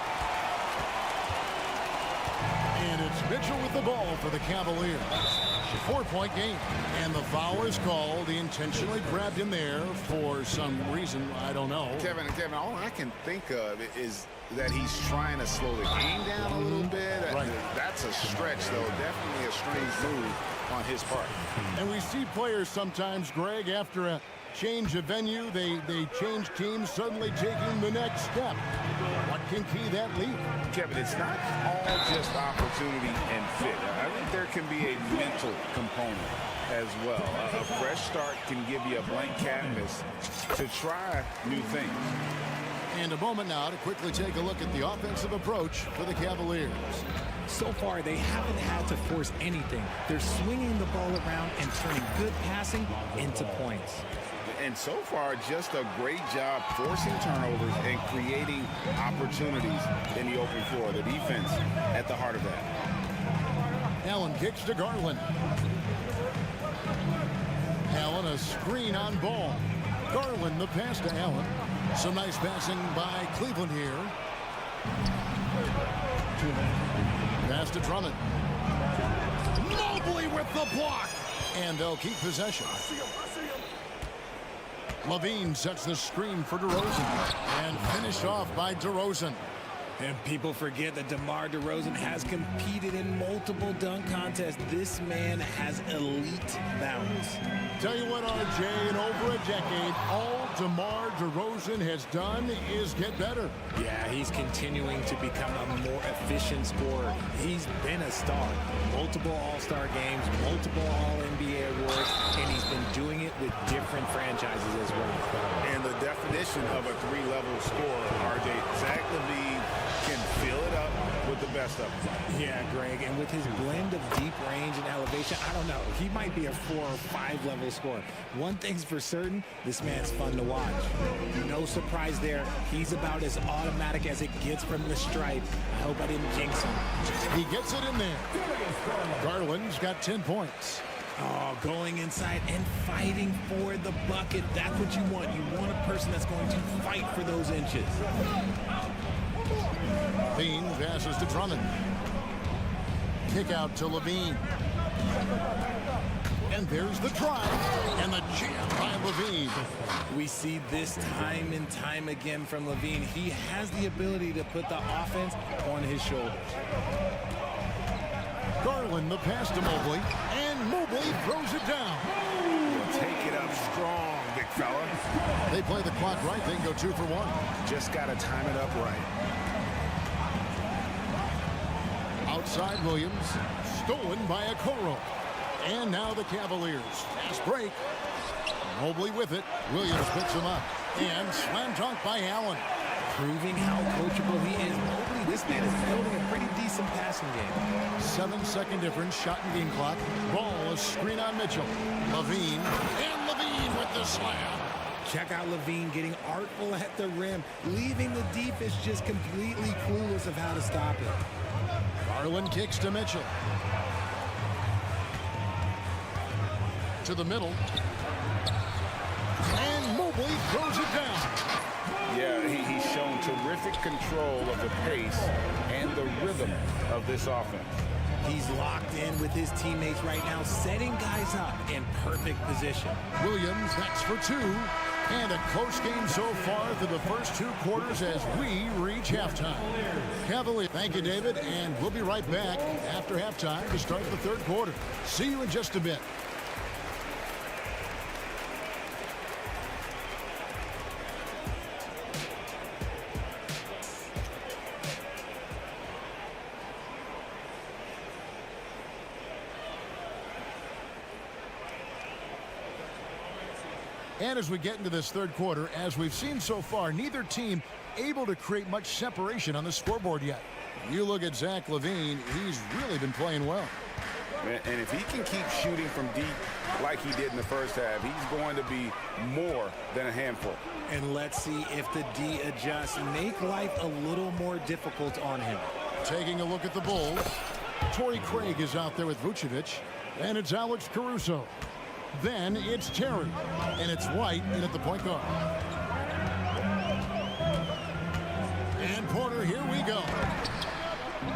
And it's Mitchell with the ball for the Cavaliers. 4-point game. And the foul is called. He intentionally grabbed him there for some reason. I don't know. Kevin, all I can think of is that he's trying to slow the game down a little bit. Right. That's a stretch, though. Definitely a strange move on his part. And we see players sometimes, Greg, after a change of venue, they change teams, suddenly taking the next step. What can key that lead? Kevin, it's not all just opportunity and fit. I think there can be a mental component as well. A fresh start can give you a blank canvas to try new things. And a moment now to quickly take a look at the offensive approach for the Cavaliers. So far, they haven't had to force anything. They're swinging the ball around and turning good passing into points. And so far, just a great job forcing turnovers and creating opportunities in the open floor. The defense at the heart of that. Allen kicks to Garland. Allen a screen on Ball. Garland the pass to Allen. Some nice passing by Cleveland here. Pass to Drummond. Mobley with the block. and they'll keep possession. Levine sets the screen for DeRozan, and finished off by DeRozan. And people forget that DeMar DeRozan has competed in multiple dunk contests. This man has elite balance. Tell you what, RJ, in over a decade, all DeMar DeRozan has done is get better. Yeah, he's continuing to become a more efficient scorer. He's been a star. Multiple All-Star games, multiple All-NBA awards, and he's been doing it with different franchises as well. And the definition of a three-level scorer, RJ, Zach LaVine can fill it up with the best of them. Yeah, Greg, and with his blend of deep range and elevation, I don't know. He might be a 4 or 5 level scorer. One thing's for certain, this man's fun to watch. No surprise there. He's about as automatic as it gets from the stripe. I hope I didn't jinx him. He gets it in there. Garland's got 10 points. Oh, going inside and fighting for the bucket. That's what you want. You want a person that's going to fight for those inches. Levine passes to Drummond. Kick out to Levine. And there's the drive and the jam by Levine. We see this time and time again from Levine. He has the ability to put the offense on his shoulders. Garland the pass to Mobley, and Mobley throws it down. Take it up strong, big fella. They play the clock right, they can go 2 for 1. Just got to time it up right. Outside Williams, stolen by Okoro. And now the Cavaliers. Fast break. Mobley with it. Williams picks him up. And slam dunk by Allen. Proving how coachable he is. Mobley, this man is building a pretty decent passing game. 7-second difference, shot and game clock. Ball, a screen on Mitchell. Levine, and Levine with the slam. Check out Levine getting artful at the rim, leaving the defense just completely clueless of how to stop it. Garland kicks to Mitchell. To the middle. And Mobley throws it down. Yeah, he's shown terrific control of the pace and the rhythm of this offense. He's locked in with his teammates right now, setting guys up in perfect position. Williams, that's for 2. And a close game so far through the first 2 quarters as we reach halftime. Cavaliers, thank you, David, and we'll be right back after halftime to start the 3rd quarter. See you in just a bit. And as we get into this 3rd quarter, as we've seen so far, neither team able to create much separation on the scoreboard yet. You look at Zach LaVine, he's really been playing well. And if he can keep shooting from deep like he did in the first half, he's going to be more than a handful. And let's see if the D adjusts and make life a little more difficult on him. Taking a look at the Bulls, Torrey Craig is out there with Vucevic, and it's Alex Caruso. Then it's Terry, and it's White in at the point guard. And Porter, here we go.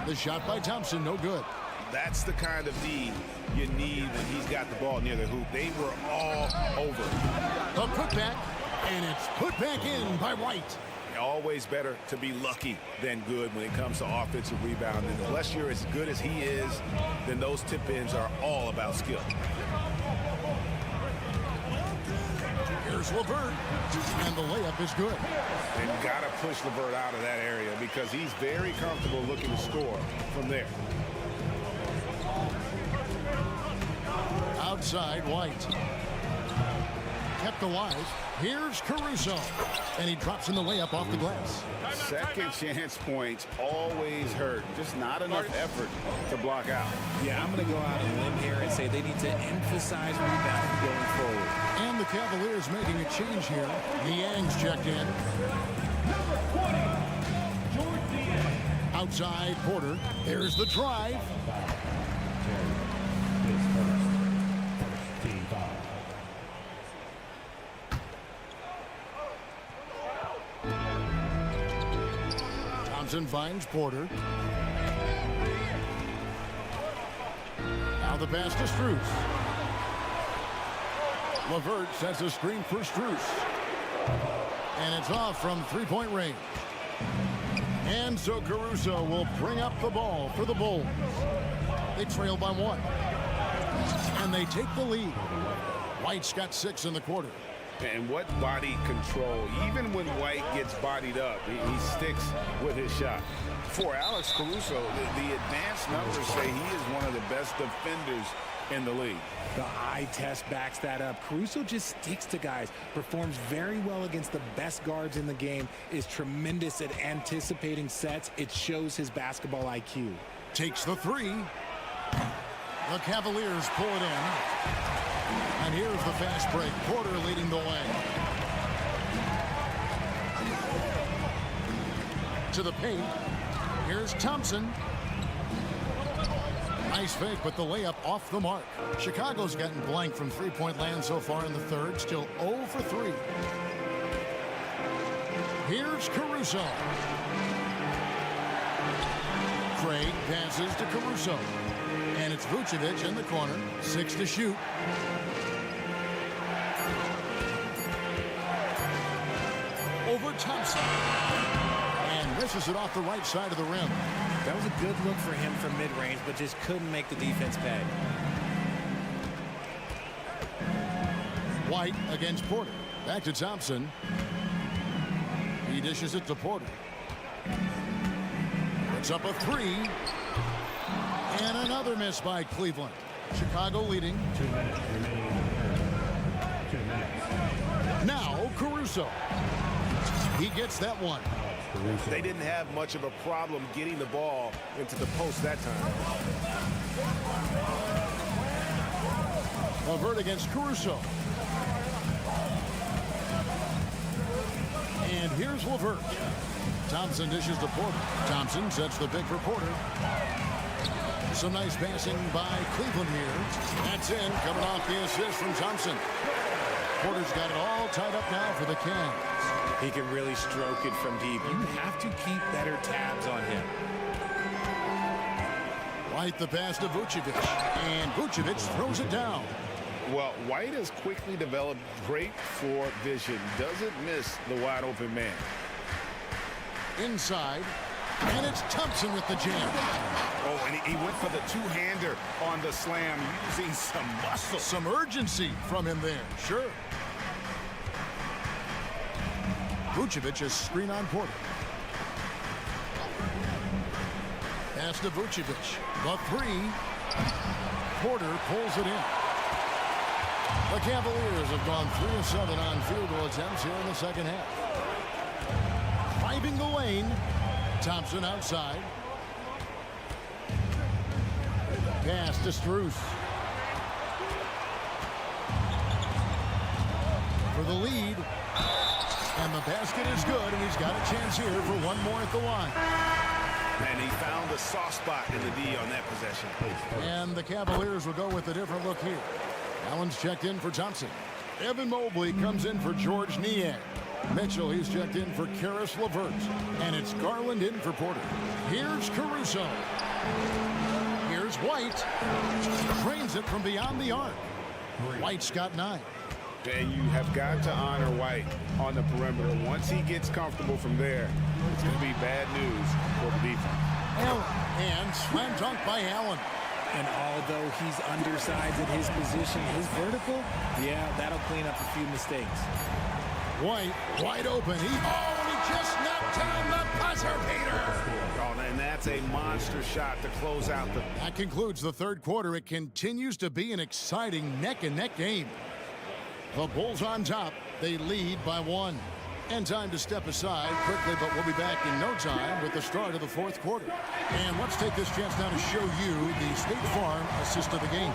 The shot by Thompson, no good. That's the kind of D you need when he's got the ball near the hoop. They were all over. A putback, and it's put back in by White. Always better to be lucky than good when it comes to offensive rebounding. Unless you're as good as he is, then those tip-ins are all about skill. Here's LeVert, and the layup is good. And you got to push LeVert out of that area because he's very comfortable looking to score from there. Outside, White. Kept alive. Here's Caruso. And he drops in the layup off the glass. Second chance points always hurt. Just not enough effort to block out. Yeah, I'm going to go out on a limb here and say they need to emphasize rebounding going forward. And the Cavaliers making a change here. Niang's checked in. Outside, Porter. There's the drive. Thompson finds Porter. Now the pass to Strus. LeVert sets a screen for Strus. And it's off from three-point range. And so Caruso will bring up the ball for the Bulls. They trail by 1. And they take the lead. White's got 6 in the quarter. And what body control. Even when White gets bodied up, he sticks with his shot. For Alex Caruso, the advanced numbers say he is one of the best defenders in the league. The eye test backs that up. Caruso just sticks to guys, performs very well against the best guards in the game, is tremendous at anticipating sets. It shows his basketball IQ. Takes the 3. The Cavaliers pull it in. And here's the fast break. Porter leading the way. To the paint. Here's Thompson. Nice fake, but the layup off the mark. Chicago's gotten blank from three-point land so far in the third. Still 0 for 3. Here's Caruso. Craig passes to Caruso. And it's Vucevic in the corner. 6 to shoot. Over Thompson. And misses it off the right side of the rim. That was a good look for him from mid-range, but just couldn't make the defense pay. White against Porter. Back to Thompson. He dishes it to Porter. Puts up a 3. And another miss by Cleveland. Chicago leading. 2 minutes remaining. 2 minutes. Now Caruso. He gets that one. They didn't have much of a problem getting the ball into the post that time. LeVert against Caruso. And here's LeVert. Thompson dishes to Porter. Thompson sets the pick for Porter. Some nice passing by Cleveland here. That's in, coming off the assist from Thompson. Porter's got it all tied up now for the Cavs. He can really stroke it from deep. You have to keep better tabs on him. White the pass to Vucevic. And Vucevic throws it down. Well, White has quickly developed great floor vision. Doesn't miss the wide open man. Inside. And it's Thompson with the jam. Oh, and he went for the two-hander on the slam, using some muscle. Some urgency from him there. Sure. Vucevic is screen on Porter. Pass to Vucevic. The 3. Porter pulls it in. The Cavaliers have gone 3 of 7 on field goal attempts here in the second half. Driving the lane. Thompson outside. Pass to Strus. For the lead. And the basket is good, and he's got a chance here for one more at the line. And he found the soft spot in the D on that possession. And the Cavaliers will go with a different look here. Allen's checked in for Thompson. Evan Mobley comes in for George Niang. Mitchell, he's checked in for Caris LeVert. And it's Garland in for Porter. Here's Caruso. Here's White. Drains it from beyond the arc. White's got 9. And you have got to honor White on the perimeter. Once he gets comfortable from there, it's going to be bad news for the defense. Allen. And slam dunk by Allen. And although he's undersized at his position, his vertical, yeah, that'll clean up a few mistakes. White, wide open. He just knocked down the buzzer beater. Oh, and that's a monster shot to close out the... That concludes the third quarter. It continues to be an exciting neck-and-neck game. The Bulls on top. They lead by 1. And time to step aside quickly, but we'll be back in no time with the start of the fourth quarter. And let's take this chance now to show you the State Farm assist of the game.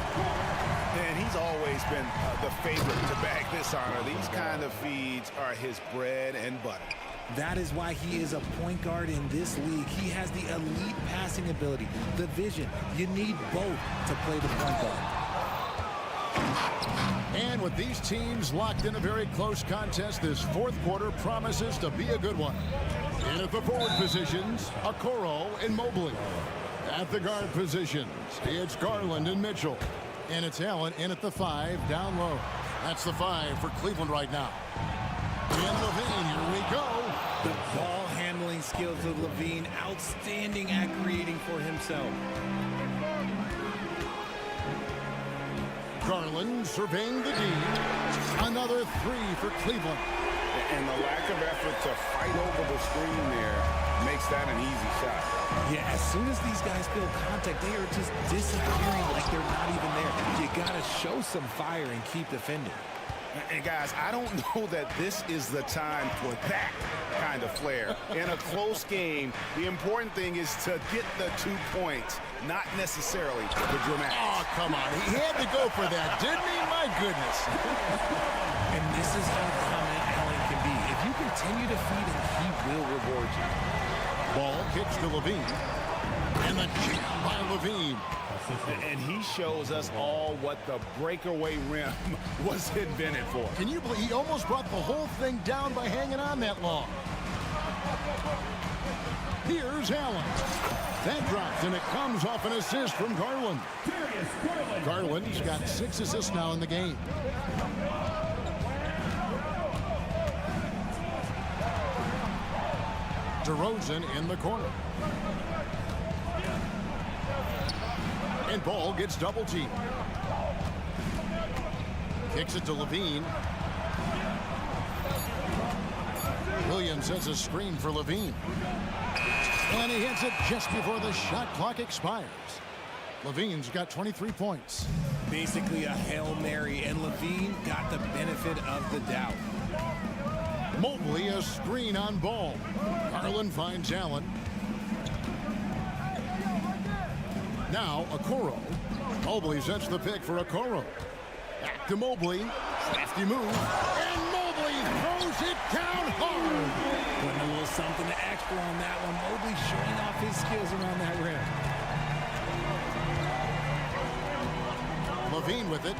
And he's always been the favorite to bag this honor. These kind of feeds are his bread and butter. That is why he is a point guard in this league. He has the elite passing ability, the vision. You need both to play the point guard. And with these teams locked in a very close contest, this fourth quarter promises to be a good one. In at the forward positions, Okoro and Mobley. At the guard positions, it's Garland and Mitchell. And it's Allen in at the 5, down low. That's the 5 for Cleveland right now. And Levine, here we go. The ball handling skills of Levine, outstanding at creating for himself. Garland surveying the D. Another 3 for Cleveland. And the lack of effort to fight over the screen there makes that an easy shot. Yeah, as soon as these guys feel contact, they are just disappearing like they're not even there. You got to show some fire and keep defending. And guys, I don't know that this is the time for that kind of flair. In a close game, the important thing is to get the 2 points, not necessarily the dramatics. Oh, come on. He had to go for that, didn't he? My goodness. And this is how dominant Allen can be. If you continue to feed him, he will reward you. Ball kicks to Levine. And the jam by Levine. And he shows us all what the breakaway rim was invented for. Can you believe he almost brought the whole thing down by hanging on that long? Here's Allen. That drops, and it comes off an assist from Garland. Garland's got 6 assists now in the game. DeRozan in the corner. And Ball gets double teamed. Kicks it to Levine. Williams sets a screen for Levine. And he hits it just before the shot clock expires. Levine's got 23 points. Basically a Hail Mary, and Levine got the benefit of the doubt. Mobley a screen on Ball. Garland finds Allen. Now Okoro. Mobley sets the pick for Okoro. Back to Mobley. Crafty move. And Mobley throws it down hard. Putting a little something extra on that one. Mobley showing off his skills around that rim. Levine with it.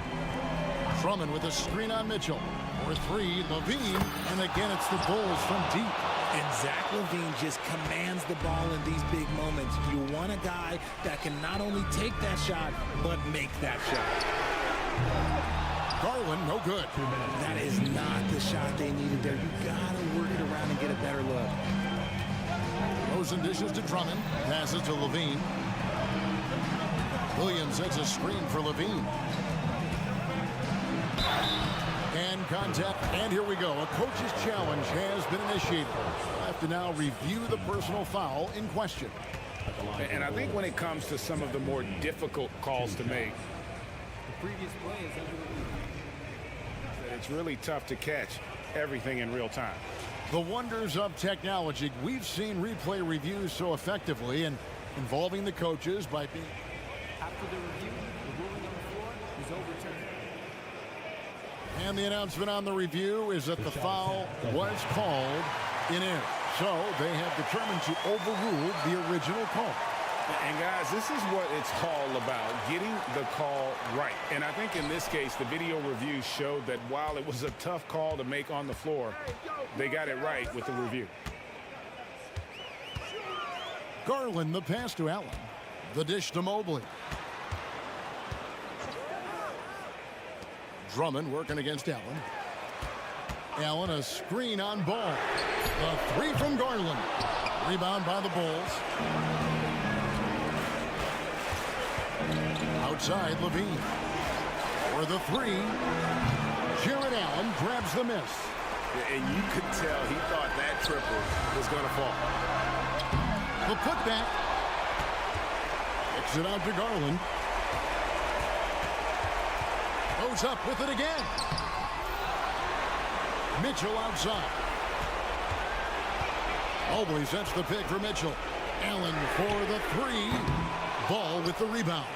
Drummond with a screen on Mitchell. For 3, Levine. And again, it's the Bulls from deep. And Zach LaVine just commands the ball in these big moments. You want a guy that can not only take that shot, but make that shot. Garland, no good. That is not the shot they needed there. You got to work it around and get a better look. Rosen dishes to Drummond. Passes to Levine. Williams sets a screen for Levine. And contact, and here we go. A coach's challenge has been initiated. I have to now review the personal foul in question. And I think when it comes to some of the more difficult calls to make, The previous play is under the it's really tough to catch everything in real time. The wonders of technology. We've seen replay reviews so effectively and involving the coaches by being... After the review, the ruling on the floor is overturned. And the announcement on the review is that the foul was called in error. So they have determined to overrule the original call. And guys, this is what it's all about, getting the call right. And I think in this case, the video review showed that while it was a tough call to make on the floor, they got it right with the review. Garland, the pass to Allen. The dish to Mobley. Drummond working against Allen. Allen a screen on Ball. The 3 from Garland. Rebound by the Bulls. Outside Levine. For the 3. Jared Allen grabs the miss. And you could tell he thought that triple was going to fall. The putback. Kicks it out to Garland. Goes up with it again. Mitchell outside. Mobley sets the pick for Mitchell. Allen for the 3. Ball with the rebound.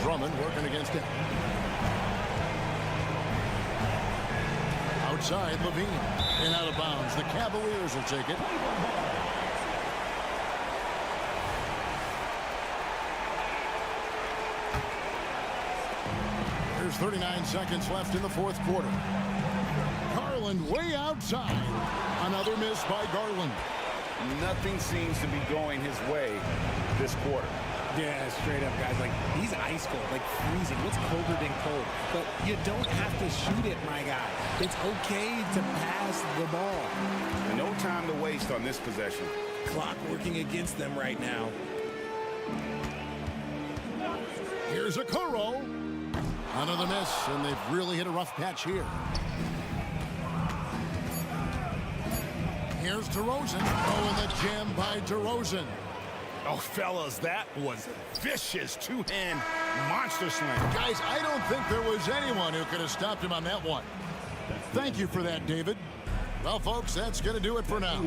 Drummond working against him. Outside Levine. And out of bounds. The Cavaliers will take it. There's 39 seconds left in the 4th quarter. Garland way outside. Another miss by Garland. Nothing seems to be going his way this quarter. Yeah, straight up, guys. Like, he's ice cold, like freezing. What's colder than cold? But you don't have to shoot it, my guy. It's okay to pass the ball. No time to waste on this possession. Clock working against them right now. Here's Okoro. Another miss, and they've really hit a rough patch here. Here's DeRozan. Oh, and the jam by DeRozan. Oh, fellas, that was vicious two-hand monster slam. Guys, I don't think there was anyone who could have stopped him on that one. Thank you for that, David. Well, folks, that's going to do it for now.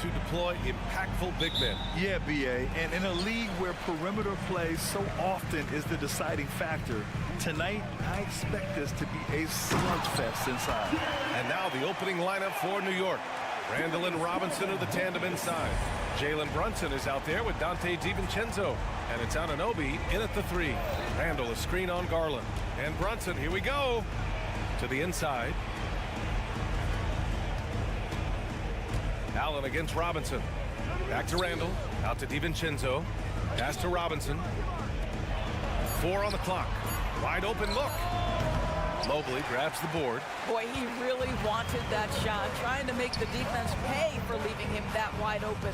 to deploy impactful big men. Yeah, B.A., and in a league where perimeter play so often is the deciding factor, tonight I expect this to be a slugfest inside. And now the opening lineup for New York. Randall and Robinson are the tandem inside. Jalen Brunson is out there with Donte DiVincenzo. And it's Anunoby in at the 3. Randall a screen on Garland. And Brunson, here we go. To the inside. Allen against Robinson. Back to Randall. Out to DiVincenzo. Pass to Robinson. 4 on the clock. Wide open look. Mobley grabs the board. Boy, he really wanted that shot, trying to make the defense pay for leaving him that wide open.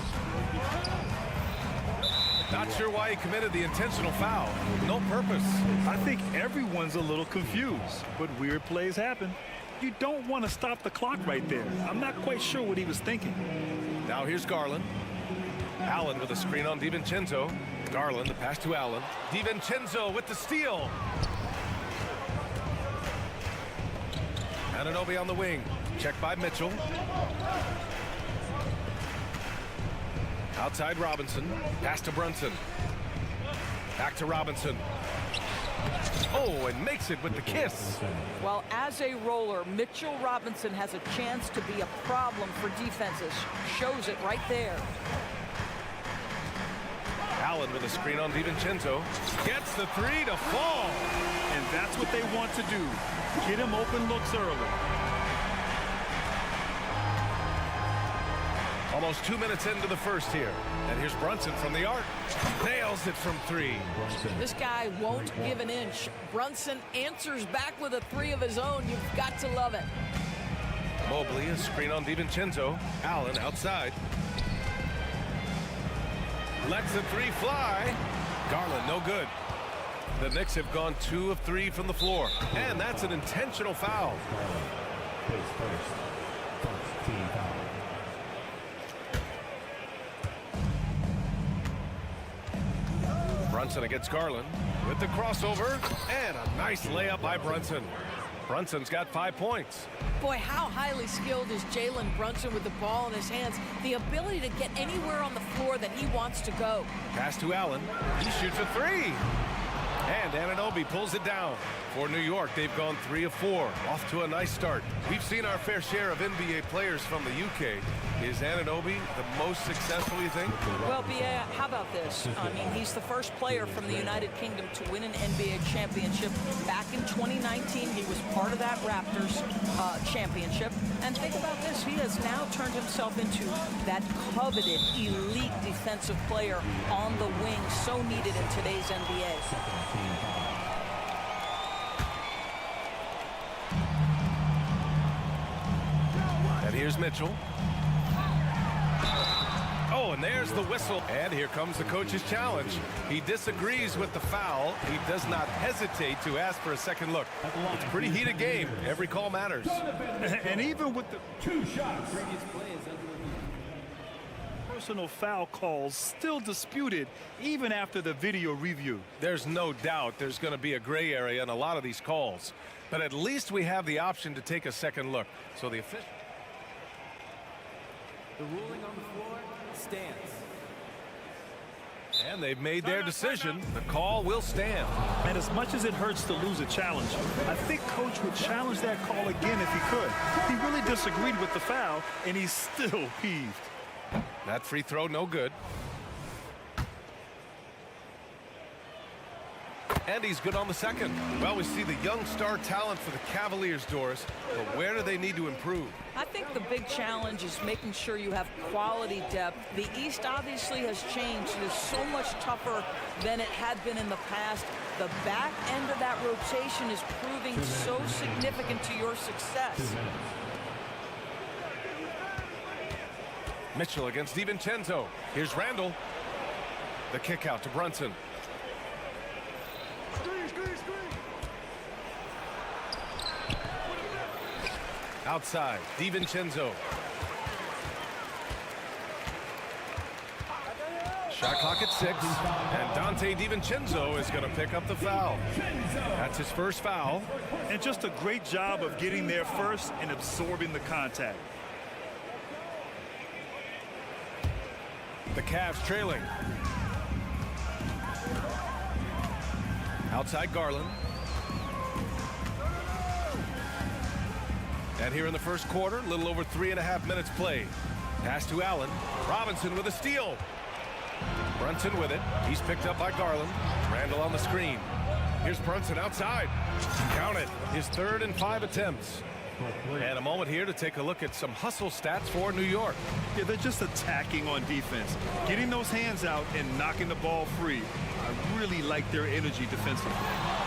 Not sure why he committed the intentional foul. No purpose. I think everyone's a little confused, but weird plays happen. You don't want to stop the clock right there. I'm not quite sure what he was thinking. Now here's Garland. Allen with a screen on DiVincenzo. Garland, the pass to Allen. DiVincenzo with the steal. Anunoby on the wing. Checked by Mitchell. Outside Robinson. Pass to Brunson. Back to Robinson. Oh, and makes it with the kiss. Well, as a roller, Mitchell Robinson has a chance to be a problem for defenses. Shows it right there. Allen with a screen on DiVincenzo. Gets the 3 to fall. And that's what they want to do. Get him open looks early. Almost 2 minutes into the first here. And here's Brunson from the arc. Nails it from 3. This guy won't give an inch. Brunson answers back with a 3 of his own. You've got to love it. Mobley, a screen on DiVincenzo. Allen outside. Lets the 3 fly. Garland, no good. The Knicks have gone 2 of 3 from the floor. And that's an intentional foul. Brunson against Garland with the crossover. And a nice layup by Brunson. Brunson's got 5 points. Boy, how highly skilled is Jalen Brunson with the ball in his hands. The ability to get anywhere on the floor that he wants to go. Pass to Allen. He shoots a 3. And Anunoby pulls it down. For New York, they've gone 3 of 4. Off to a nice start. We've seen our fair share of NBA players from the UK. Is Anunoby the most successful, you think? Well, B.A., how about this? I mean, he's the first player from the United Kingdom to win an NBA championship. Back in 2019, he was part of that Raptors championship. And think about this. He has now turned himself into that coveted, elite defensive player on the wing, so needed in today's NBA. And here's Mitchell. Oh, and there's the whistle. And here comes the coach's challenge. He disagrees with the foul. He does not hesitate to ask for a second look. It's a pretty heated game. Every call matters. And even with the 2 shots, personal foul calls still disputed even after the video review. There's no doubt there's going to be a gray area in a lot of these calls. But at least we have the option to take a second look. So the official. The ruling on the floor stands. And they've made their decision. The call will stand. And as much as it hurts to lose a challenge, I think Coach would challenge that call again if he could. He really disagreed with the foul, and he's still peeved. That free throw, no good. And he's good on the second. Well, we see the young star talent for the Cavaliers, Doris. But where do they need to improve? I think the big challenge is making sure you have quality depth. The East obviously has changed. It is so much tougher than it had been in the past. The back end of that rotation is proving so significant to your success. Mitchell against DiVincenzo. Here's Randall. The kick out to Brunson. Outside, DiVincenzo. Shot clock at 6, and Donte DiVincenzo is going to pick up the foul. That's his first foul. And just a great job of getting there first and absorbing the contact. The Cavs trailing. Outside Garland. And here in the first quarter, a little over 3.5 minutes played. Pass to Allen. Robinson with a steal. Brunson with it. He's picked up by Garland. Randall on the screen. Here's Brunson outside. Count it. His 3rd and 5 attempts. And a moment here to take a look at some hustle stats for New York. Yeah, they're just attacking on defense. Getting those hands out and knocking the ball free. I really like their energy defensively.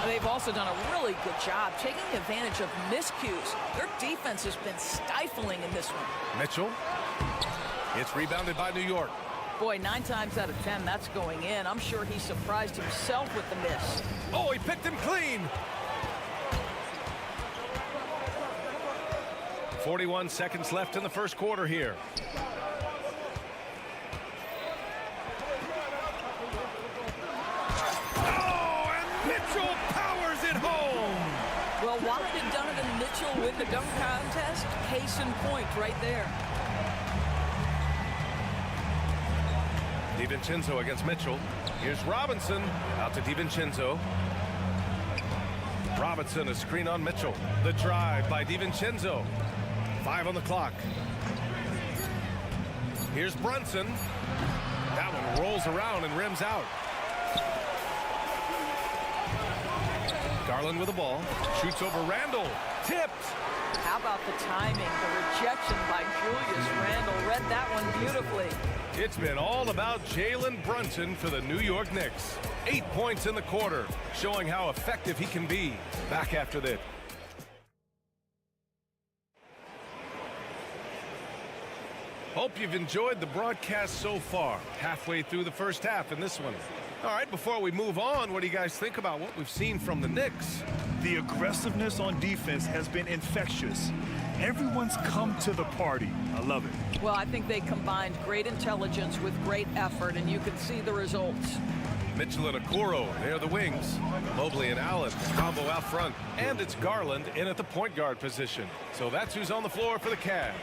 They've also done a really good job taking advantage of miscues. Their defense has been stifling in this one. Mitchell. It's rebounded by New York. Boy, 9 times out of 10, that's going in. I'm sure he surprised himself with the miss. Oh, he picked him clean. 41 seconds left in the first quarter here. Oh, and Mitchell powers it home. Well, why did Donovan Mitchell win the dunk contest? Case in point right there. DiVincenzo against Mitchell. Here's Robinson. Out to DiVincenzo. Robinson, a screen on Mitchell. The drive by DiVincenzo. 5 on the clock. Here's Brunson. That one rolls around and rims out. Garland with the ball. Shoots over Randall. Tipped. How about the timing? The rejection by Julius Randall. Read that one beautifully. It's been all about Jalen Brunson for the New York Knicks. 8 points in the quarter, showing how effective he can be. Back after this. Hope you've enjoyed the broadcast so far. Halfway through the first half in this one. All right, before we move on, what do you guys think about what we've seen from the Knicks? The aggressiveness on defense has been infectious. Everyone's come to the party. I love it. Well, I think they combined great intelligence with great effort, and you can see the results. Mitchell and Okoro, they're the wings. Mobley and Allen, combo out front. And it's Garland in at the point guard position. So that's who's on the floor for the Cavs.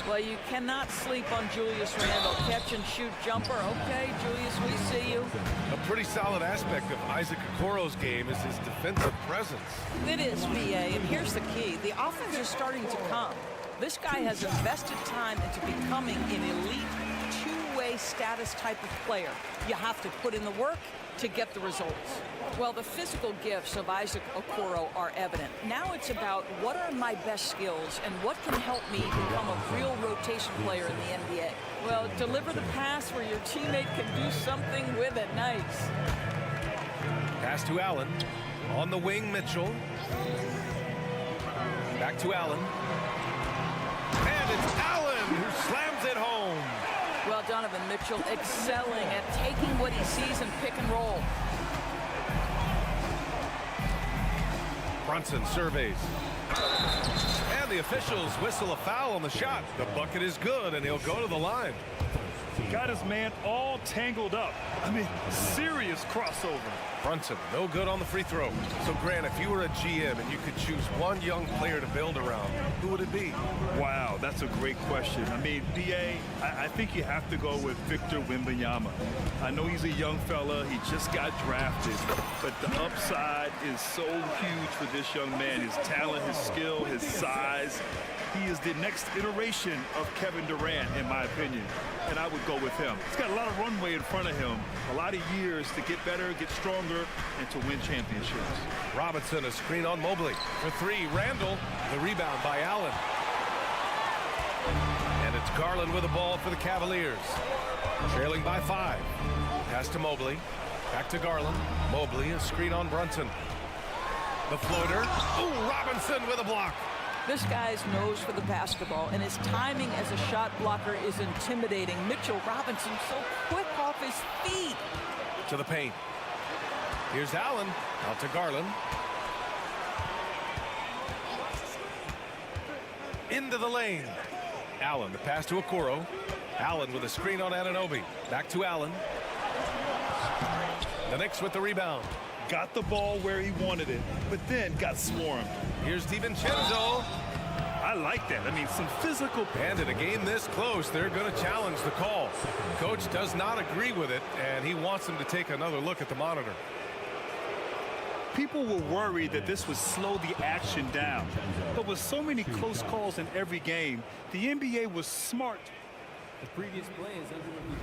Well, you cannot sleep on Julius Randle. Catch and shoot jumper. Okay, Julius, we see you. A pretty solid aspect of Isaac Okoro's game is his defensive presence. It is, VA, and here's the key. The offense is starting to come. This guy has invested time into becoming an elite two-way status type of player. You have to put in the work to get the results. Well, the physical gifts of Isaac Okoro are evident. Now it's about what are my best skills and what can help me become a real rotation player in the NBA. Well, deliver the pass where your teammate can do something with it. Nice. Pass to Allen. On the wing, Mitchell. Back to Allen. And it's Allen who slams it home. Well, Donovan Mitchell excelling at taking what he sees in pick and roll. Brunson surveys. And the officials whistle a foul on the shot. The bucket is good, and he'll go to the line. Got his man all tangled up. I mean, serious crossover. Brunson, no good on the free throw. So, Grant, if you were a GM and you could choose one young player to build around, who would it be? Wow, that's a great question. I mean, BA, I think you have to go with Victor Wembanyama. I know he's a young fella. He just got drafted. But the upside is so huge for this young man. His talent, his skill, his size. He is the next iteration of Kevin Durant, in my opinion. And I would go with him. He's got a lot of runway in front of him. A lot of years to get better, get stronger, and to win championships. Robinson, a screen on Mobley. For 3, Randall. The rebound by Allen. And it's Garland with the ball for the Cavaliers. Trailing by 5. Pass to Mobley. Back to Garland. Mobley, a screen on Brunson. The floater. Oh, Robinson with a block. This guy's nose for the basketball, and his timing as a shot blocker is intimidating. Mitchell Robinson so quick off his feet. To the paint. Here's Allen. Out to Garland. Into the lane. Allen, the pass to Okoro. Allen with a screen on Anunoby. Back to Allen. The Knicks with the rebound. Got the ball where he wanted it, but then got swarmed. Here's DiVincenzo. I I like that. I mean, some physical. And in a game this close, they're going to challenge the call. Coach does not agree with it, and he wants them to take another look at the monitor. People were worried that this would slow the action down. But with so many close calls in every game, the NBA was smart. The previous play is under review.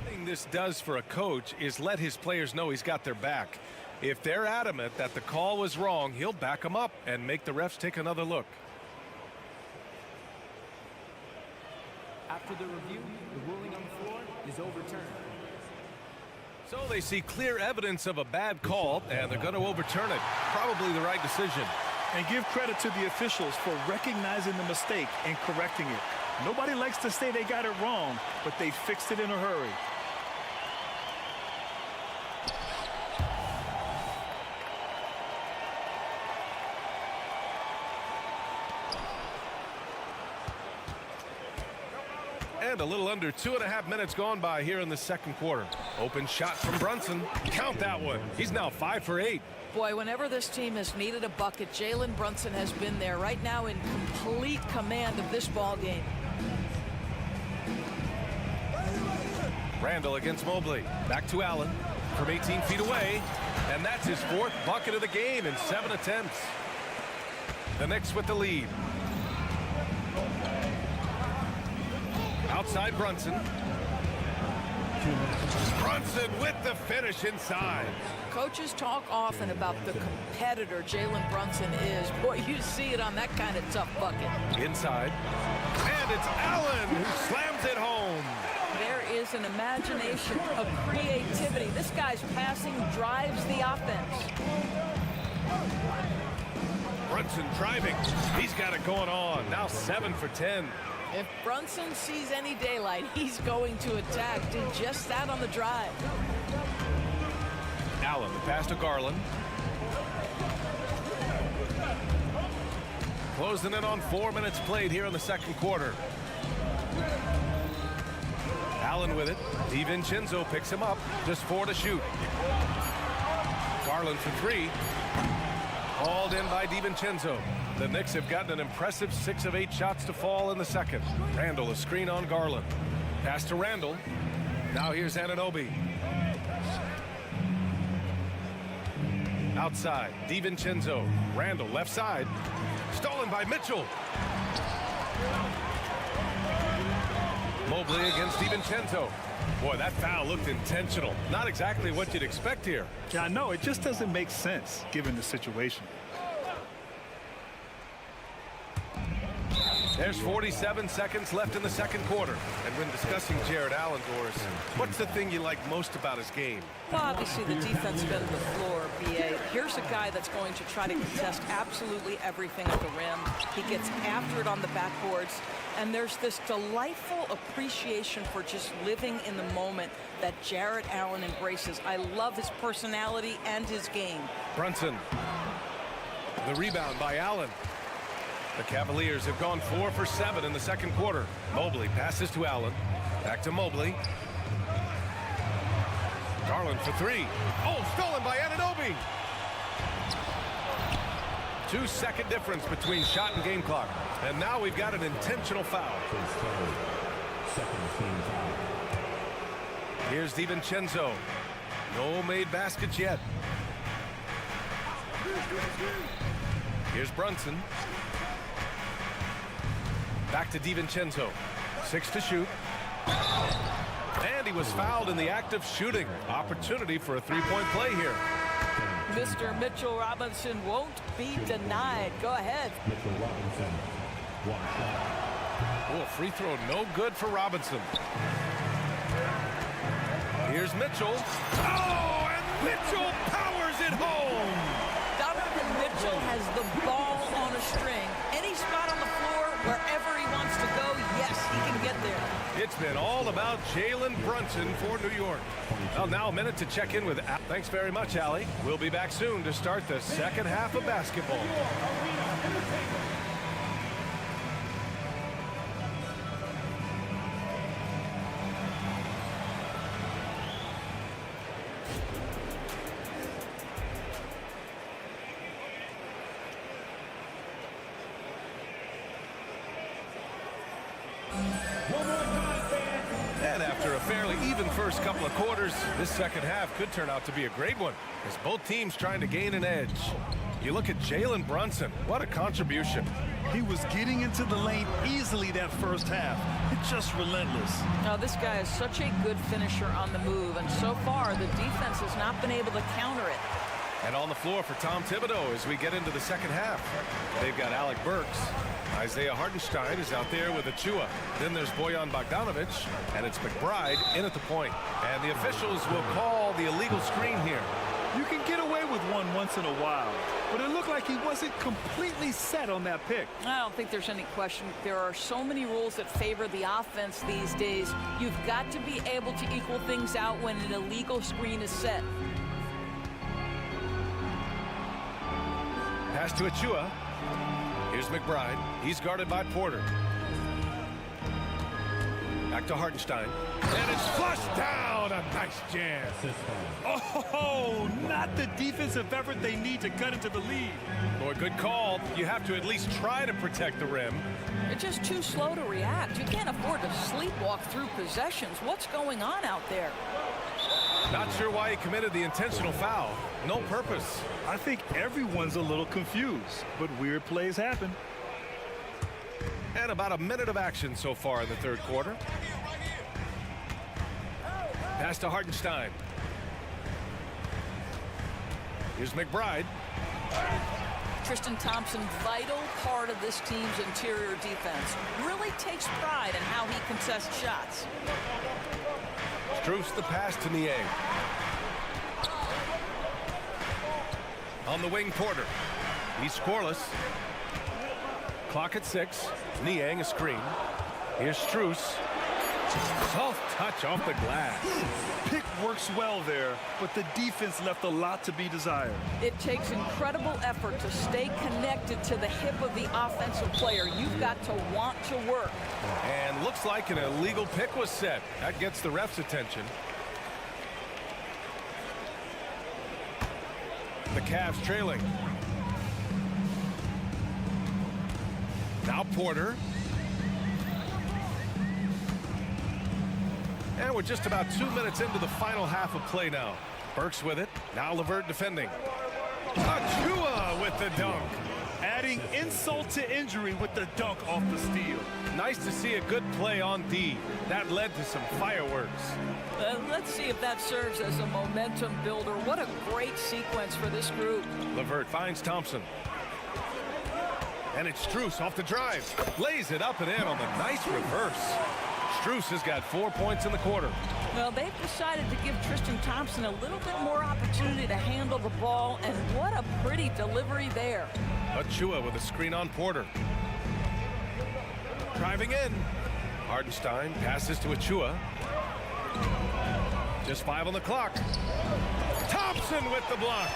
The thing this does for a coach is let his players know he's got their back. If they're adamant that the call was wrong, he'll back them up and make the refs take another look. After the review, the ruling on the floor is overturned. So they see clear evidence of a bad call, and they're going to overturn it. Probably the right decision. And give credit to the officials for recognizing the mistake and correcting it. Nobody likes to say they got it wrong, but they fixed it in a hurry. And a little under 2.5 minutes gone by here in the second quarter. Open shot from Brunson. Count that one. He's now 5 for 8. Boy, whenever this team has needed a bucket, Jalen Brunson has been there right now in complete command of this ball game. Randall against Mobley. Back to Allen from 18 feet away. And that's his 4th bucket of the game in 7 attempts. The Knicks with the lead. Outside Brunson. Brunson with the finish inside. Coaches talk often about the competitor Jalen Brunson is. Boy, you see it on that kind of tough bucket. Inside. And it's Allen who slams it home. There is an imagination, a creativity. This guy's passing drives the offense. Brunson driving. He's got it going on. Now 7 for 10. If Brunson sees any daylight, he's going to attack. Did just that on the drive. Allen, the pass to Garland. Closing in on 4 minutes played here in the second quarter. Allen with it. DiVincenzo picks him up. Just 4 to shoot. Garland for 3. Hauled in by DiVincenzo. The Knicks have gotten an impressive 6 of 8 shots to fall in the second. Randall, a screen on Garland. Pass to Randall. Now here's Anunoby. Outside, DiVincenzo. Randall, left side. Stolen by Mitchell. Mobley against DiVincenzo. Boy, that foul looked intentional. Not exactly what you'd expect here. Yeah, I know. It just doesn't make sense given the situation. There's 47 seconds left in the second quarter. And when discussing Jared Allen, Doris, what's the thing you like most about his game? Well, obviously the defensive end of the floor, B.A. Here's a guy that's going to try to contest absolutely everything at the rim. He gets after it on the backboards. And there's this delightful appreciation for just living in the moment that Jared Allen embraces. I love his personality and his game. Brunson. The rebound by Allen. The Cavaliers have gone 4 for 7 in the second quarter. Mobley passes to Allen. Back to Mobley. Garland for 3. Oh, stolen by Anunoby. 2-second difference between shot and game clock. And now we've got an intentional foul. Here's DiVincenzo. No made baskets yet. Here's Brunson. Back to DiVincenzo. 6 to shoot. And he was fouled in the act of shooting. Opportunity for a 3-point play here. Mr. Mitchell Robinson won't be denied. Go ahead. Mitchell Robinson, 1 shot. Oh, free throw no good for Robinson. Here's Mitchell. Oh, and Mitchell powers it home. Donovan Mitchell has the ball on a string. Any spot on the floor, wherever he wants to go, yes, he can get there. It's been all about Jalen Brunson for New York. Well, now a minute to check in with Al. Thanks very much, Allie. We'll be back soon to start the second half of basketball. And after a fairly even first couple of quarters, this second half could turn out to be a great one, as both teams trying to gain an edge. You look at Jalen Brunson. What a contribution. He was getting into the lane easily that first half. It's just relentless. Now, this guy is such a good finisher on the move, and so far the defense has not been able to counter it. And on the floor for Tom Thibodeau as we get into the second half. They've got Alec Burks. Isaiah Hartenstein is out there with Achua. Then there's Bojan Bogdanovic, and it's McBride in at the point. And the officials will call the illegal screen here. You can get away with one once in a while, but it looked like he wasn't completely set on that pick. I don't think there's any question. There are so many rules that favor the offense these days. You've got to be able to equal things out when an illegal screen is set. Pass to Achua. Here's McBride. He's guarded by Porter. Back to Hartenstein. And it's flushed down. A nice jam. Oh, not the defensive effort they need to cut into the lead. Boy, good call. You have to at least try to protect the rim. They're just too slow to react. You can't afford to sleepwalk through possessions. What's going on out there? Not sure why he committed the intentional foul. No purpose. I think everyone's a little confused, but weird plays happen. And about a minute of action so far in the third quarter. Pass to Hartenstein. Here's McBride. Tristan Thompson, vital part of this team's interior defense. Really takes pride in how he contests shots. Strus the pass to Niang. On the wing, Porter. He's scoreless. Clock at 6. Niang a screen. Here's Strus. Soft touch off the glass. Pick works well there, but the defense left a lot to be desired. It takes incredible effort to stay connected to the hip of the offensive player. You've got to want to work. And looks like an illegal pick was set. That gets the ref's attention. The Cavs trailing. Now Porter. And we're just about 2 minutes into the final half of play now. Burks with it. Now LeVert defending. Achua with the dunk. Adding insult to injury with the dunk off the steal. Nice to see a good play on D. That led to some fireworks. Let's see if that serves as a momentum builder. What a great sequence for this group. LeVert finds Thompson. And it's Strus off the drive. Lays it up and in on the nice reverse. Strus has got 4 points in the quarter. Well, they've decided to give Tristan Thompson a little bit more opportunity to handle the ball, and what a pretty delivery there. Achua with a screen on Porter. Driving in. Hartenstein passes to Achua. Just 5 on the clock. Thompson with the block.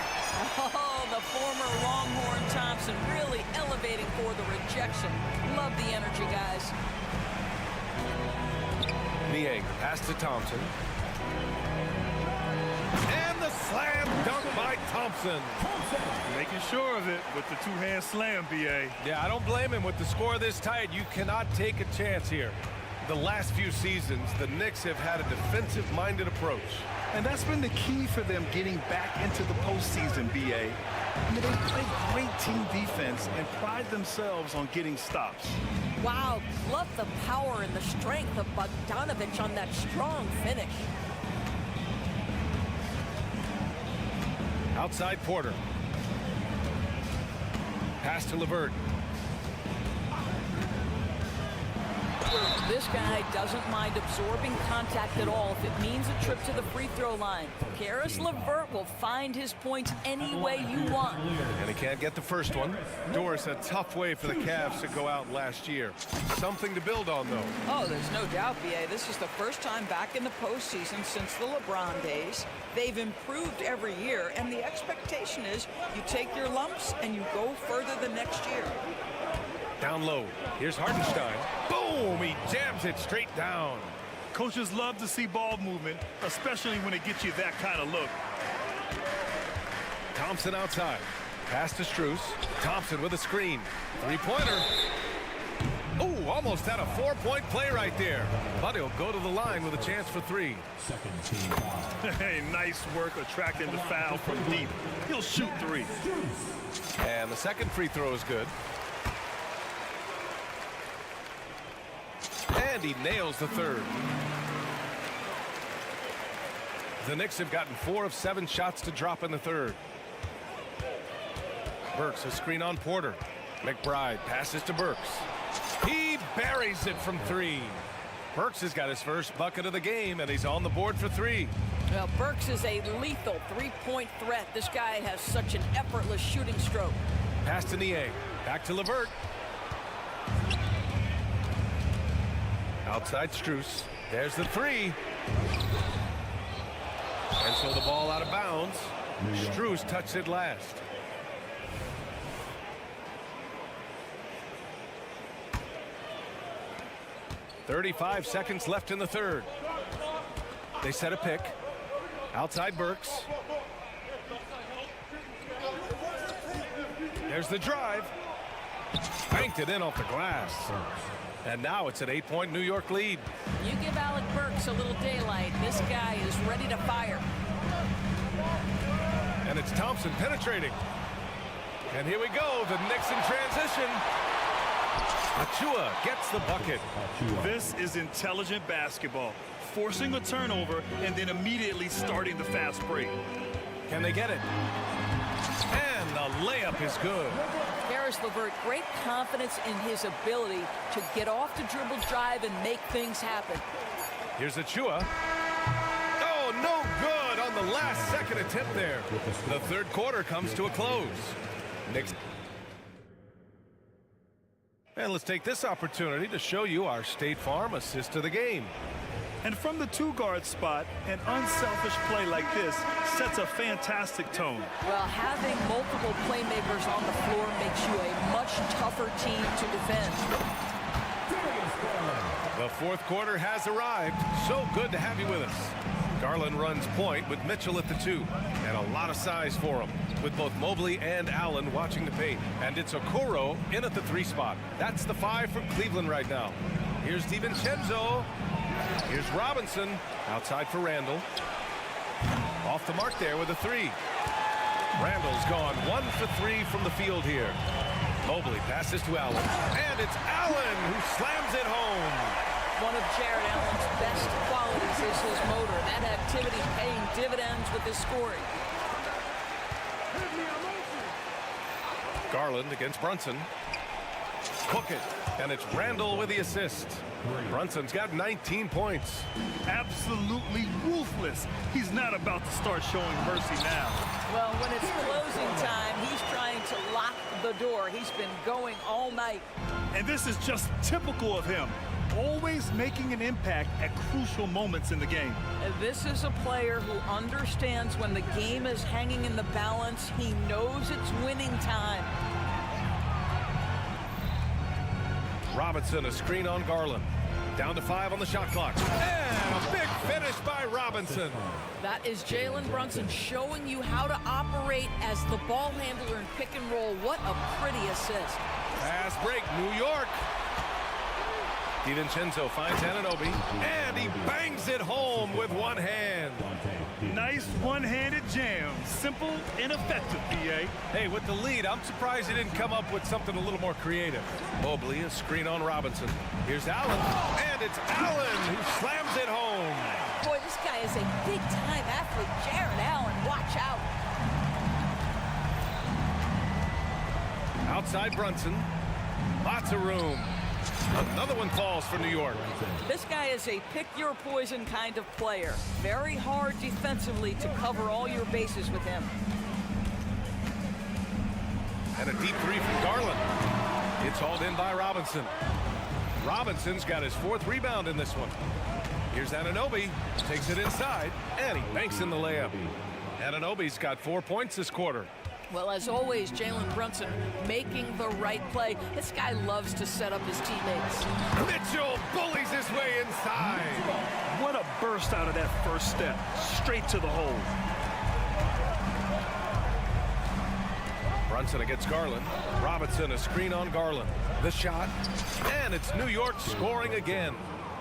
Oh, the former Longhorn Thompson really elevating for the rejection. Love the energy, guys. Niang pass to Thompson. And the slam dunk by Thompson. Making sure of it with the two-hand slam, B.A. Yeah, I don't blame him. With the score this tight, you cannot take a chance here. The last few seasons, the Knicks have had a defensive-minded approach. And that's been the key for them getting back into the postseason, B.A. I mean, they play great team defense and pride themselves on getting stops. Wow, love the power and the strength of Bogdanovic on that strong finish. Outside Porter. Pass to LeVert. This guy doesn't mind absorbing contact at all if it means a trip to the free throw line. Caris LeVert will find his points any way you want. And he can't get the first one. Doris, a tough way for the Cavs to go out last year. Something to build on, though. Oh, there's no doubt, B.A. This is the first time back in the postseason since the LeBron days. They've improved every year, and the expectation is you take your lumps and you go further the next year. Down low. Here's Hartenstein. Boom! He jams it straight down. Coaches love to see ball movement, especially when it gets you that kind of look. Thompson outside. Pass to Strus. Thompson with a screen. Three-pointer. Ooh, almost had a 4-point play right there. But he'll go to the line with a chance for 3. Second team foul. Hey, nice work attracting the foul from deep. He'll shoot 3. And the second free throw is good. And he nails the third. The Knicks have gotten 4 of 7 shots to drop in the third. Burks a screen on Porter. McBride passes to Burks. He buries it from 3. Burks has got his first bucket of the game, and he's on the board for 3. Well, Burks is a lethal 3-point threat. This guy has such an effortless shooting stroke. Pass to Nie. Back to LeVert. Outside Strus. There's the 3. And so the ball out of bounds. Strus touched it last. .35 seconds left in the third. They set a pick. Outside Burks. There's the drive. Banked it in off the glass. And now it's an 8-point New York lead. You give Alec Burks a little daylight. This guy is ready to fire. And it's Thompson penetrating. And here we go. The Knicks in transition. Achua gets the bucket. This is intelligent basketball. Forcing a turnover and then immediately starting the fast break. Can they get it? And the layup is good. Caris LeVert, great confidence in his ability to get off the dribble drive and make things happen. Here's Achua. Oh, no good on the last second attempt there. The third quarter comes to a close. Knicks. And let's take this opportunity to show you our State Farm assist to the game. And from the 2-guard spot, an unselfish play like this sets a fantastic tone. Well, having multiple playmakers on the floor makes you a much tougher team to defend. The fourth quarter has arrived. So good to have you with us. Garland runs point with Mitchell at the 2. And a lot of size for him, with both Mobley and Allen watching the paint. And it's Okoro in at the 3 spot. That's the 5 for Cleveland right now. Here's DiVincenzo. Here's Robinson outside for Randall. Off the mark there with a 3. Randall's gone 1 for 3 from the field here. Mobley passes to Allen. And it's Allen who slams it home. One of Jared Allen's best qualities is his motor. That activity paying dividends with his scoring. Garland against Brunson. Hook it. And it's Randall with the assist. Brunson's got 19 points. Absolutely ruthless. He's not about to start showing mercy now. Well, when it's closing time, he's trying to lock the door. He's been going all night. And this is just typical of him. Always making an impact at crucial moments in the game. And this is a player who understands when the game is hanging in the balance. He knows it's winning time. Robinson, a screen on Garland. Down to 5 on the shot clock. And a big finish by Robinson. That is Jalen Brunson showing you how to operate as the ball handler in pick and roll. What a pretty assist. Fast break, New York. DiVincenzo finds Anunoby, and he bangs it home with one hand. Nice one-handed jam. Simple and effective, PA. Hey, with the lead, I'm surprised he didn't come up with something a little more creative. Mobley, a screen on Robinson. Here's Allen, and it's Allen who slams it home. Boy, this guy is a big-time athlete. Jared Allen, watch out. Outside Brunson. Lots of room. Another one falls for New York. This guy is a pick-your-poison kind of player. Very hard defensively to cover all your bases with him. And a deep 3 from Garland. It's hauled in by Robinson. Robinson's got his 4th rebound in this one. Here's Anunoby. Takes it inside, and he banks in the layup. Anunoby's got 4 points this quarter. Well, as always, Jalen Brunson making the right play. This guy loves to set up his teammates. Mitchell bullies his way inside. What a burst out of that first step. Straight to the hole. Brunson against Garland. Robinson, a screen on Garland. The shot, and it's New York scoring again.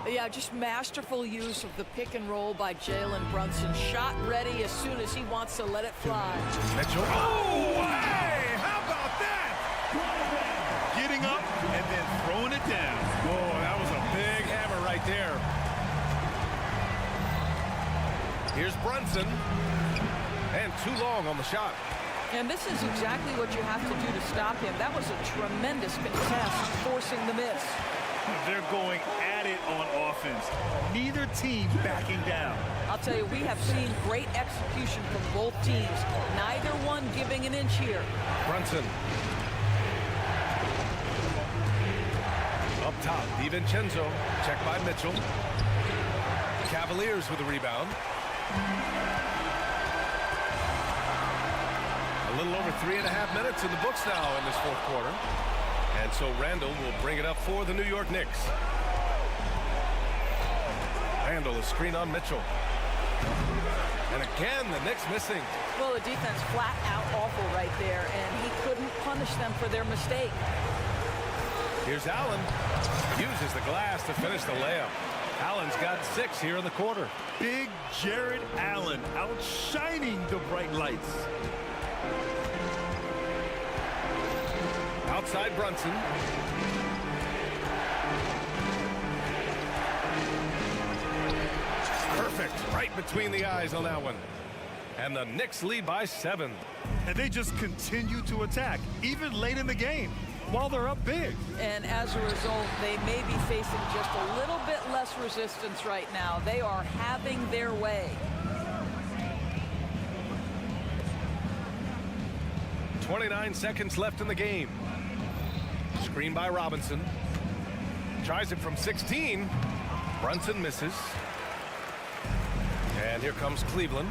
Yeah, just masterful use of the pick and roll by Jalen Brunson. Shot ready as soon as he wants to let it fly. Mitchell. Oh, hey, how about that? Getting up and then throwing it down. Oh, that was a big hammer right there. Here's Brunson. And too long on the shot. And this is exactly what you have to do to stop him. That was a tremendous contest, forcing the miss. They're going at it on offense. Neither team backing down. I'll tell you, we have seen great execution from both teams. Neither one giving an inch here. Brunson. Up top, DiVincenzo. Check by Mitchell. Cavaliers with the rebound. A little over 3.5 minutes in the books now in this fourth quarter. And so Randall will bring it up for the New York Knicks. Randall, a screen on Mitchell. And again, the Knicks missing. Well, the defense flat out awful right there, and he couldn't punish them for their mistake. Here's Allen. Uses the glass to finish the layup. Allen's got 6 here in the quarter. Big Jared Allen outshining the bright lights. Outside Brunson. Perfect. Right between the eyes on that one. And the Knicks lead by 7. And they just continue to attack, even late in the game, while they're up big. And as a result, they may be facing just a little bit less resistance right now. They are having their way. 29 seconds left in the game. Screen by Robinson. Tries it from 16. Brunson misses. And here comes Cleveland.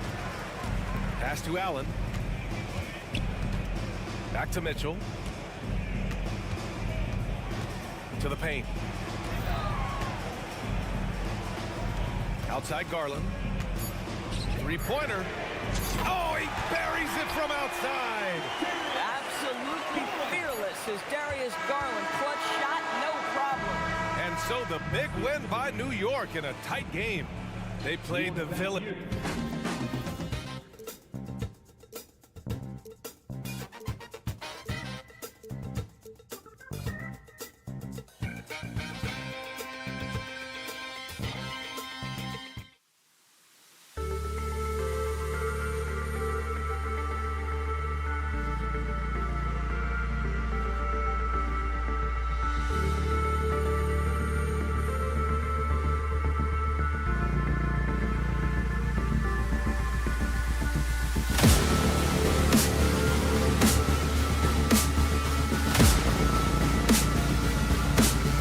Pass to Allen. Back to Mitchell. To the paint. Outside Garland. Three-pointer. Oh, he buries it from outside. Absolutely fearless is Darius Garland. Clutch shot, no problem. And so the big win by New York in a tight game. They played the villain.